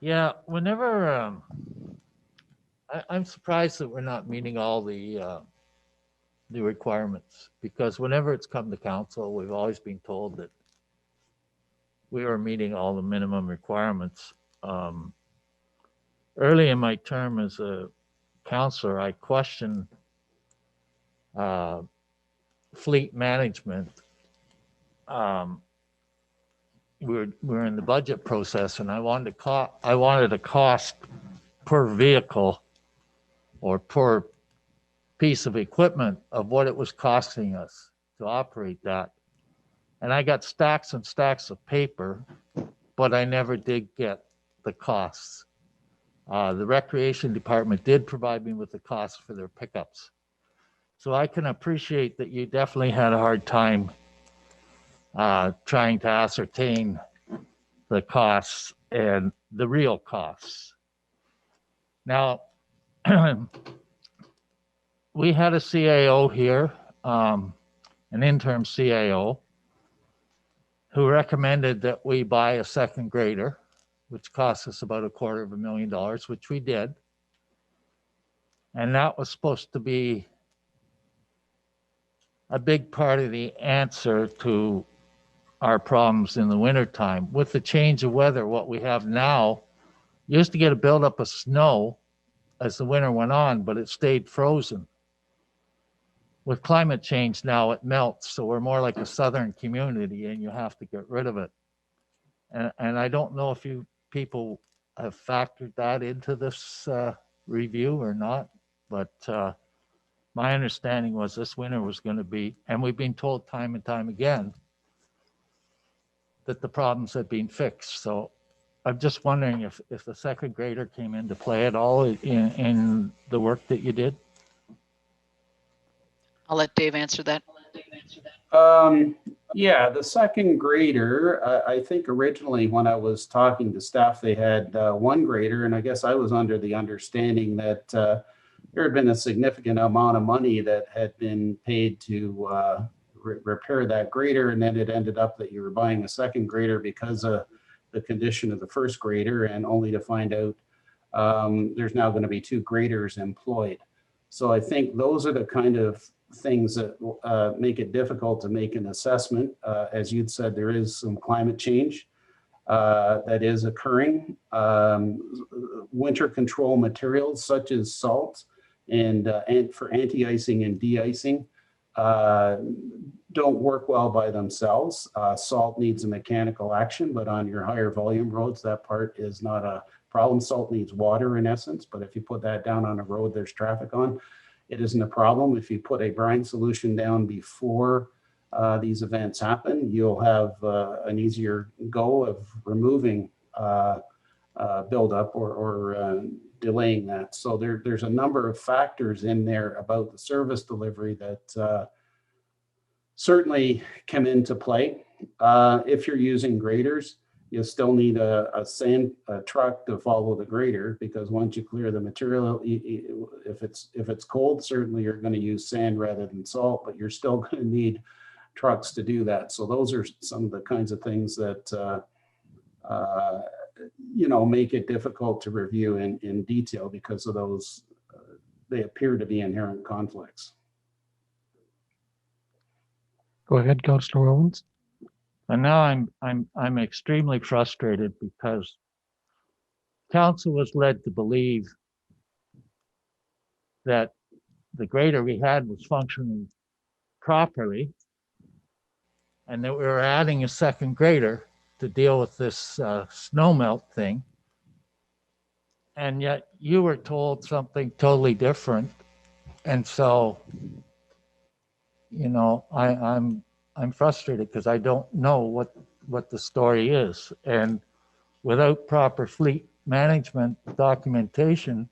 Yeah, whenever I'm surprised that we're not meeting all the requirements, because whenever it's come to council, we've always been told that we are meeting all the minimum requirements. Early in my term as a councillor, I questioned fleet management. We're in the budget process, and I wanted a cost per vehicle or per piece of equipment of what it was costing us to operate that. And I got stacks and stacks of paper, but I never did get the costs. The recreation department did provide me with the costs for their pickups. So I can appreciate that you definitely had a hard time trying to ascertain the costs and the real costs. Now, we had a CAO here, an interim CAO, who recommended that we buy a second grader, which cost us about $250,000, which we did. And that was supposed to be a big part of the answer to our problems in the wintertime. With the change of weather, what we have now, you used to get a buildup of snow as the winter went on, but it stayed frozen. With climate change now, it melts, so we're more like a southern community, and you have to get rid of it. And I don't know if you people have factored that into this review or not, but my understanding was this winter was going to be, and we've been told time and time again, that the problems had been fixed. So I'm just wondering if the second grader came into play at all in the work that you did. I'll let Dave answer that. Yeah, the second grader, I think originally when I was talking to staff, they had one grader, and I guess I was under the understanding that there had been a significant amount of money that had been paid to repair that grader, and then it ended up that you were buying a second grader because of the condition of the first grader, and only to find out there's now going to be two graders employed. So I think those are the kind of things that make it difficult to make an assessment. As you'd said, there is some climate change that is occurring. Winter control materials such as salt and for anti-icing and de-icing don't work well by themselves. Salt needs a mechanical action, but on your higher volume roads, that part is not a problem. Salt needs water in essence, but if you put that down on a road there's traffic on, it isn't a problem. If you put a brine solution down before these events happen, you'll have an easier go of removing buildup or delaying that. So there's a number of factors in there about the service delivery that certainly come into play. If you're using graders, you still need a sand truck to follow the grader, because once you clear the material, if it's cold, certainly you're going to use sand rather than salt, but you're still going to need trucks to do that. So those are some of the kinds of things that make it difficult to review in detail because of those. They appear to be inherent conflicts. Go ahead, Councillor Owens. And now I'm extremely frustrated because council was led to believe that the grader we had was functioning properly, and that we were adding a second grader to deal with this snow melt thing. And yet you were told something totally different. And so, you know, I'm frustrated because I don't know what the story is. And without proper fleet management documentation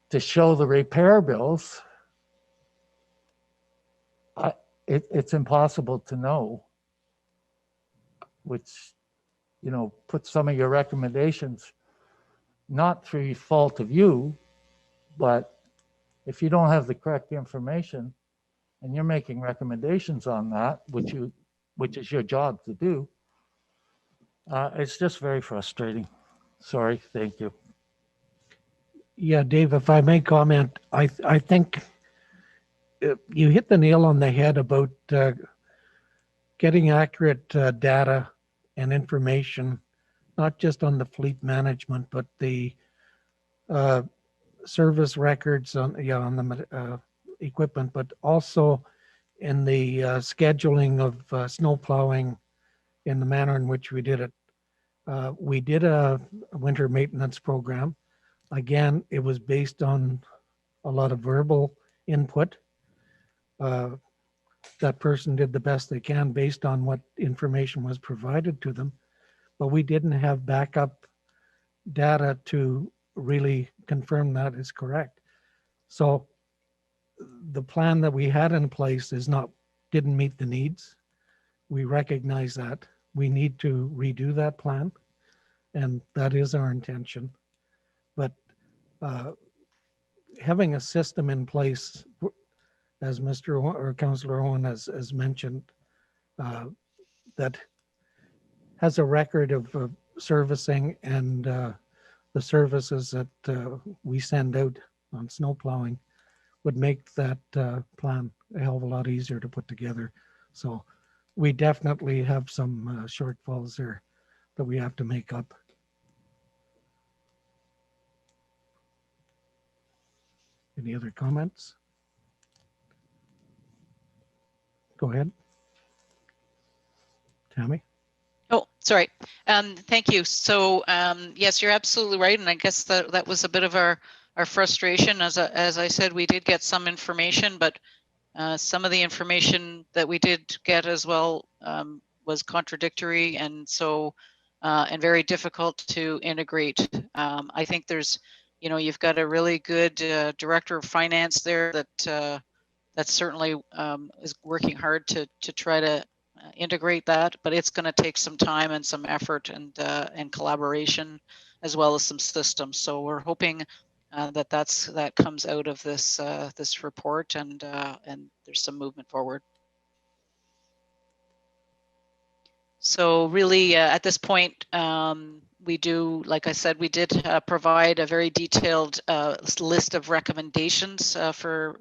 to show the repair bills, it's impossible to know, which, you know, puts some of your recommendations not through fault of you, but if you don't have the correct information and you're making recommendations on that, which is your job to do, it's just very frustrating. Sorry, thank you. Yeah, Dave, if I may comment, I think you hit the nail on the head about getting accurate data and information, not just on the fleet management, but the service records on the equipment, but also in the scheduling of snow plowing in the manner in which we did it. We did a winter maintenance program. Again, it was based on a lot of verbal input. That person did the best they can based on what information was provided to them, but we didn't have backup data to really confirm that is correct. So the plan that we had in place didn't meet the needs. We recognize that. We need to redo that plan, and that is our intention. But having a system in place, as Councillor Owen has mentioned, that has a record of servicing and the services that we send out on snow plowing would make that plan a hell of a lot easier to put together. So we definitely have some shortfalls there that we have to make up. Any other comments? Go ahead. Tammy? Oh, sorry. Thank you. So yes, you're absolutely right. And I guess that was a bit of our frustration. As I said, we did get some information, but some of the information that we did get as well was contradictory, and so and very difficult to integrate. I think there's, you know, you've got a really good director of finance there that certainly is working hard to try to integrate that, but it's going to take some time and some effort and collaboration, as well as some systems. So we're hoping that comes out of this this report, and there's some movement forward. So really, at this point, we do, like I said, we did provide a very detailed list of recommendations for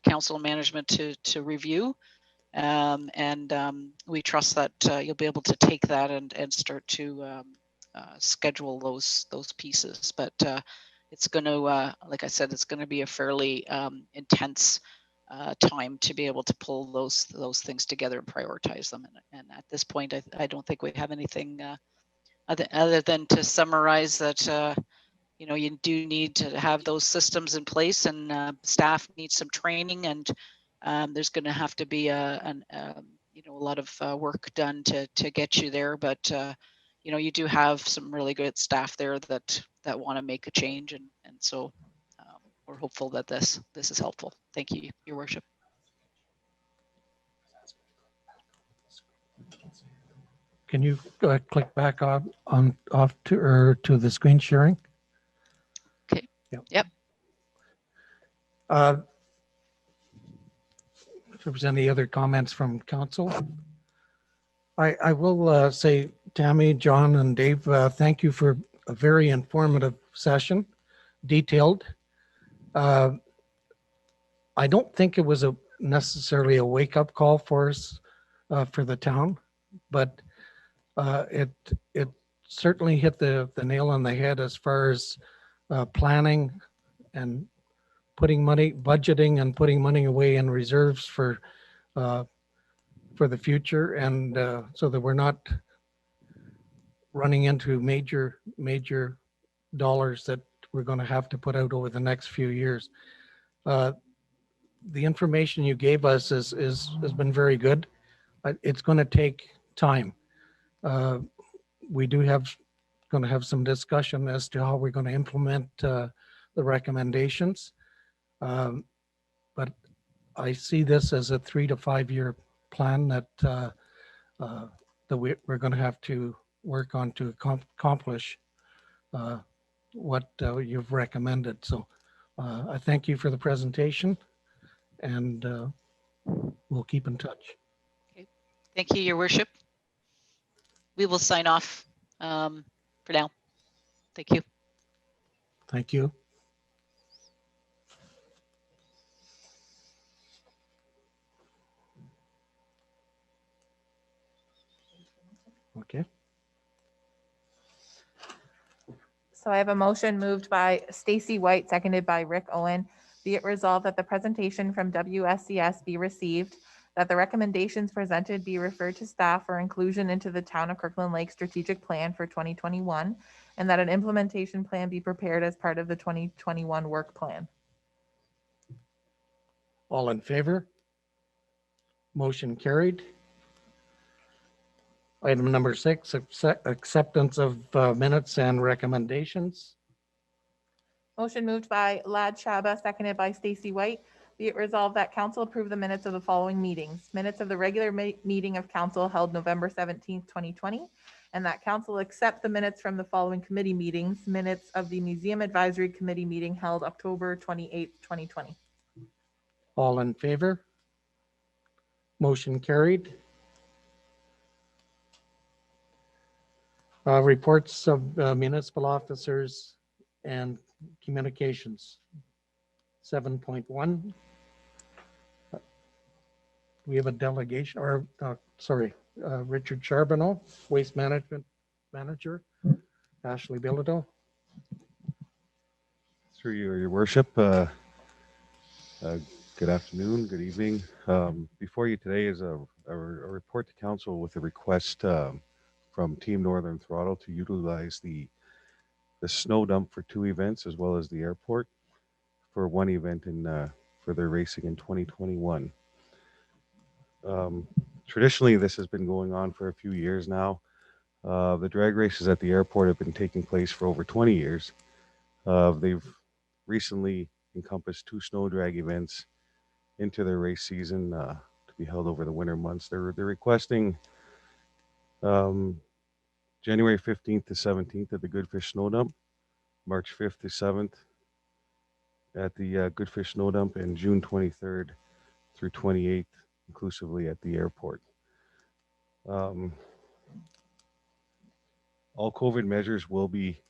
council management to review. We trust that you'll be able to take that and start to schedule those pieces. But it's going to, like I said, it's going to be a fairly intense time to be able to pull those things together and prioritize them. And at this point, I don't think we have anything other than to summarize that you know, you do need to have those systems in place, and staff needs some training, and there's going to have to be you know, a lot of work done to get you there. But you know, you do have some really good staff there that want to make a change, and so we're hopeful that this is helpful. Thank you, Your Worship. Can you click back off to the screen sharing? Okay. Yep. If there's any other comments from council, I will say, Tammy, John, and Dave, thank you for a very informative session, detailed. I don't think it was necessarily a wake-up call for us for the town, but it certainly hit the nail on the head as far as planning and budgeting and putting money away in reserves for the future, and so that we're not running into major dollars that we're going to have to put out over the next few years. The information you gave us has been very good. It's going to take time. We do going to have some discussion as to how we're going to implement the recommendations. But I see this as a 3 to 5 year plan that we're going to have to work on to accomplish what you've recommended. So I thank you for the presentation, and we'll keep in touch. Thank you, Your Worship. We will sign off for now. Thank you. Thank you. Okay. So I have a motion moved by Stacy White, seconded by Rick Owen. Be it resolved that the presentation from WSCS be received, that the recommendations presented be referred to staff for inclusion into the Town of Kirkland Lake Strategic Plan for 2021, and that an implementation plan be prepared as part of the 2021 work plan. All in favor? Motion carried. Item number 6, acceptance of minutes and recommendations. Motion moved by Lad Shaba, seconded by Stacy White. Be it resolved that council approve the minutes of the following meetings. Minutes of the regular meeting of council held November 17th, 2020, and that council accept the minutes from the following committee meetings. Minutes of the Museum Advisory Committee meeting held October 28th, 2020. All in favor? Motion carried. Reports of municipal officers and communications. 7.1. We have a delegation, or Richard Charbonneau, Waste Management Manager. Ashley Bilodeau. Through your worship, good afternoon, good evening. Before you today is a report to council with a request from Team Northern Throttle to utilize the snow dump for 2 events, as well as the airport for 1 event for their racing in 2021. Traditionally, this has been going on for a few years now. The drag races at the airport have been taking place for over 20 years. They've recently encompassed 2 snow drag events into their race season to be held over the winter months. They're requesting January 15th to 17th at the Goodfish Snow Dump, March 5th to 7th at the Goodfish Snow Dump, and June 23rd through 28th, inclusively at the airport. All COVID measures will be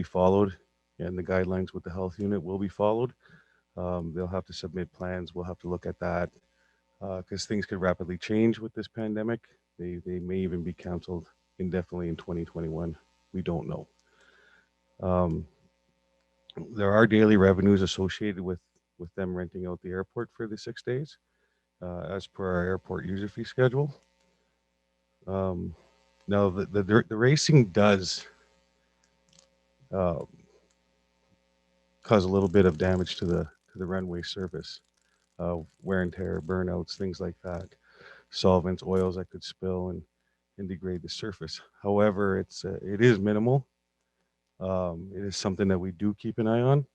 followed, and the guidelines with the health unit will be followed. They'll have to submit plans. We'll have to look at that because things could rapidly change with this pandemic. They may even be canceled indefinitely in 2021. We don't know. There are daily revenues associated with them renting out the airport for the 6 days, as per our airport user fee schedule. Now, the racing does cause a little bit of damage to the runway surface, wear and tear, burnouts, things like that, solvents, oils that could spill and degrade the surface. However, it is minimal. It is something that we do keep an eye on.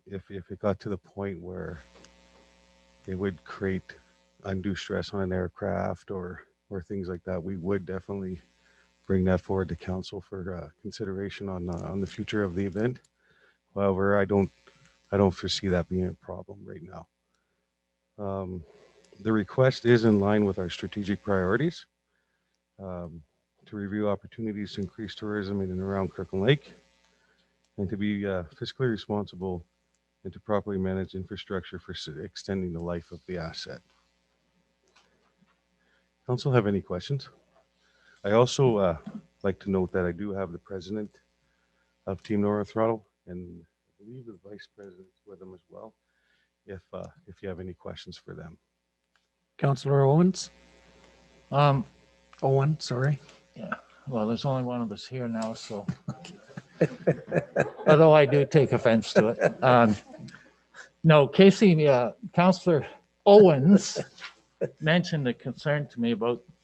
If it got to the point where it would create undue stress on an aircraft or things like that, we would definitely bring that forward to council for consideration on the future of the event. However, I don't foresee that being a problem right now. The request is in line with our strategic priorities to review opportunities to increase tourism in and around Kirkland Lake, and to be fiscally responsible and to properly manage infrastructure for extending the life of the asset. Council have any questions? I also like to note that I do have the president of Team Northern Throttle, and I believe the vice president's with them as well, if you have any questions for them. Councillor Owens. I Owen, sorry. Yeah, well, there's only one of us here now, so. Although I do take offense to it. No, Casey, Counselor Owens mentioned a concern to me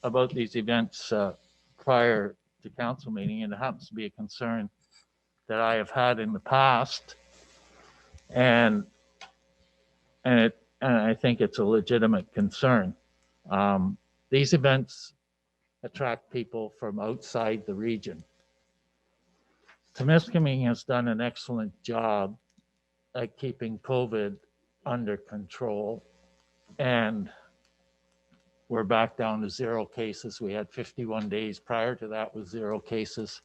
about these events prior to council meeting, and it happens to be a concern that I have had in the past. And I think it's a legitimate concern. These events attract people from outside the region. Temiskaming has done an excellent job at keeping COVID under control, and we're back down to 0 cases. We had 51 days prior to that with 0 cases.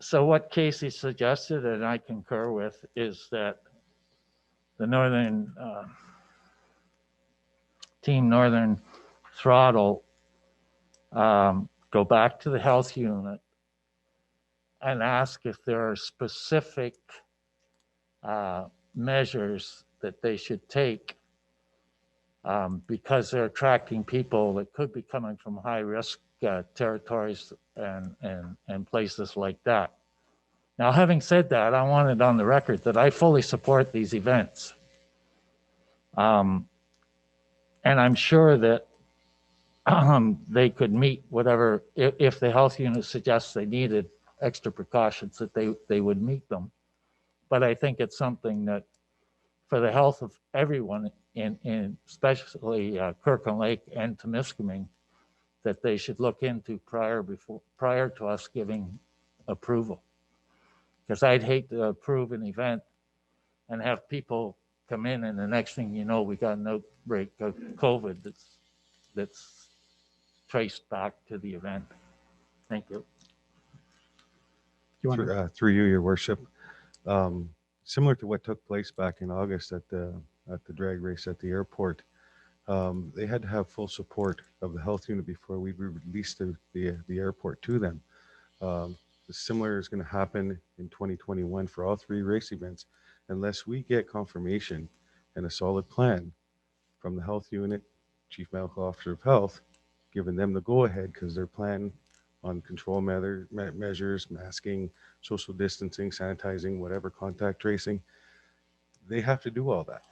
So what Casey suggested, and I concur with, is that the Northern Team Northern Throttle go back to the health unit and ask if there are specific measures that they should take because they're attracting people that could be coming from high risk territories and places like that. Now, having said that, I want it on the record that I fully support these events. And I'm sure that they could meet whatever, if the health unit suggests they needed extra precautions, that they would meet them. But I think it's something that for the health of everyone in especially Kirkland Lake and Temiskaming, that they should look into prior to us giving approval. Because I'd hate to approve an event and have people come in and the next thing you know, we got an outbreak of COVID that's traced back to the event. Thank you. You want to? Through you, Your Worship. Similar to what took place back in August at the drag race at the airport, they had to have full support of the health unit before we released the airport to them. Similar is going to happen in 2021 for all 3 race events, unless we get confirmation and a solid plan from the health unit, Chief Medical Officer of Health, giving them the go-ahead because their plan on control measures, masking, social distancing, sanitizing, whatever, contact tracing, they have to do all that.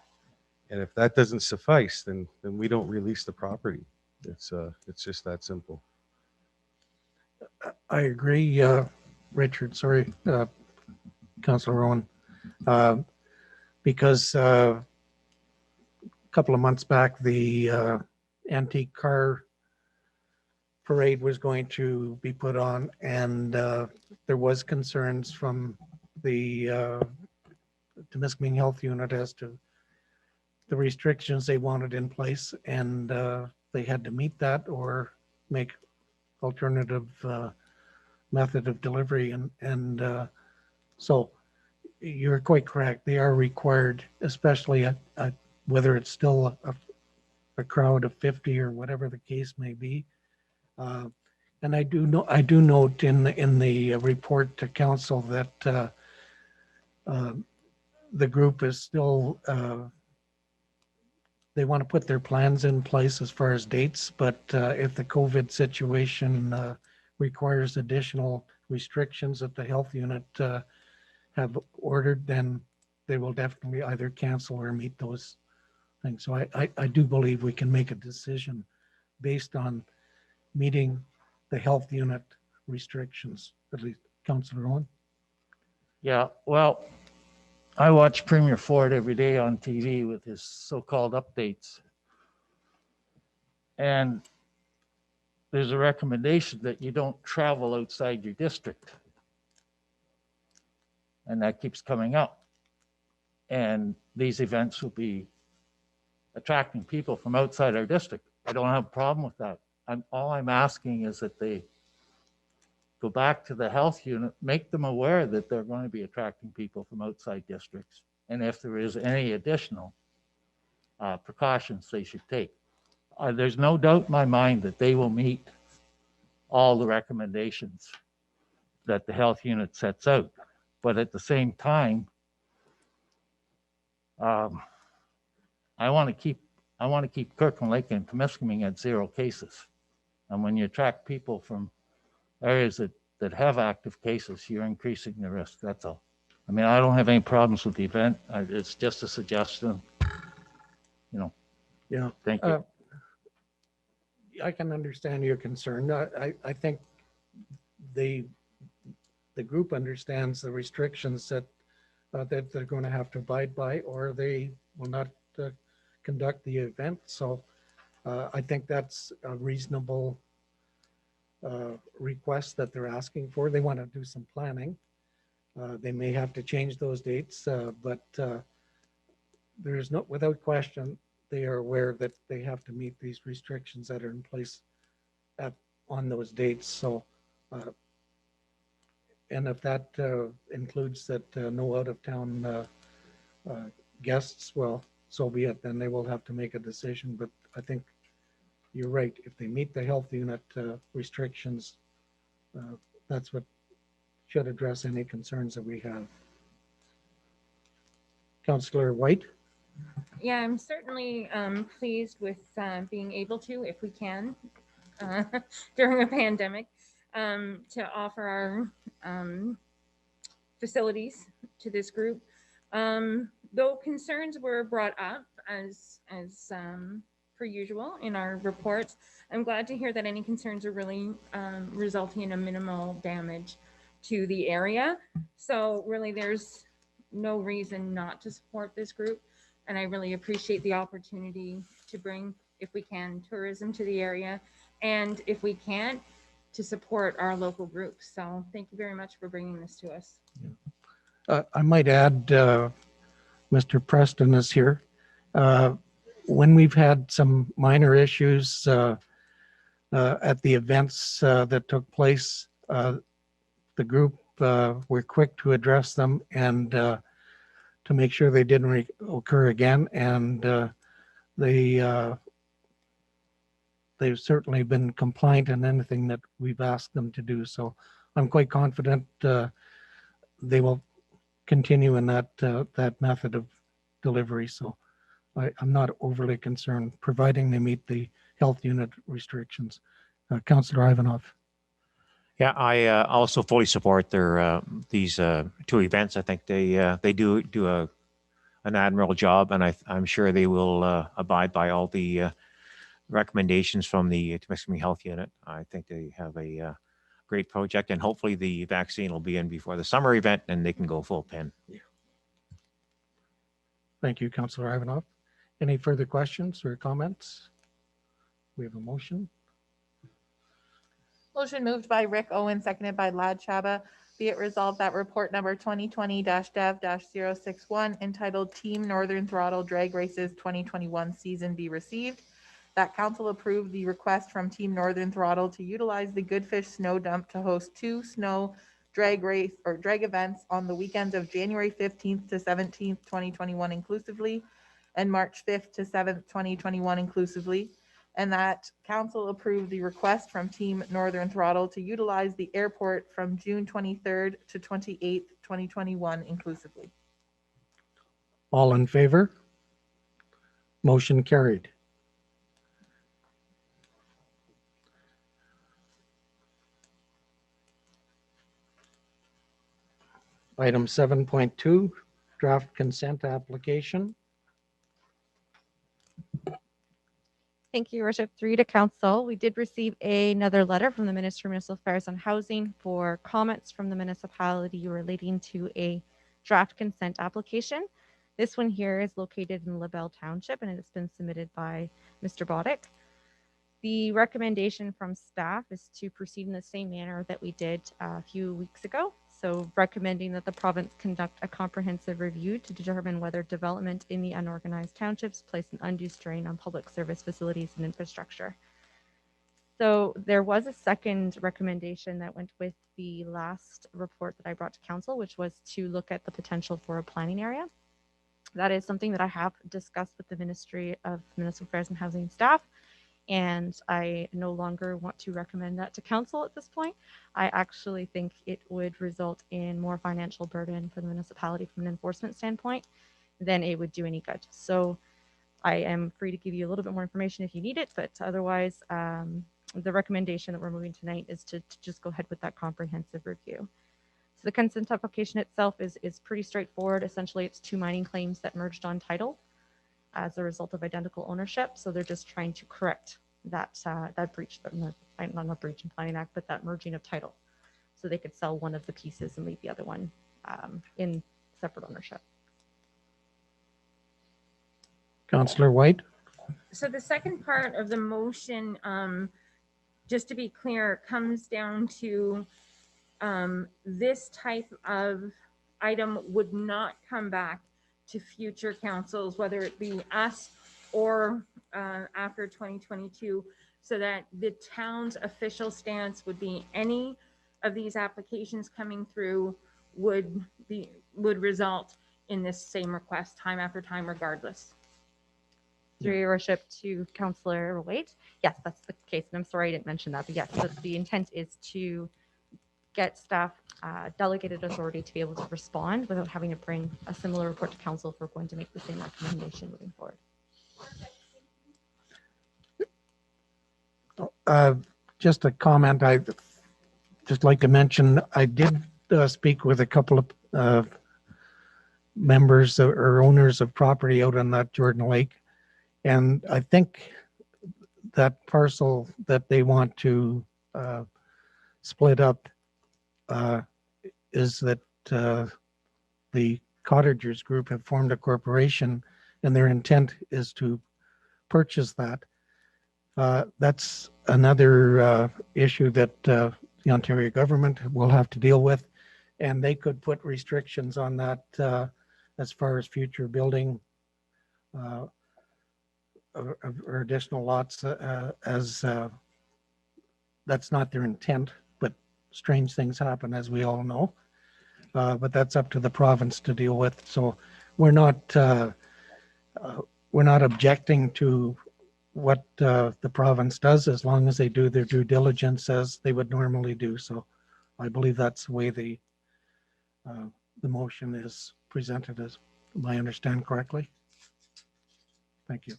And if that doesn't suffice, then we don't release the property. It's just that simple. I agree, Richard, sorry, Councillor Owen, because a couple of months back, the antique car parade was going to be put on, and there was concerns from the Temiskaming Health Unit as to the restrictions they wanted in place, and they had to meet that or make alternative method of delivery, and so you're quite correct. They are required, especially whether it's still a crowd of 50 or whatever the case may be. And I do note in the report to council that the group is still they want to put their plans in place as far as dates, but if the COVID situation requires additional restrictions that the health unit have ordered, then they will definitely either cancel or meet those things. So I do believe we can make a decision based on meeting the health unit restrictions, at least. Councillor Owen? Yeah, well, I watch Premier Ford every day on TV with his so-called updates. And there's a recommendation that you don't travel outside your district. And that keeps coming up. And these events will be attracting people from outside our district. I don't have a problem with that. All I'm asking is that they go back to the health unit, make them aware that they're going to be attracting people from outside districts. And if there is any additional precautions they should take. There's no doubt in my mind that they will meet all the recommendations that the health unit sets out. But at the same time, I want to keep Kirkland Lake and Temiskaming at 0 cases. And when you attract people from areas that have active cases, you're increasing the risk. That's all. I mean, I don't have any problems with the event. It's just a suggestion. Yeah. Thank you. I can understand your concern. I think the group understands the restrictions that they're going to have to abide by, or they will not conduct the event. So I think that's a reasonable request that they're asking for. They want to do some planning. They may have to change those dates, but there is no, without question, they are aware that they have to meet these restrictions that are in place on those dates. So, and if that includes that no out-of-town guests, well, so be it. Then they will have to make a decision. But I think you're right. If they meet the health unit restrictions, that's what should address any concerns that we have. Councillor White? Yeah, I'm certainly pleased with being able to, if we can, during a pandemic, to offer our facilities to this group. Though concerns were brought up as per usual in our reports, I'm glad to hear that any concerns are really resulting in a minimal damage to the area. So really there's no reason not to support this group. And I really appreciate the opportunity to bring, if we can, tourism to the area. And if we can't, to support our local groups. So thank you very much for bringing this to us. I might add, Mr. Preston is here. When we've had some minor issues at the events that took place, the group were quick to address them and to make sure they didn't occur again. And they've certainly been compliant in anything that we've asked them to do. So I'm quite confident they will continue in that method of delivery. So I'm not overly concerned, providing they meet the health unit restrictions. Councillor Ivanov. Yeah, I also fully support their these two events. I think they do an admirable job, and I'm sure they will abide by all the recommendations from the Temiskaming Health Unit. I think they have a great project, and hopefully the vaccine will be in before the summer event, and they can go full pin. Yeah. Thank you, Councillor Ivanov. Any further questions or comments? We have a motion. Motion moved by Rick Owen, seconded by Lad Chaba. Be it resolved that report number 2020-dev-061 entitled Team Northern Throttle Drag Races 2021 season be received. That council approve the request from Team Northern Throttle to utilize the Goodfish Snow Dump to host 2 snow drag race or drag events on the weekends of January 15th to 17th, 2021 inclusively, and March 5th to 7th, 2021 inclusively. And that council approved the request from Team Northern Throttle to utilize the airport from June 23rd to 28th, 2021 inclusively. All in favor? Motion carried. Item 7.2, draft consent application. Thank you, Your Worship. Through to Council, we did receive another letter from the Minister of Municipal Affairs and Housing for comments from the municipality relating to a draft consent application. This one here is located in LaBelle Township, and it's been submitted by Mr. Boddick. The recommendation from staff is to proceed in the same manner that we did a few weeks ago. So recommending that the province conduct a comprehensive review to determine whether development in the unorganized townships place an undue strain on public service facilities and infrastructure. So there was a second recommendation that went with the last report that I brought to council, which was to look at the potential for a planning area. That is something that I have discussed with the Ministry of Municipal Affairs and Housing staff, and I no longer want to recommend that to council at this point. I actually think it would result in more financial burden for the municipality from an enforcement standpoint than it would do any good. So I am free to give you a little bit more information if you need it, but otherwise the recommendation that we're moving tonight is to just go ahead with that comprehensive review. So the consent application itself is pretty straightforward. Essentially, it's 2 mining claims that merged on title as a result of identical ownership. So they're just trying to correct that breach, not breach in Planning Act, but that merging of title. So they could sell one of the pieces and leave the other one in separate ownership. Councillor White? So the second part of the motion, just to be clear, comes down to this type of item would not come back to future councils, whether it be us or after 2022, so that the town's official stance would be any of these applications coming through would result in this same request time after time regardless. Through your worship to Councillor Waite. Yes, that's the case. And I'm sorry I didn't mention that, but yes, the intent is to get staff delegated authority to be able to respond without having to bring a similar report to council if we're going to make the same recommendation moving forward. Just a comment. I just like to mention, I did speak with a couple of members or owners of property out on that Jordan Lake. And I think that parcel that they want to split up is that the Cottagers Group have formed a corporation and their intent is to purchase that. That's another issue that the Ontario government will have to deal with, and they could put restrictions on that as far as future building or additional lots as that's not their intent, but strange things happen, as we all know. But that's up to the province to deal with. So we're not objecting to what the province does as long as they do their due diligence as they would normally do. So I believe that's the way the motion is presented, as I understand correctly. Thank you.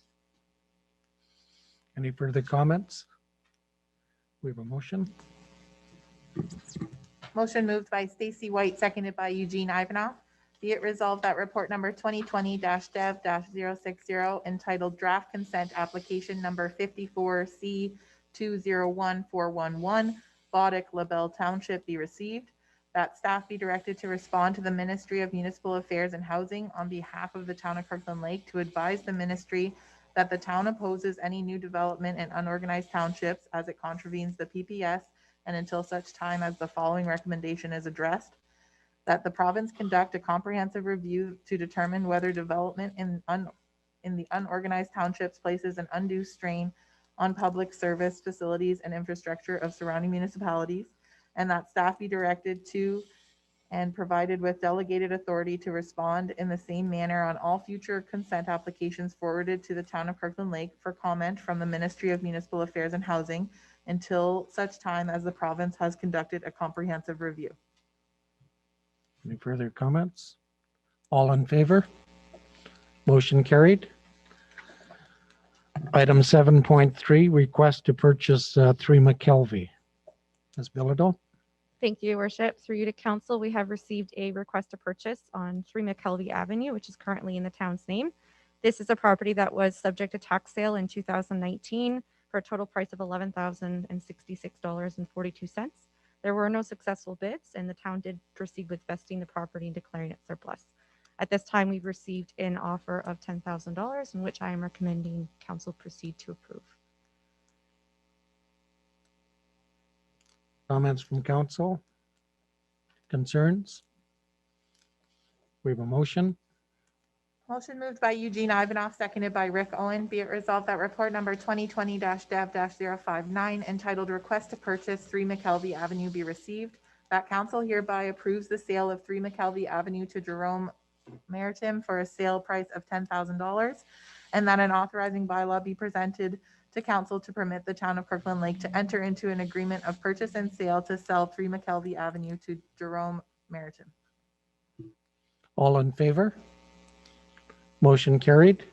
Any further comments? We have a motion. Motion moved by Stacy White, seconded by Eugene Ivanoff. Be it resolved that report number 2020-dev-060 entitled Draft Consent Application Number 54C201411, Boddick LaBelle Township be received, that staff be directed to respond to the Ministry of Municipal Affairs and Housing on behalf of the town of Kirkland Lake to advise the ministry that the town opposes any new development in unorganized townships as it contravenes the PPS and until such time as the following recommendation is addressed, that the province conduct a comprehensive review to determine whether development in the unorganized townships places an undue strain on public service facilities and infrastructure of surrounding municipalities, and that staff be directed to and provided with delegated authority to respond in the same manner on all future consent applications forwarded to the town of Kirkland Lake for comment from the Ministry of Municipal Affairs and Housing until such time as the province has conducted a comprehensive review. Any further comments? All in favor? Motion carried. Item 7.3, request to purchase 3 McKelvey. Ms. Bilodeau? Thank you, Your Worship. Through you to council, we have received a request to purchase on 3 McKelvey Avenue, which is currently in the town's name. This is a property that was subject to tax sale in 2019 for a total price of $11,066.42. There were no successful bids, and the town did proceed with vesting the property and declaring it surplus. At this time, we've received an offer of $10,000, in which I am recommending council proceed to approve. Comments from council? Concerns? We have a motion. Motion moved by Eugene Ivanoff, seconded by Rick Owen. Be it resolved that report number 2020-dev-059 entitled Request to Purchase 3 McKelvey Avenue be received, that council hereby approves the sale of 3 McKelvey Avenue to Jerome Maritim for a sale price of $10,000, and that an authorizing bylaw be presented to council to permit the town of Kirkland Lake to enter into an agreement of purchase and sale to sell 3 McKelvey Avenue to Jerome Maritim. All in favor? Motion carried.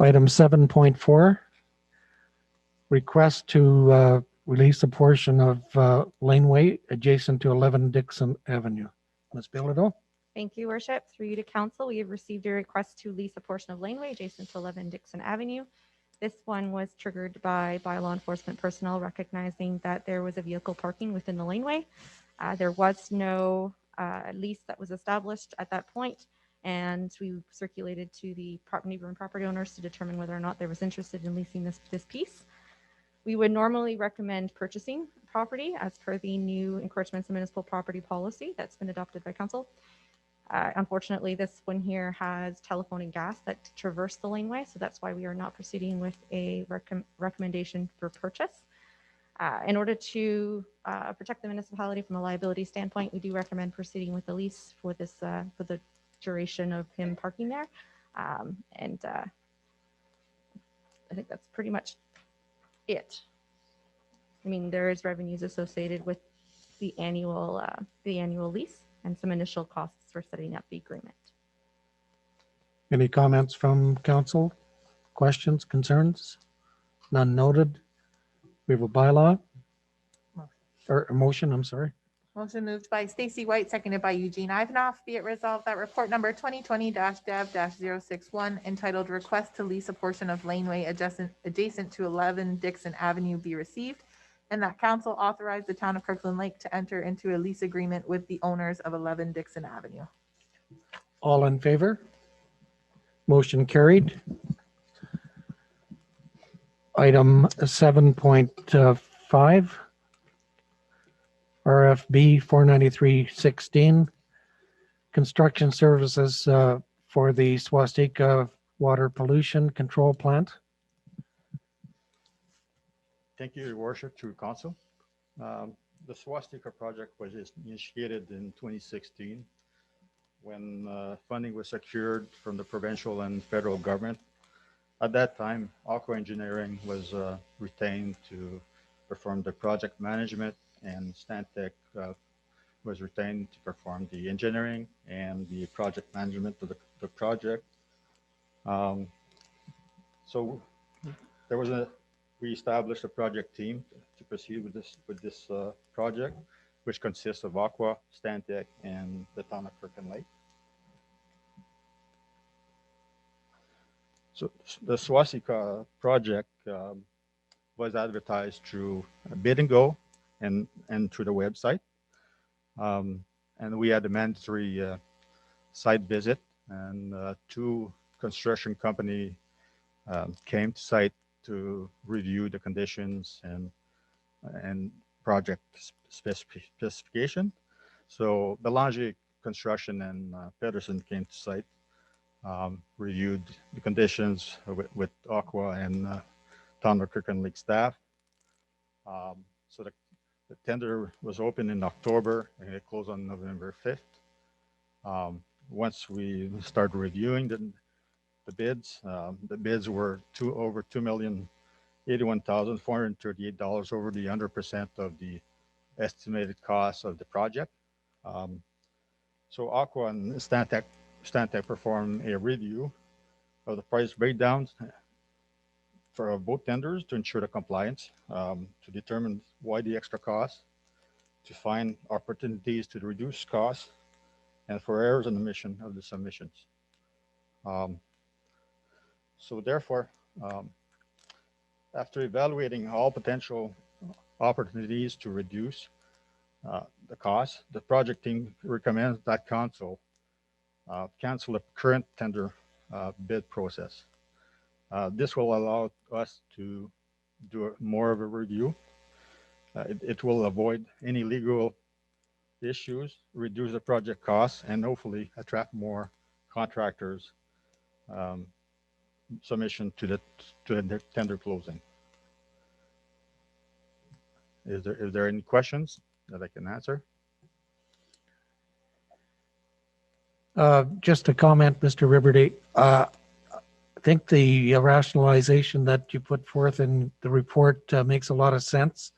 Item 7.4, request to release a portion of laneway adjacent to 11 Dixon Avenue. Ms. Bilodeau? Thank you, Worship. Through you to council, we have received a request to lease a portion of laneway adjacent to 11 Dixon Avenue. This one was triggered by law enforcement personnel recognizing that there was a vehicle parking within the laneway. There was no lease that was established at that point, and we circulated to the neighboring property owners to determine whether or not they was interested in leasing this piece. We would normally recommend purchasing property as per the new encroachments and municipal property policy that's been adopted by council. Unfortunately, this one here has telephone and gas that traverse the laneway, so that's why we are not proceeding with a recommendation for purchase. In order to protect the municipality from a liability standpoint, we do recommend proceeding with the lease for this for the duration of him parking there. I think that's pretty much it. I mean, there is revenues associated with the annual lease and some initial costs for setting up the agreement. Any comments from council? Questions, concerns? None noted. We have a bylaw or a motion, I'm sorry. Motion moved by Stacy White, seconded by Eugene Ivanoff. Be it resolved that report number 2020-Dev-061 entitled Request to Lease a Portion of Laneway adjacent to 11 Dixon Avenue be received, and that council authorize the town of Kirkland Lake to enter into a lease agreement with the owners of 11 Dixon Avenue. All in favor? Motion carried. Item 7.5, RFB 49316, construction services for the Swastika Water Pollution Control Plant. Thank you, Your Worship, through council. The Swastika project was initiated in 2016 when funding was secured from the provincial and federal government. At that time, Aqua Engineering was retained to perform the project management, and Stantec was retained to perform the engineering and the project management of the project. So there was we established a project team to proceed with this project, which consists of Aqua, Stantec, and the town of Kirkland Lake. So the Swastika project was advertised through Bid and Go and through the website. And we had a mandatory site visit, and two construction company came to site to review the conditions and project specification. So Belanger Construction and Pedersen came to site, reviewed the conditions with Aqua and town of Kirkland Lake staff. So the tender was open in October and it closed on November 5th. Once we started reviewing the bids were over $2,081,438 over the 100% of the estimated cost of the project. So Aqua and Stantec performed a review of the price breakdowns for both tenders to ensure the compliance, to determine why the extra cost, to find opportunities to reduce costs, and for errors in the mission of the submissions. So therefore, after evaluating all potential opportunities to reduce the cost, the project team recommends that council cancel the current tender bid process. This will allow us to do more of a review. It will avoid any legal issues, reduce the project costs, and hopefully attract more contractors submission to the tender closing. Is there any questions that I can answer? Just a comment, Mr. Ribberty. I think the rationalization that you put forth in the report makes a lot of sense.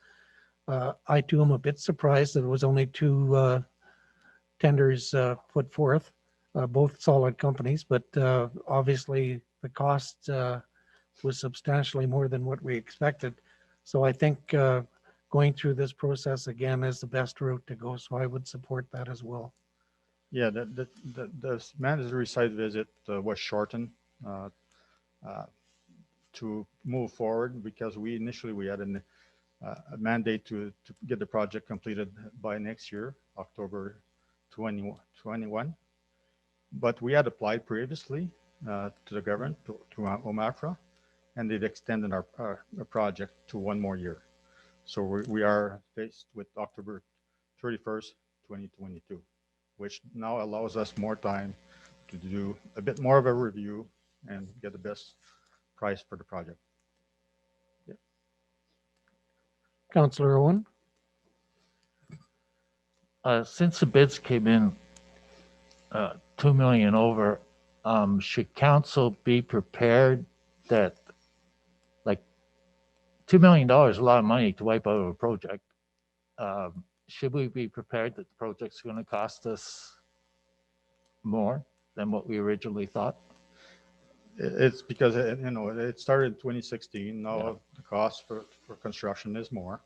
I too am a bit surprised that there was only two tenders put forth, both solid companies, but obviously the cost was substantially more than what we expected. So I think going through this process again is the best route to go. So I would support that as well. Yeah, the mandatory site visit was shortened uh, uh, to move forward because we initially had a mandate to get the project completed by next year, October 2021. But we had applied previously to the government, to OMAFRA, and they've extended our project to 1 more year. So we are faced with October 31st, 2022, which now allows us more time to do a bit more of a review and get the best price for the project. Councillor Owen? Since the bids came in 2 million over, should council be prepared that, like, $2 million is a lot of money to wipe out a project. Should we be prepared that the project's going to cost us more than what we originally thought? It's because, it started in 2016. Now Yeah. the cost for construction is more.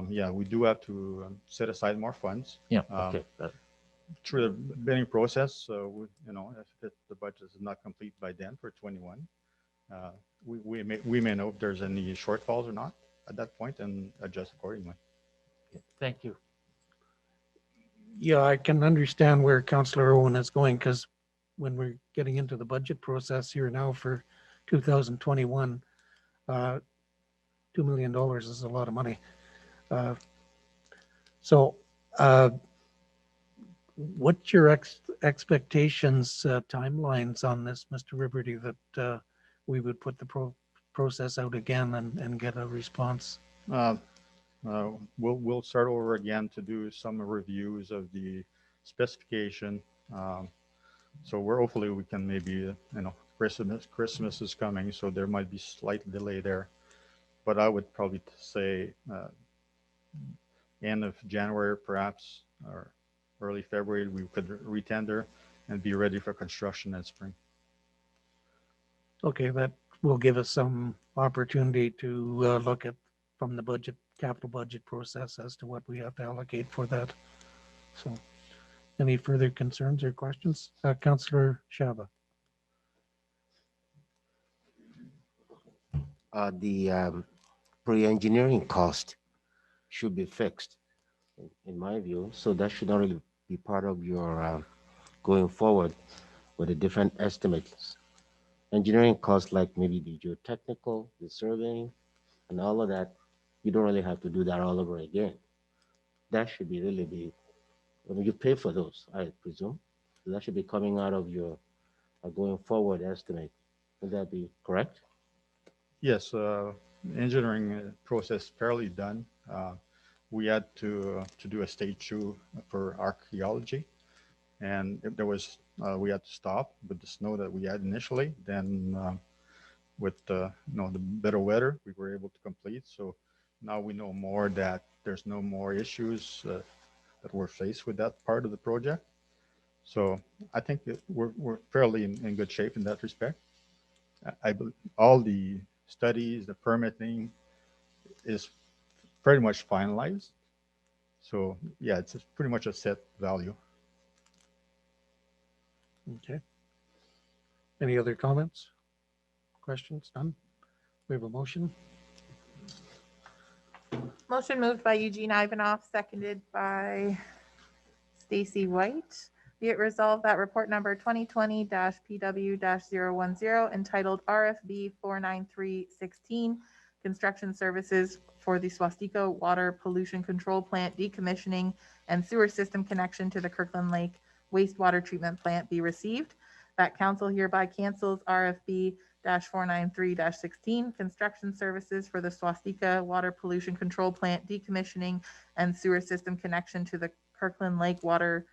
Yeah, we do have to set aside more funds. Yeah, okay. Through the bidding process, if the budget is not complete by then for 21, we may know if there's any shortfalls or not at that point and adjust accordingly. Thank you. Yeah, I can understand where Councillor Owen is going, because when we're getting into the budget process here now for 2021, $2 million is a lot of money. What's your expectations, timelines on this, Mr. Riberty, that we would put the process out again and get a response? We'll start over again to do some reviews of the specification. So hopefully we can maybe, Christmas is coming, so there might be slight delay there. But I would probably say end of January, perhaps, or early February, we could retender and be ready for construction in spring. Okay, that will give us some opportunity to look at from the capital budget process as to what we have to allocate for that. So any further concerns or questions? Councillor Shaba. The pre-engineering cost should be fixed, in my view. So that should not really be part of your going forward with the different estimates. Engineering costs, like maybe the geotechnical, the surveying, and all of that, you don't really have to do that all over again. That should be you pay for those, I presume. So that should be coming out of your going forward estimate. Would that be correct? Yes, engineering process fairly done. We had to do a stage 2 for archaeology, and if there was we had to stop with the snow that we had initially. Then with the better weather, we were able to complete. So now we know more that there's no more issues that we're faced with that part of the project. So I think we're fairly in good shape in that respect. I believe all the studies, the permitting is pretty much finalized. So yeah, it's pretty much a set value. Okay. Any other comments? Questions? None? We have a motion. Motion moved by Eugene Ivanoff, seconded by Stacy White. Be it resolved that report number 2020-PW-010 entitled RFB 49316, construction services for the Swastika Water Pollution Control Plant decommissioning and sewer system connection to the Kirkland Lake wastewater treatment plant be received. That council hereby cancels RFB 493-16, construction services for the Swastika Water Pollution Control Plant decommissioning and sewer system connection to the Kirkland Lake wastewater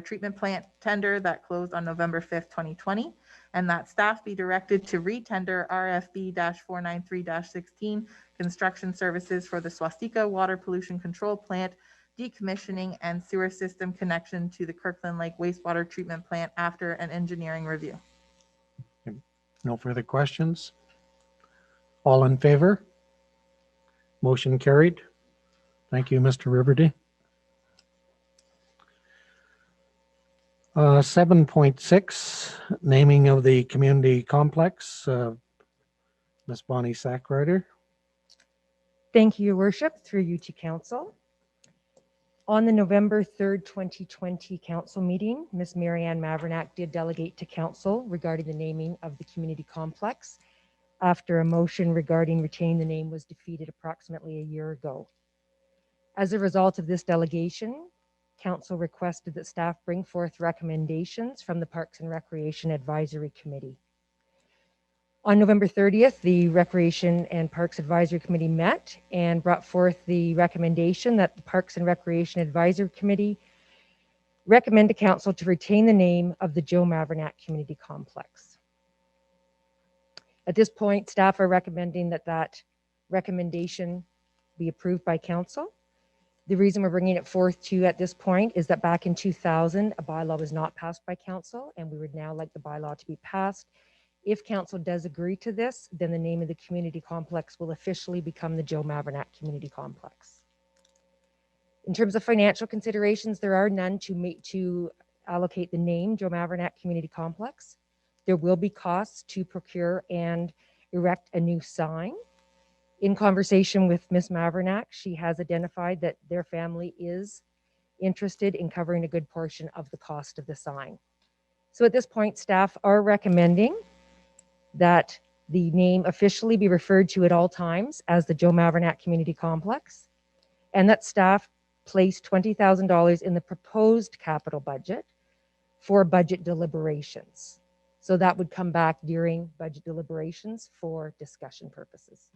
treatment plant tender that closed on November 5th, 2020, and that staff be directed to retender RFB 493-16, construction services for the Swastika Water Pollution Control Plant decommissioning and sewer system connection to the Kirkland Lake wastewater treatment plant after an engineering review. No further questions? All in favor? Motion carried. Thank you, Mr. Riverdy. 7.6, naming of the community complex. Ms. Bonnie Sackrider. Thank you, Your Worship, through you to Council. On the November 3rd, 2020 Council meeting, Ms. Marianne Mavernack did delegate to Council regarding the naming of the community complex after a motion regarding retaining the name was defeated approximately a year ago. As a result of this delegation, Council requested that staff bring forth recommendations from the Parks and Recreation Advisory Committee. On November 30th, the Recreation and Parks Advisory Committee met and brought forth the recommendation that the Parks and Recreation Advisory Committee recommend to Council to retain the name of the Joe Mavernack Community Complex. At this point, staff are recommending that that recommendation be approved by Council. The reason we're bringing it forth to you at this point is that back in 2000, a bylaw was not passed by Council, and we would now like the bylaw to be passed. If Council does agree to this, then the name of the community complex will officially become the Joe Mavernack Community Complex. In terms of financial considerations, there are none to allocate the name Joe Mavernack Community Complex. There will be costs to procure and erect a new sign. In conversation with Ms. Mavernack, she has identified that their family is interested in covering a good portion of the cost of the sign. So at this point, staff are recommending that the name officially be referred to at all times as the Joe Mavernack Community Complex, and that staff place $20,000 in the proposed capital budget for budget deliberations. So that would come back during budget deliberations for discussion purposes.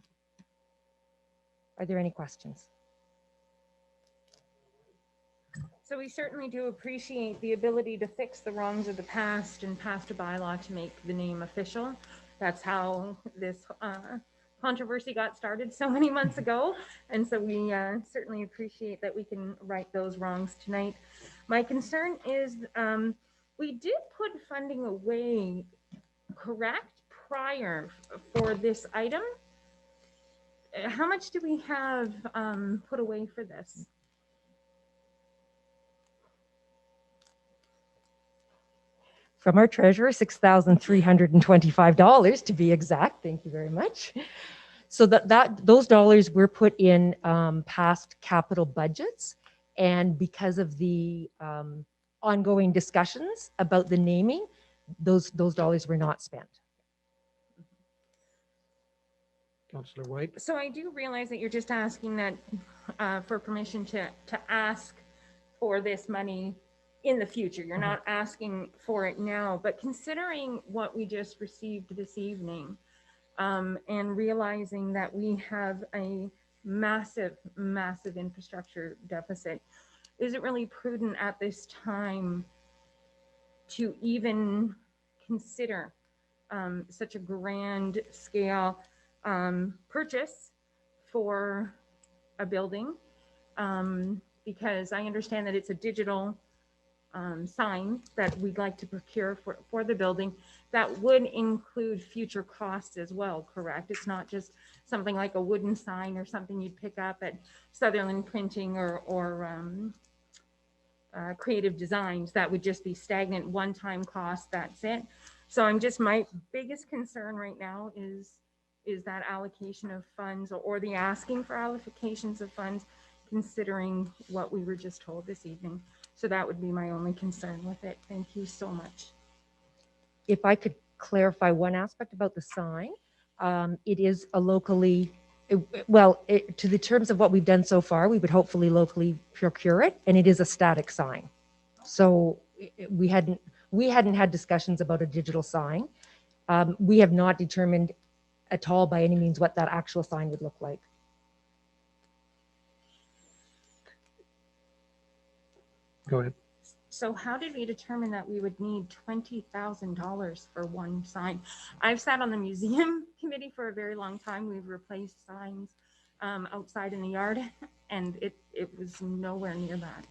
Are there any questions? So we certainly do appreciate the ability to fix the wrongs of the past and pass a bylaw to make the name official. That's how this controversy got started so many months ago. And so we certainly appreciate that we can right those wrongs tonight. My concern is we did put funding away, correct, prior for this item. How much do we have put away for this? From our treasurer, $6,325 to be exact. Thank you very much. So those dollars were put in past capital budgets, and because of the ongoing discussions about the naming, those dollars were not spent. Councillor White. So I do realize that you're just asking that for permission to ask for this money in the future. You're not asking for it now, but considering what we just received this evening and realizing that we have a massive infrastructure deficit, is it really prudent at this time to even consider such a grand scale purchase for a building? Because I understand that it's a digital sign that we'd like to procure for the building that would include future costs as well, correct? It's not just something like a wooden sign or something you'd pick up at Sutherland Printing or Creative Designs. That would just be stagnant one-time cost, that's it. So my biggest concern right now is that allocation of funds or the asking for allocations of funds, considering what we were just told this evening. So that would be my only concern with it. Thank you so much. If I could clarify one aspect about the sign, it is a locally, to the terms of what we've done so far, we would hopefully locally procure it, and it is a static sign. So we hadn't had discussions about a digital sign. We have not determined at all by any means what that actual sign would look like. Go ahead. So how did we determine that we would need $20,000 for one sign? I've sat on the museum committee for a very long time. We've replaced signs outside in the yard, and it was nowhere near that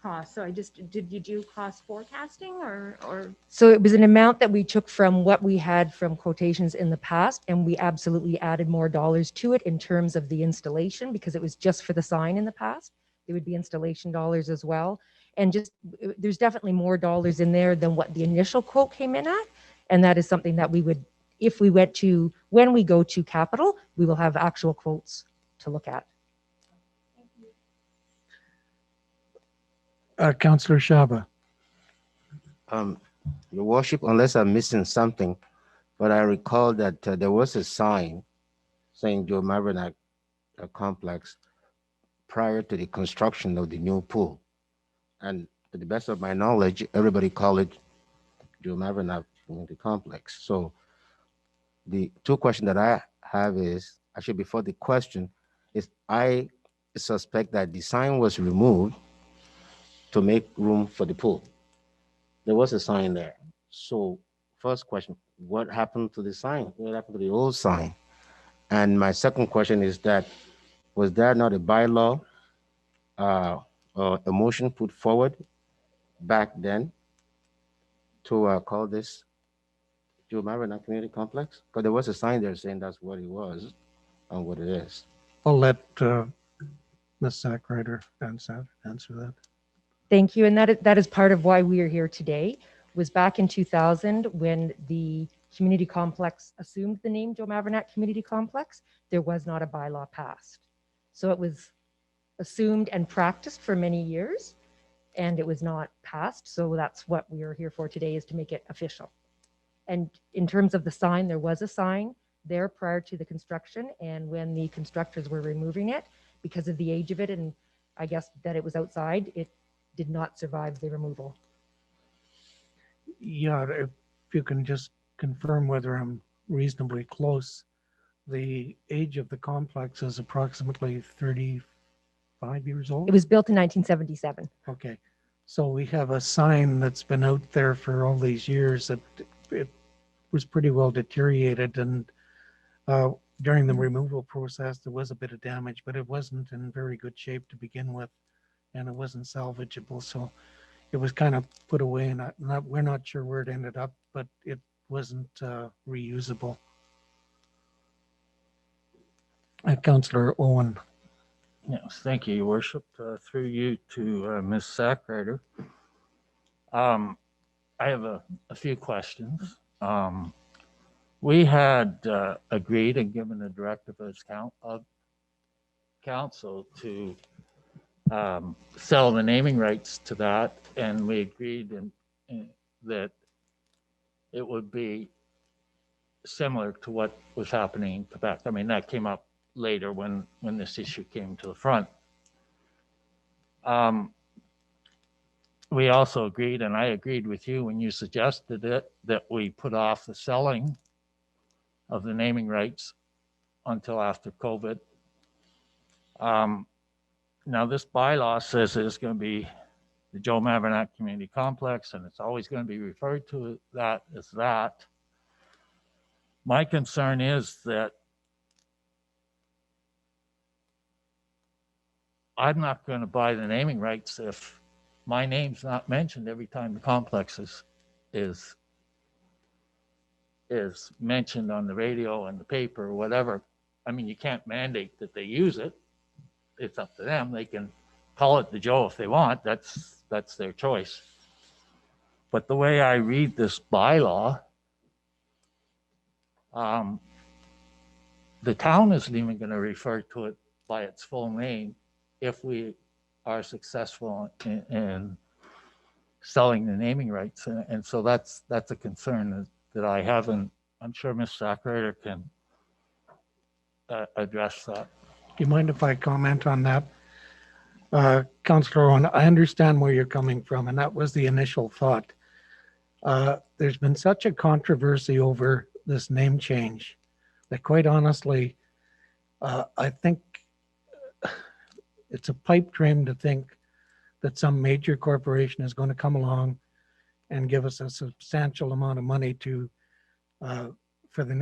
cost. So did you do cost forecasting or? So it was an amount that we took from what we had from quotations in the past, and we absolutely added more dollars to it in terms of the installation, because it was just for the sign in the past. There would be installation dollars as well. And just, there's definitely more dollars in there than what the initial quote came in at. And that is something that we would, if we went to, when we go to capital, we will have actual quotes to look at. Councillor Shaba. Your worship, unless I'm missing something, but I recall that there was a sign saying Joe Mavronac complex prior to the construction of the new pool. And to the best of my knowledge, everybody called it Joe Mavronac Community Complex. So the two questions that I have is, actually before the question, is I suspect that the sign was removed to make room for the pool. There was a sign there. So first question, what happened to the sign? What happened to the old sign? And my second question is that, was there not a bylaw or a motion put forward back then to call this Joe Mavronac Community Complex? Because there was a sign there saying that's what it was and what it is. I'll let Ms. Sackrider answer that. Thank you. And that is part of why we are here today, was back in 2000 when the community complex assumed the name Joe Mavronac Community Complex, there was not a bylaw passed. So it was assumed and practiced for many years, and it was not passed. So that's what we are here for today, is to make it official. And in terms of the sign, there was a sign there prior to the construction, and when the constructors were removing it, because of the age of it, and I guess that it was outside, it did not survive the removal. Yeah, if you can just confirm whether I'm reasonably close. The age of the complex is approximately 35 years old? It was built in 1977. Okay, so we have a sign that's been out there for all these years that it was pretty well deteriorated, and during the removal process, there was a bit of damage, but it wasn't in very good shape to begin with, and it wasn't salvageable, so it was kind of put away, and we're not sure where it ended up, but it wasn't reusable. Councillor Owen. Yes, thank you, Your Worship. Through you to Ms. Sackrider. I have a few questions. We had agreed and given a directive as council to sell the naming rights to that, and we agreed that it would be similar to what was happening in Quebec. I mean, that came up later when this issue came to the front. We also agreed, and I agreed with you when you suggested it, that we put off the selling of the naming rights until after COVID. Now this bylaw says it's going to be the Joe Mavronac Community Complex, and it's always going to be referred to that as that. My concern is that I'm not going to buy the naming rights if my name's not mentioned every time the complex is mentioned on the radio and the paper or whatever. I mean, you can't mandate that they use it. It's up to them. They can call it the Joe if they want. That's their choice. But the way I read this bylaw, the town isn't even going to refer to it by its full name if we are successful in selling the naming rights. And so that's a concern that I have, and I'm sure Ms. Sackrider can address that. Do you mind if I comment on that? Councillor Owen, I understand where you're coming from, and that was the initial thought. There's been such a controversy over this name change that, quite honestly, I think it's a pipe dream to think that some major corporation is going to come along and give us a substantial amount of money to for the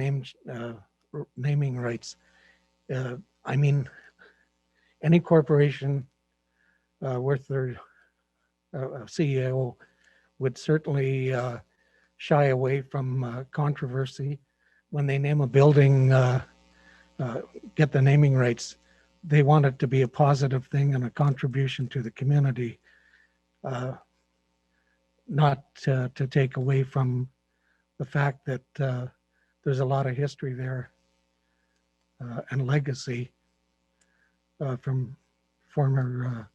naming rights. I mean, any corporation worth their a CEO would certainly shy away from controversy. When they name a building, get the naming rights, they want it to be a positive thing and a contribution to the community, not to take away from the fact that there's a lot of history there and legacy from former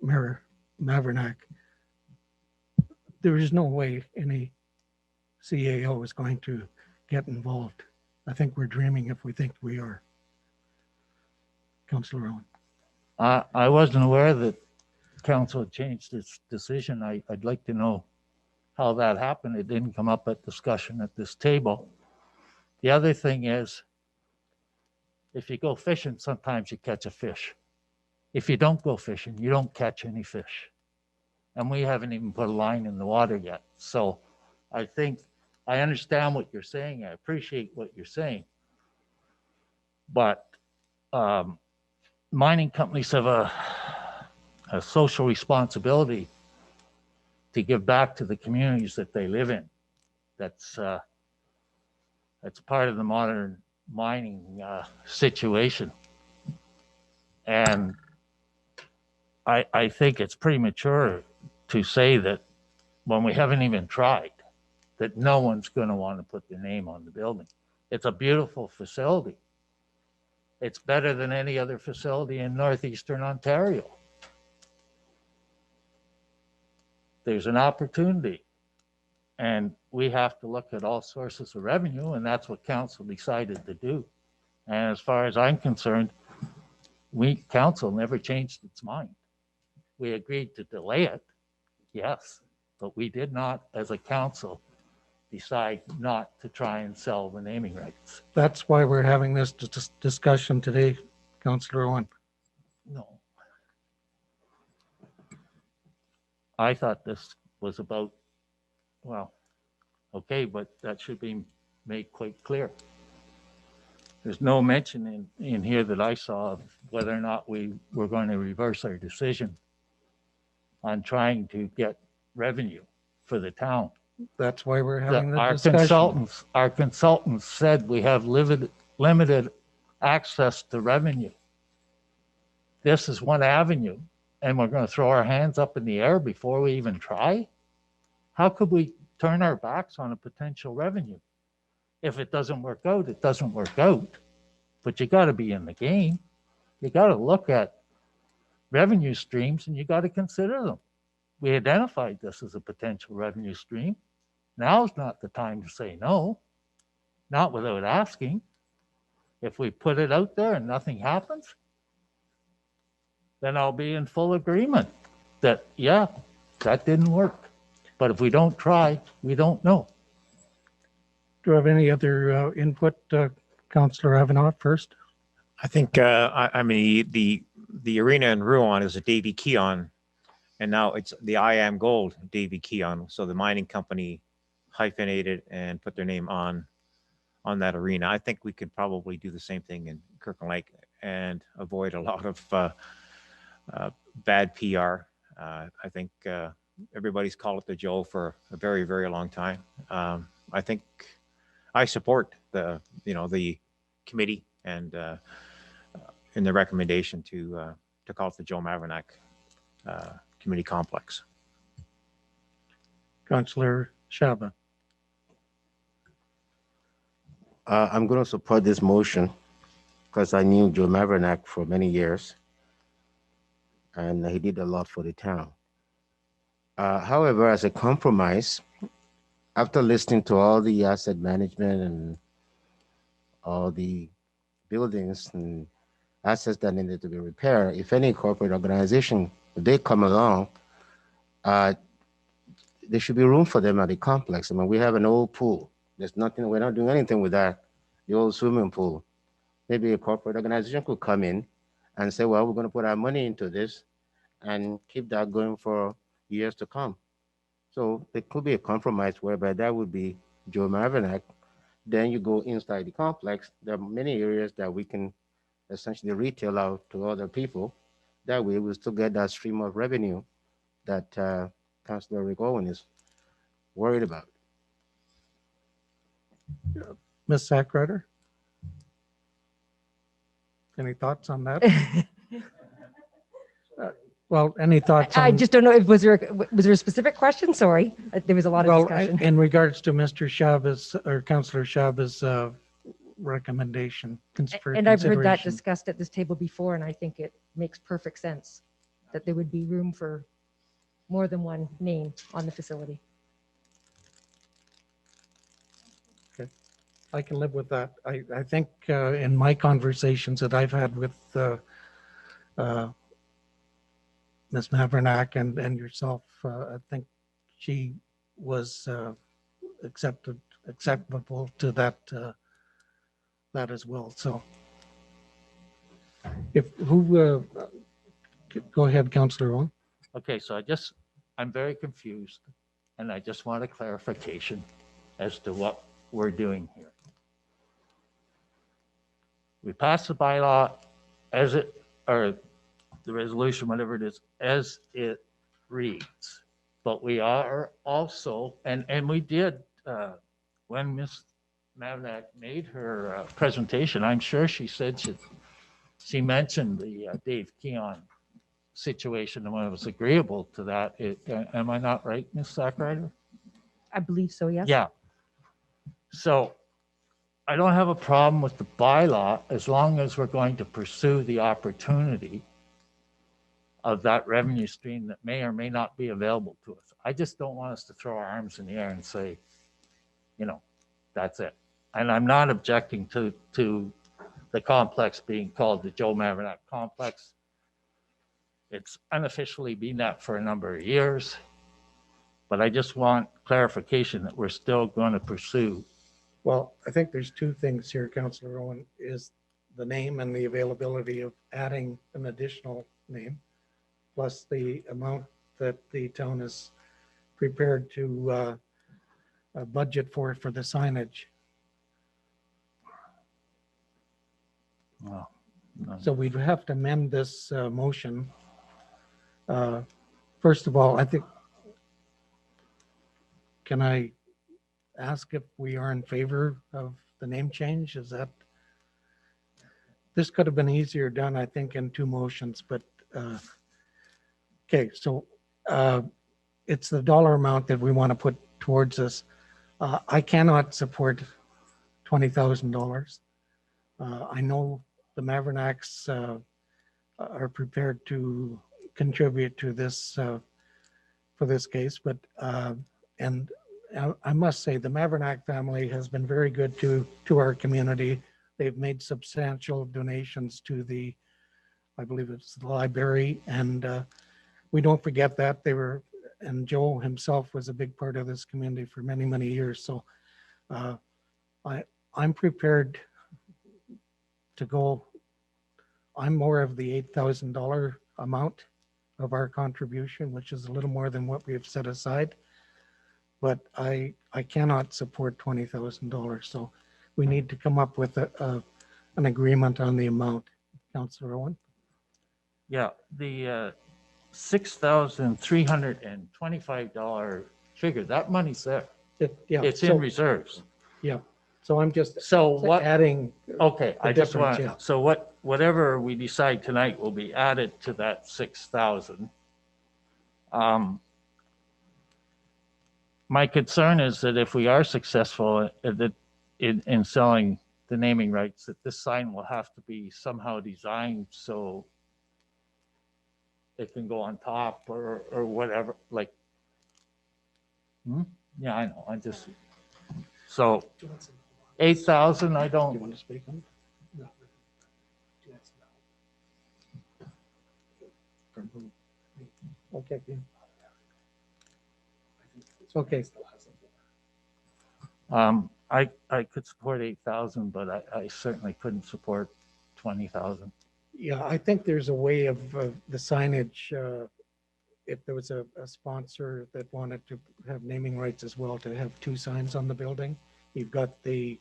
Mayor Mavernack. There is no way any CAO is going to get involved. I think we're dreaming if we think we are. Councillor Owen. I wasn't aware that council had changed its decision. I'd like to know how that happened. It didn't come up at discussion at this table. The other thing is, if you go fishing, sometimes you catch a fish. If you don't go fishing, you don't catch any fish. And we haven't even put a line in the water yet. So I think I understand what you're saying. I appreciate what you're saying. But mining companies have a social responsibility to give back to the communities that they live in. That's part of the modern mining situation. And I think it's premature to say that when we haven't even tried, that no one's going to want to put their name on the building. It's a beautiful facility. It's better than any other facility in northeastern Ontario. There's an opportunity, and we have to look at all sources of revenue, and that's what council decided to do. And as far as I'm concerned, council never changed its mind. We agreed to delay it, yes, but we did not, as a council, decide not to try and sell the naming rights. That's why we're having this discussion today, Councillor Owen. No. I thought this was about, well, okay, but that should be made quite clear. There's no mention in here that I saw of whether or not we were going to reverse our decision on trying to get revenue for the town. That's why we're having the discussion. Our consultants said we have limited access to revenue. This is one avenue, and we're going to throw our hands up in the air before we even try? How could we turn our backs on a potential revenue? If it doesn't work out, it doesn't work out. But you got to be in the game. You got to look at revenue streams and you got to consider them. We identified this as a potential revenue stream. Now's not the time to say no, not without asking. If we put it out there and nothing happens, then I'll be in full agreement that, yeah, that didn't work. But if we don't try, we don't know. Do you have any other input, Councillor Avanoff first? I think, I mean, the arena in Rouen is a Davy Keon, and now it's the I Am Gold Davy Keon. So the mining company hyphenated and put their name on that arena. I think we could probably do the same thing in Kirkland Lake and avoid a lot of bad PR. I think everybody's called it the Joe for a very, very long time. I think I support the committee and in the recommendation to call it the Joe Mavernack Community Complex. Councillor Shaba. I'm going to support this motion because I knew Joe Mavernack for many years, and he did a lot for the town. However, as a compromise, after listening to all the asset management and all the buildings and assets that needed to be repaired, if any corporate organization, if they come along, there should be room for them at the complex. I mean, we have an old pool. There's nothing, we're not doing anything with that, the old swimming pool. Maybe a corporate organization could come in and say, well, we're going to put our money into this and keep that going for years to come. So there could be a compromise whereby that would be Joe Mavernack. Then you go inside the complex. There are many areas that we can essentially retail out to other people. That way we still get that stream of revenue that Councilor Rigowan is worried about. Ms. Sackrider? Any thoughts on that? Well, any thoughts I on? just don't know if was there a specific question? Sorry, there was a lot of Well, discussion. in regards to Mr. Chavez or Councillor Chavez' recommendation. for And I've heard that consideration. discussed at this table before, and I think it makes perfect sense that there would be room for more than one name on the facility. I can live with that. I think in my conversations that I've had with Ms. Mavernack and yourself, I think she was acceptable to that that as well. So if who go ahead, Councillor Owen. Okay, so I'm very confused, and I just want a clarification as to what we're doing here. We passed the bylaw as it, or the resolution, whatever it is, as it reads. But we are also, and we did, when Ms. Mavenak made her presentation, I'm sure she said she mentioned the Dave Keon situation and when it was agreeable to that. Am I not right, Ms. Sackrider? I believe so, yes. Yeah. So I don't have a problem with the bylaw as long as we're going to pursue the opportunity of that revenue stream that may or may not be available to us. I just don't want us to throw our arms in the air and say, you know, that's it. And I'm not objecting to the complex being called the Joe Mavernack Complex. It's unofficially been that for a number of years, but I just want clarification that we're still going to pursue. Well, I think there's two things here, Councillor Owen, is the name and the availability of adding an additional name, plus the amount that the town is prepared to budget for the signage. Well, So we'd have to amend this motion. First of all, I think, can I ask if we are in favor of the name change? Is that, this could have been easier done, I think, in two motions, but, okay, so it's the dollar amount that we want to put towards this. I cannot support $20,000. I know the Mavernacks are prepared to contribute to this for this case, but and I must say the Mavernack family has been very good to our community. They've made substantial donations to the, I believe it's the library, and we don't forget that. They were, and Joe himself was a big part of this community for many, many years. So I'm prepared to go. I'm more of the $8,000 amount of our contribution, which is a little more than what we have set aside. But I cannot support $20,000. So we need to come up with an agreement on the amount. Councillor Owen? Yeah, the $6,325 figure, that money's there. Yeah. It's so- in reserves. Yeah. So I'm just So what, adding. okay, the I just difference, want, yeah. so whatever we decide tonight will be added to that 6,000. My concern is that if we are successful in selling the naming rights, that this sign will have to be somehow designed so it can go on top or whatever, like. Yeah, I know, I just, so 8,000, I You don't, want to speak on? No. Okay. yeah. It's okay. I could support 8,000, but I certainly couldn't support 20,000. Yeah, I think there's a way of the signage, if there was a sponsor that wanted to have naming rights as well, to have two signs on the building. You've got the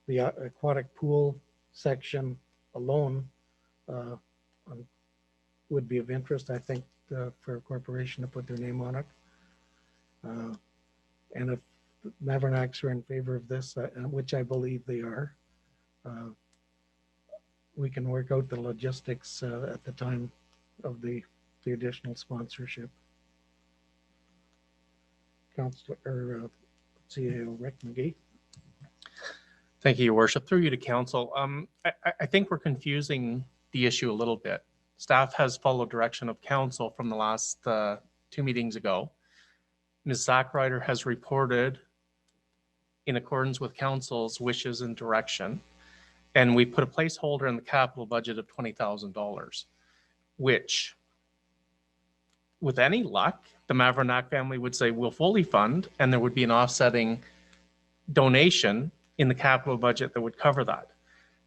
aquatic pool section alone would be of interest. I think for a corporation to put their name on it. And if Mavernicks are in favor of this, which I believe they are, we can work out the logistics at the time of the additional sponsorship. Councilor or CAO Rick McGee. Thank you, Your Worship. Through you to council. I think we're confusing the issue a little bit. Staff has followed direction of council from the last 2 meetings ago. Ms. Zachrider has reported in accordance with council's wishes and direction, and we put a placeholder in the capital budget of $20,000, which, with any luck, the Mavernack family would say we'll fully fund, and there would be an offsetting donation in the capital budget that would cover that.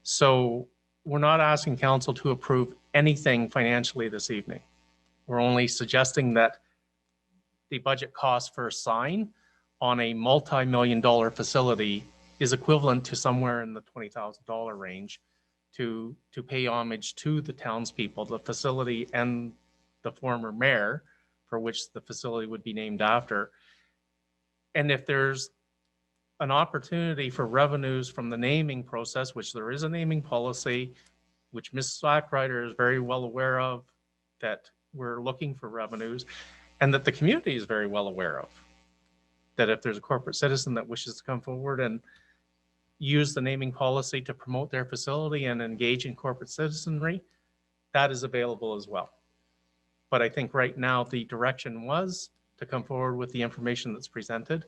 So we're not asking council to approve anything financially this evening. We're only suggesting that the budget cost for a sign on a multi-million-dollar facility is equivalent to somewhere in the $20,000 range to pay homage to the townspeople, the facility, and the former mayor, for which the facility would be named after. And if there's an opportunity for revenues from the naming process, which there is a naming policy, which Ms. Zachrider is very well aware of, that we're looking for revenues, and that the community is very well aware of, that if there's a corporate citizen that wishes to come forward and use the naming policy to promote their facility and engage in corporate citizenry, that is available as well. But I think right now the direction was to come forward with the information that's presented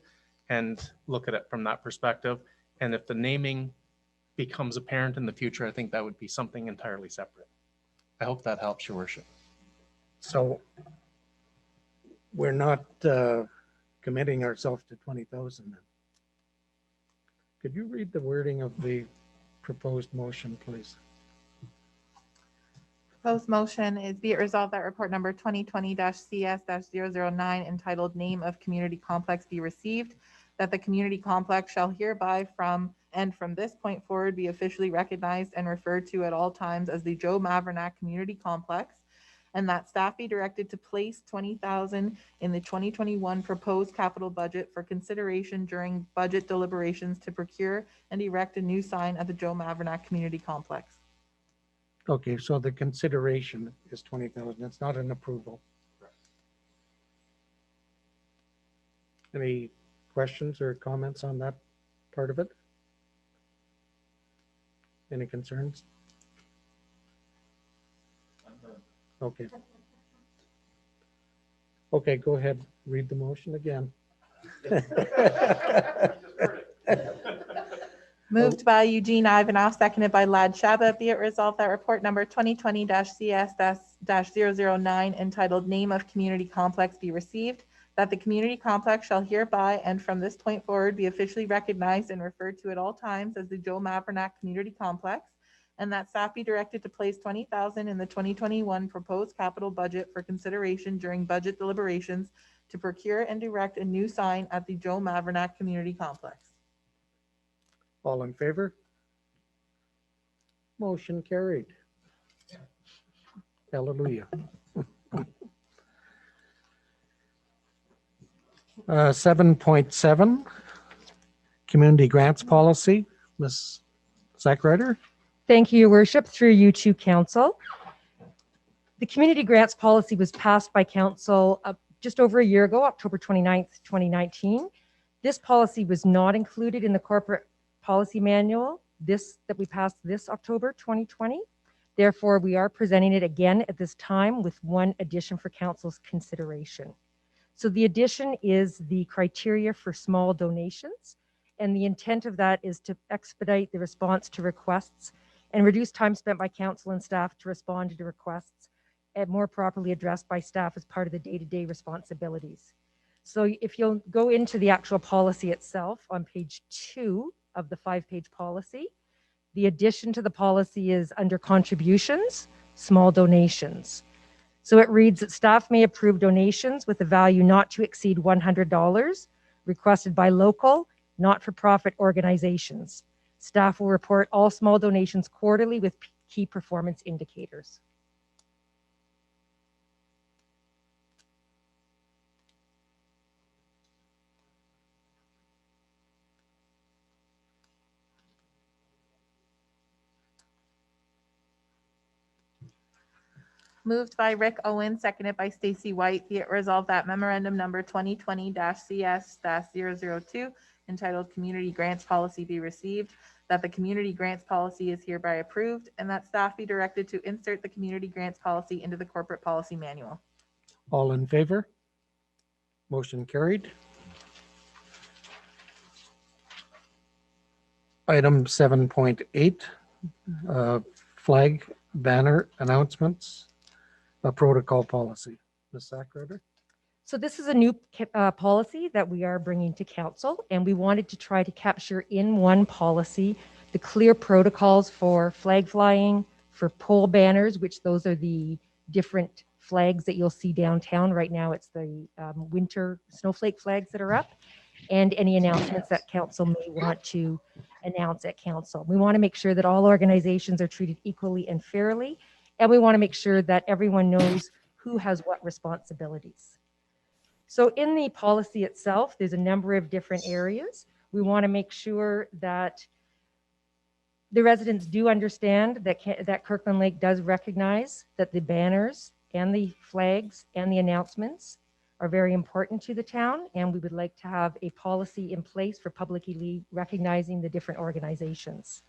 and look at it from that perspective. And if the naming becomes apparent in the future, I think that would be something entirely separate. I hope that helps, Your Worship. So we're not committing ourselves to 20,000 then. Could you read the wording of the proposed motion, please? Proposed motion is be it resolved that report number 2020-CS-009 entitled Name of Community Complex be received, that the community complex shall hereby from this point forward be officially recognized and referred to at all times as the Joe Mavernack Community Complex, and that staff be directed to place $20,000 in the 2021 proposed capital budget for consideration during budget deliberations to procure and erect a new sign at the Joe Mavernack Community Complex. Okay, so the consideration is 20,000. It's not an approval. Any questions or comments on that part of it? Any concerns? Okay. Okay, go ahead. Read the motion again. Moved by Eugene Ivanov, seconded by Lad Shaba. Be it resolved that report number 2020-CS-009 entitled Name of Community Complex be received, that the community complex shall hereby and from this point forward be officially recognized and referred to at all times as the Joe Mavernack Community Complex, and that staff be directed to place $20,000 in the 2021 proposed capital budget for consideration during budget deliberations to procure and erect a new sign at the Joe Mavernack Community Complex. All in favor? Motion carried. Hallelujah. 7.7, Community Grants Policy. Ms. Zachrider. Thank you, Your Worship. Through you to Council. The Community Grants Policy was passed by Council just over a year ago, October 29th, 2019. This policy was not included in the Corporate Policy Manual that we passed this October 2020. Therefore, we are presenting it again at this time with one addition for Council's consideration. So the addition is the criteria for small donations, and the intent of that is to expedite the response to requests and reduce time spent by Council and staff to respond to requests and more properly addressed by staff as part of the day-to-day responsibilities. So if you'll go into the actual policy itself on page 2 of the 5-page policy, the addition to the policy is under contributions, small donations. So it reads that staff may approve donations with a value not to exceed $100 requested by local, not-for-profit organizations. Staff will report all small donations quarterly with key performance indicators. Moved by Rick Owen, seconded by Stacy White. Be it resolved that memorandum number 2020-CS-002 entitled Community Grants Policy be received, that the community grants policy is hereby approved, and that staff be directed to insert the community grants policy into the corporate policy manual. All in favor? Motion carried. Item 7.8, flag banner announcements, a protocol policy. Ms. Sackrider? So this is a new policy that we are bringing to council, and we wanted to try to capture in one policy the clear protocols for flag flying, for pole banners, which those are the different flags that you'll see downtown. Right now, it's the winter snowflake flags that are up, and any announcements that council may want to announce at council. We want to make sure that all organizations are treated equally and fairly, and we want to make sure that everyone knows who has what responsibilities. So in the policy itself, there's a number of different areas. We want to make sure that the residents do understand that Kirkland Lake does recognize that the banners and the flags and the announcements are very important to the town, and we would like to have a policy in place for publicly recognizing the different organizations.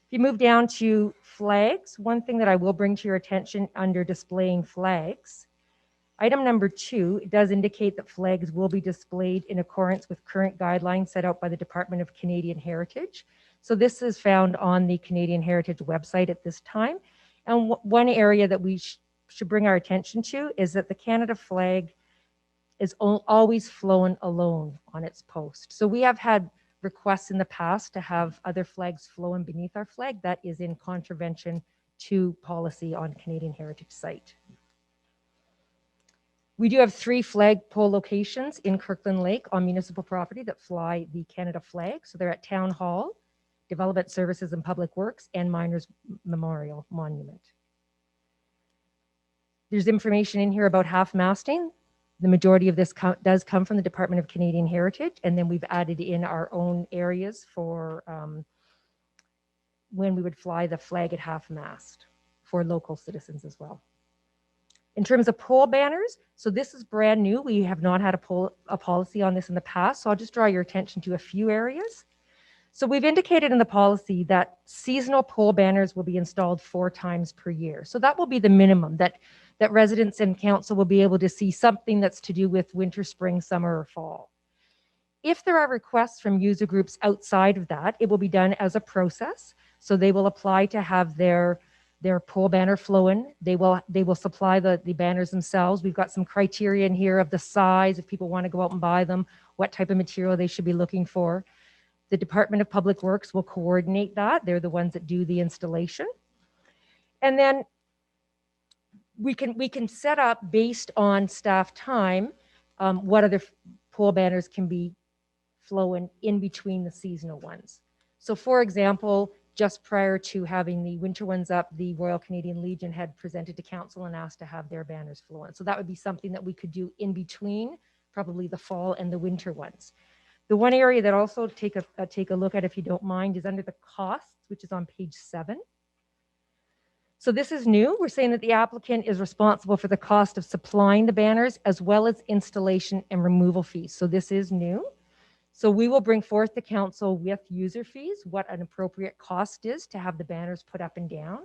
If you move down to flags, one thing that I will bring to your attention under displaying flags, item number 2, it does indicate that flags will be displayed in accordance with current guidelines set out by the Department of Canadian Heritage. So this is found on the Canadian Heritage website at this time. And one area that we should bring our attention to is that the Canada flag is always flown alone on its post. So we have had requests in the past to have other flags flown beneath our flag. That is in contravention to policy on Canadian Heritage site. We do have 3 flagpole locations in Kirkland Lake on municipal property that fly the Canada flag. So they're at Town Hall, Development Services and Public Works, and Miners Memorial Monument. There's information in here about half-masting. The majority of this does come from the Department of Canadian Heritage, and then we've added in our own areas for when we would fly the flag at half-mast for local citizens as well. In terms of pole banners, so this is brand new. We have not had a policy on this in the past, so I'll just draw your attention to a few areas. So we've indicated in the policy that seasonal pole banners will be installed 4 times per year. So that will be the minimum that residents and council will be able to see something that's to do with winter, spring, summer, or fall. If there are requests from user groups outside of that, it will be done as a process. So they will apply to have their pole banner flown. They will supply the banners themselves. We've got some criteria in here of the size, if people want to go out and buy them, what type of material they should be looking for. The Department of Public Works will coordinate that. They're the ones that do the installation. And then we can set up based on staff time, what other pole banners can be flown in between the seasonal ones. So for example, just prior to having the winter ones up, the Royal Canadian Legion had presented to council and asked to have their banners flown. So that would be something that we could do in between probably the fall and the winter ones. The one area that also take a look at, if you don't mind, is under the costs, which is on page 7. So this is new. We're saying that the applicant is responsible for the cost of supplying the banners as well as installation and removal fees. So this is new. So we will bring forth to council with user fees what an appropriate cost is to have the banners put up and down.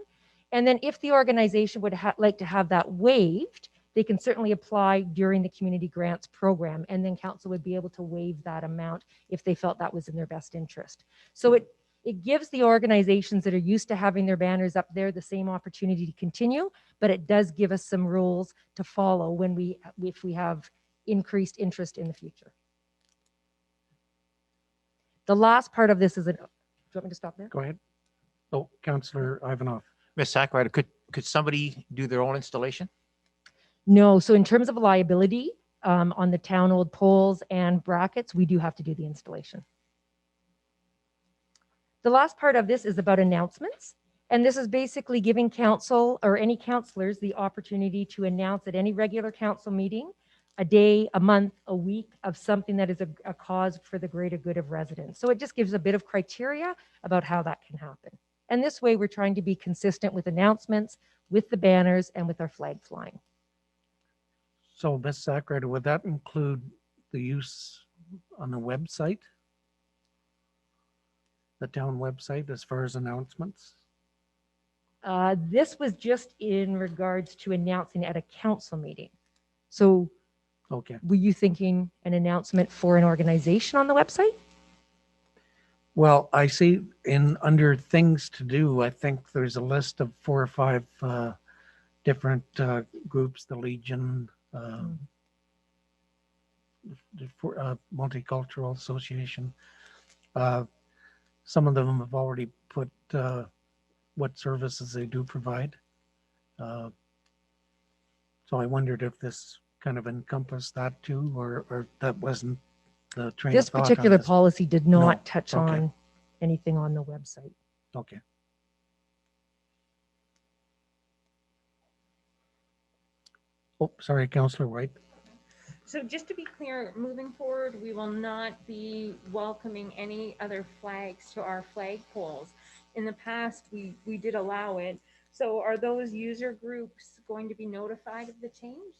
And then if the organization would like to have that waived, they can certainly apply during the community grants program, and then council would be able to waive that amount if they felt that was in their best interest. So it gives the organizations that are used to having their banners up there the same opportunity to continue, but it does give us some rules to follow if we have increased interest in the future. The last part of this is do you want me to stop there? Go ahead. Oh, Councillor Ivanov. Ms. Sackrider, could somebody do their own installation? No, so in terms of liability on the town old poles and brackets, we do have to do the installation. The last part of this is about announcements. And this is basically giving council or any councillors the opportunity to announce at any regular council meeting a day, a month, a week of something that is a cause for the greater good of residents. So it just gives a bit of criteria about how that can happen. And this way we're trying to be consistent with announcements, with the banners and with our flag flying. So Ms. Sackrider, would that include the use on the website? The town website as far as announcements? This was just in regards to announcing at a council meeting. So Okay. were you thinking an announcement for an organization on the website? Well, I see under things to do, I think there's a list of 4 or 5 different groups, the Legion, Multicultural Association. Some of them have already put what services they do provide. So I wondered if this kind of encompassed that too, or that wasn't the train This of thought on particular this. policy did not No. touch Okay. on anything on the website. Okay. Oh, sorry, Councillor White. So just to be clear, moving forward, we will not be welcoming any other flags to our flagpoles. In the past, we did allow it. So are those user groups going to be notified of the change?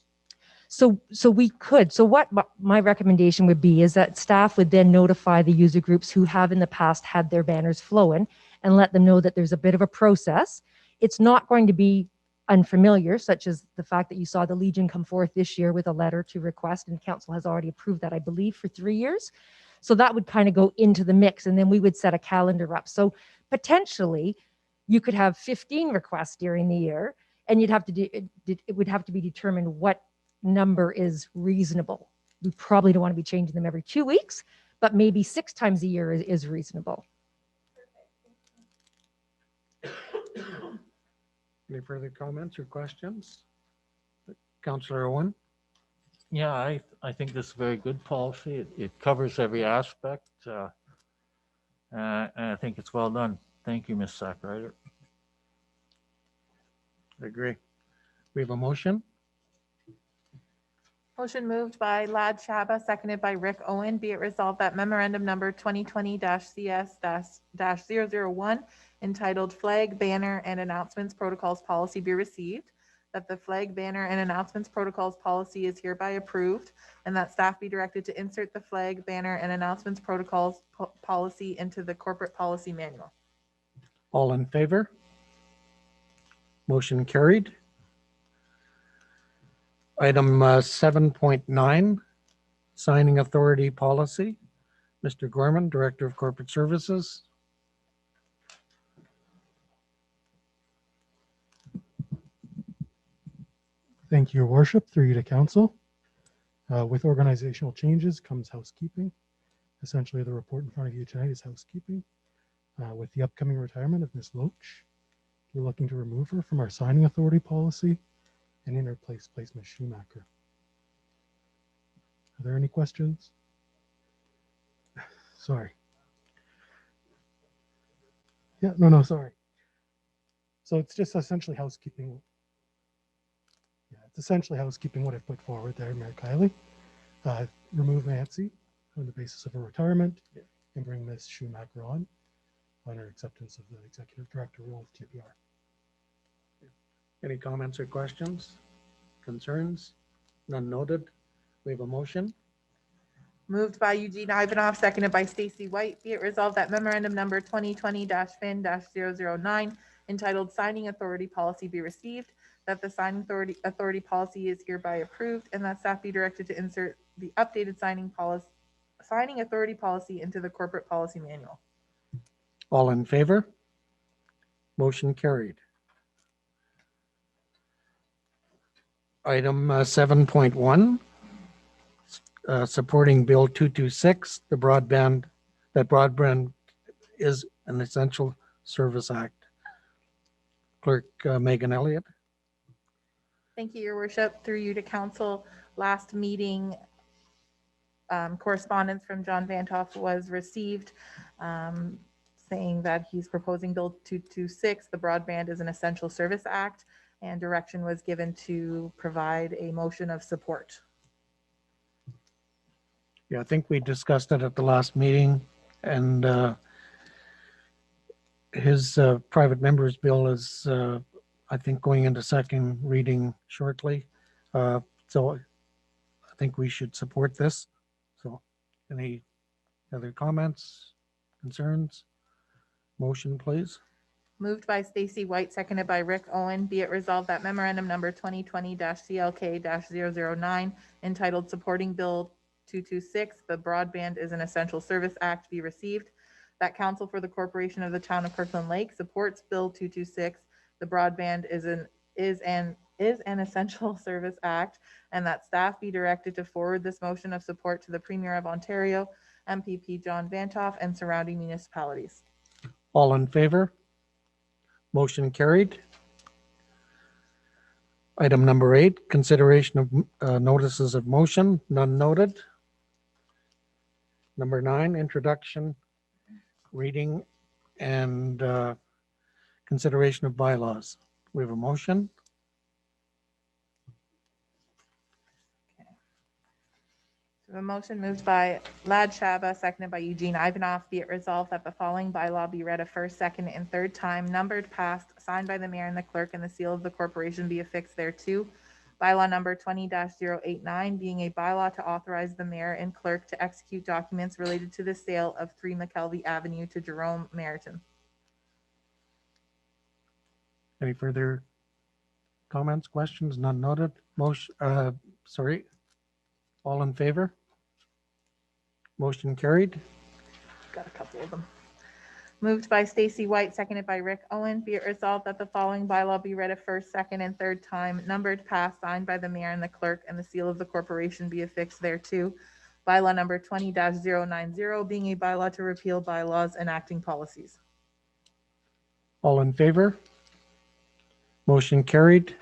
So we could. So what my recommendation would be is that staff would then notify the user groups who have in the past had their banners flown and let them know that there's a bit of a process. It's not going to be unfamiliar, such as the fact that you saw the Legion come forth this year with a letter to request, and council has already approved that, I believe, for 3 years. So that would kind of go into the mix, and then we would set a calendar up. So potentially you could have 15 requests during the year, and you'd have to it would have to be determined what number is reasonable. We probably don't want to be changing them every 2 weeks, but maybe 6 times a year is reasonable. Any further comments or questions? Councillor Owen? Yeah, I think this is a very good policy. It covers every aspect. And I think it's well done. Thank you, Ms. Sackrider. I agree. We have a motion. Motion moved by Lad Shaba, seconded by Rick Owen. Be it resolved that memorandum number 2020-CS-001 entitled Flag, Banner, and Announcements Protocols Policy be received, that the Flag, Banner, and Announcements Protocols Policy is hereby approved, and that staff be directed to insert the Flag, Banner, and Announcements Protocols Policy into the Corporate Policy Manual. All in favor? Motion carried. Item 7.9, Signing Authority Policy. Mr. Gorman, Director of Corporate Services. Thank you, Your Worship, through you to council. With organizational changes comes housekeeping. Essentially, the report in front of you tonight is housekeeping. With the upcoming retirement of Ms. Loach, we're looking to remove her from our signing authority policy and in her place Ms. Schumacher. Are there any questions? Sorry. Yeah, no, sorry. So it's just essentially housekeeping. Yeah, it's essentially housekeeping what I've put forward there, Mayor Kiley. Remove Nancy on the basis of her retirement and bring Ms. Schumacher on her acceptance of the executive director role of TPR. Any comments or questions? Concerns? None noted. We have a motion. Moved by Eugene Ivanov, seconded by Stacy White. Be it resolved that memorandum number 2020-FIN-009 entitled Signing Authority Policy be received, that the signing authority policy is hereby approved, and that staff be directed to insert the updated signing authority policy into the Corporate Policy Manual. All in favor? Motion carried. Item 7.1, supporting Bill 226, the broadband is an essential service act. Clerk Megan Elliott. Thank you, Your Worship. Through you to council, last meeting correspondence from John Vantoff was received saying that he's proposing Bill 226. The Broadband is an Essential Service Act, and direction was given to provide a motion of support. Yeah, I think we discussed it at the last meeting, and his private member's bill is I think, going into second reading shortly. So I think we should support this. So any other comments, concerns? Motion, please. Moved by Stacy White, seconded by Rick Owen. Be it resolved that memorandum number 2020-CLK-009 entitled Supporting Bill 226, the Broadband is an Essential Service Act be received. That council for the corporation of the town of Kirkland Lake supports Bill 226, the Broadband is an Essential Service Act, and that staff be directed to forward this motion of support to the Premier of Ontario, MPP John Vantoff, and surrounding municipalities. All in favor? Motion carried. Item number 8, consideration of notices of motion, none noted. Number 9, introduction, reading, and consideration of bylaws. We have a motion. A motion moved by Lad Shaba, seconded by Eugene Ivanov. Be it resolved that the following bylaw be read a first, second, and third time, numbered, passed, signed by the mayor and the clerk, and the seal of the corporation be affixed thereto. Bylaw number 20-089, being a bylaw to authorize the mayor and clerk to execute documents related to the sale of 3 McKelvey Avenue to Jerome Meriton. Any further comments, questions? None noted. Motion, sorry. All in favor? Motion carried. Got a couple of them. Moved by Stacy White, seconded by Rick Owen. Be it resolved that the following bylaw be read a first, second, and third time, numbered, passed, signed by the mayor and the clerk, and the seal of the corporation be affixed thereto. Bylaw number 20-090, being a bylaw to repeal bylaws enacting policies. All in favor? Motion carried.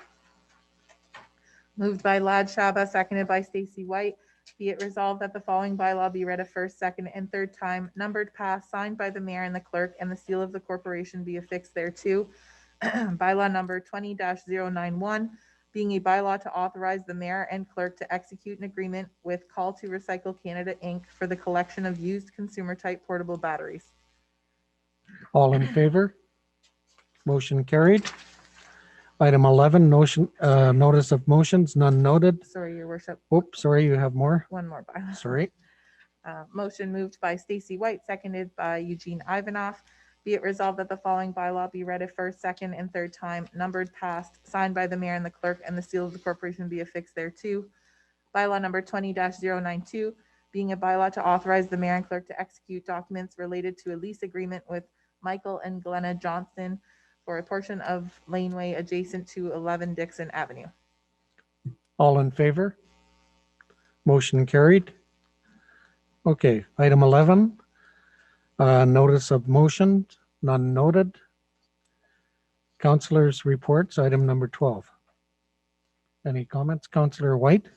Moved by Lad Shaba, seconded by Stacy White. Be it resolved that the following bylaw be read a first, second, and third time, numbered, passed, signed by the mayor and the clerk, and the seal of the corporation be affixed thereto. Bylaw number 20-091, being a bylaw to authorize the mayor and clerk to execute an agreement with Call to Recycle Canada, Inc. for the collection of used consumer-type portable batteries. All in favor? Motion carried. Item 11, notice of motions, none noted. Sorry, your worship. Oops, sorry, you have more? One more bylaw. Sorry. Motion moved by Stacy White, seconded by Eugene Ivanov. Be it resolved that the following bylaw be read a first, second, and third time, numbered, passed, signed by the mayor and the clerk, and the seal of the corporation be affixed thereto. Bylaw number 20-092, being a bylaw to authorize the mayor and clerk to execute documents related to a lease agreement with Michael and Glenna Johnson for a portion of laneway adjacent to 11 Dixon Avenue. All in favor? Motion carried. Okay, item 11, notice of motion, none noted. Councilors' reports, item number 12. Any comments? Councilor White?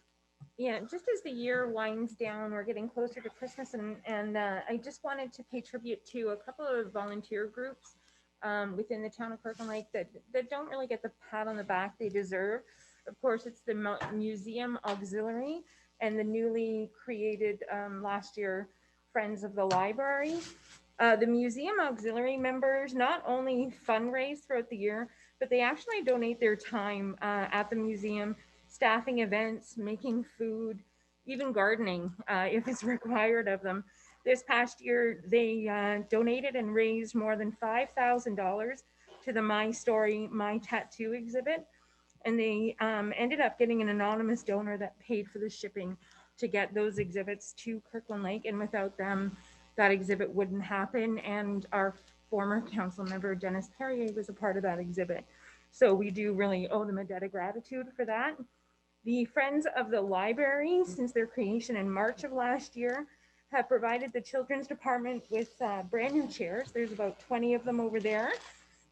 Yeah, just as the year winds down, we're getting closer to Christmas, and I just wanted to pay tribute to a couple of volunteer groups within the town of Kirkland Lake that don't really get the pat on the back they deserve. Of course, it's the Museum Auxiliary and the newly created last year Friends of the Library. The Museum Auxiliary members not only fundraise throughout the year, but they actually donate their time at the museum, staffing events, making food, even gardening if it's required of them. This past year, they donated and raised more than $5,000 to the My Story, My Tattoo exhibit. And they ended up getting an anonymous donor that paid for the shipping to get those exhibits to Kirkland Lake. And without them, that exhibit wouldn't happen. And our former council member, Dennis Perrier, was a part of that exhibit. So we do really owe them a debt of gratitude for that. The Friends of the Library, since their creation in March of last year, have provided the children's department with brand new chairs. There's about 20 of them over there,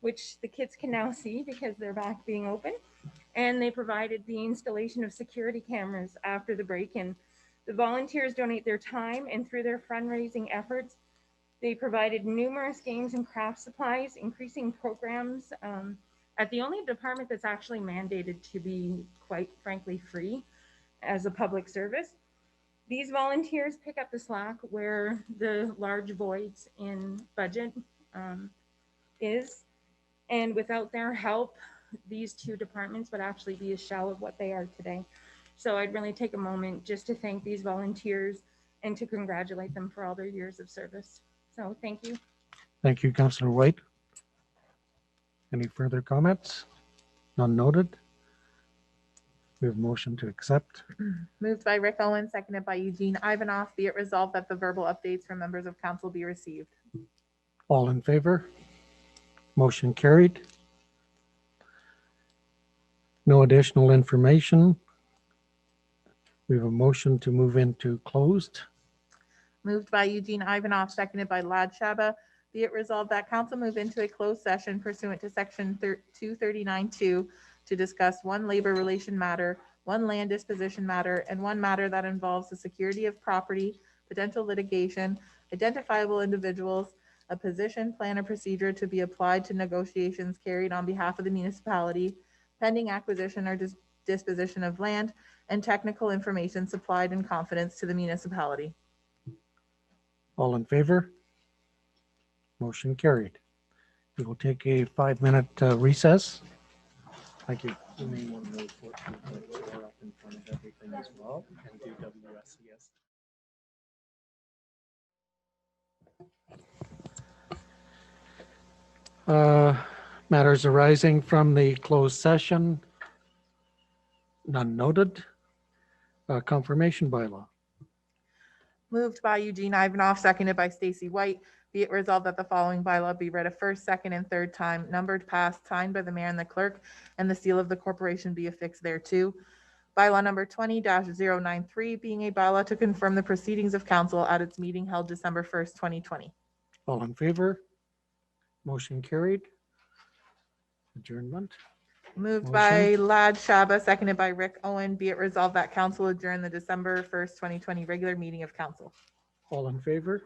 which the kids can now see because they're back being open. And they provided the installation of security cameras after the break-in. The volunteers donate their time, and through their fundraising efforts, they provided numerous games and craft supplies, increasing programs at the only department that's actually mandated to be, quite frankly, free as a public service. These volunteers pick up the slack where the large voids in budget is, and without their help, these two departments would actually be a shell of what they are today. So I'd really take a moment just to thank these volunteers and to congratulate them for all their years of service. So thank you. Thank you, Councillor White. Any further comments? None noted. We have a motion to accept. Moved by Rick Owen, seconded by Eugene Ivanov. Be it resolved that the verbal updates from members of council be received. All in favor? Motion carried. No additional information. We have a motion to move into closed. Moved by Eugene Ivanov, seconded by Lad Shaba. Be it resolved that council move into a closed session pursuant to section 239(2) to discuss one labor relation matter, one land disposition matter, and one matter that involves the security of property, potential litigation, identifiable individuals, a position, plan, or procedure to be applied to negotiations carried on behalf of the municipality, pending acquisition or disposition of land, and technical information supplied in confidence to the municipality. All in favor? Motion carried. We will take a 5-minute recess. Thank you. You may want to note 14.4 up in front of everything as well and do WSCS. Matters arising from the closed session. None noted. Confirmation bylaw. Moved by Eugene Ivanov, seconded by Stacy White. Be it resolved that the following bylaw be read a first, second, and third time, numbered, passed, signed by the mayor and the clerk, and the seal of the corporation be affixed thereto. Bylaw number 20-093, being a bylaw to confirm the proceedings of council at its meeting held December 1st, 2020. All in favor? Motion carried. Adjournment. Moved by Lad Shaba, seconded by Rick Owen. Be it resolved that council adjourn the December 1st, 2020 regular meeting of council. All in favor?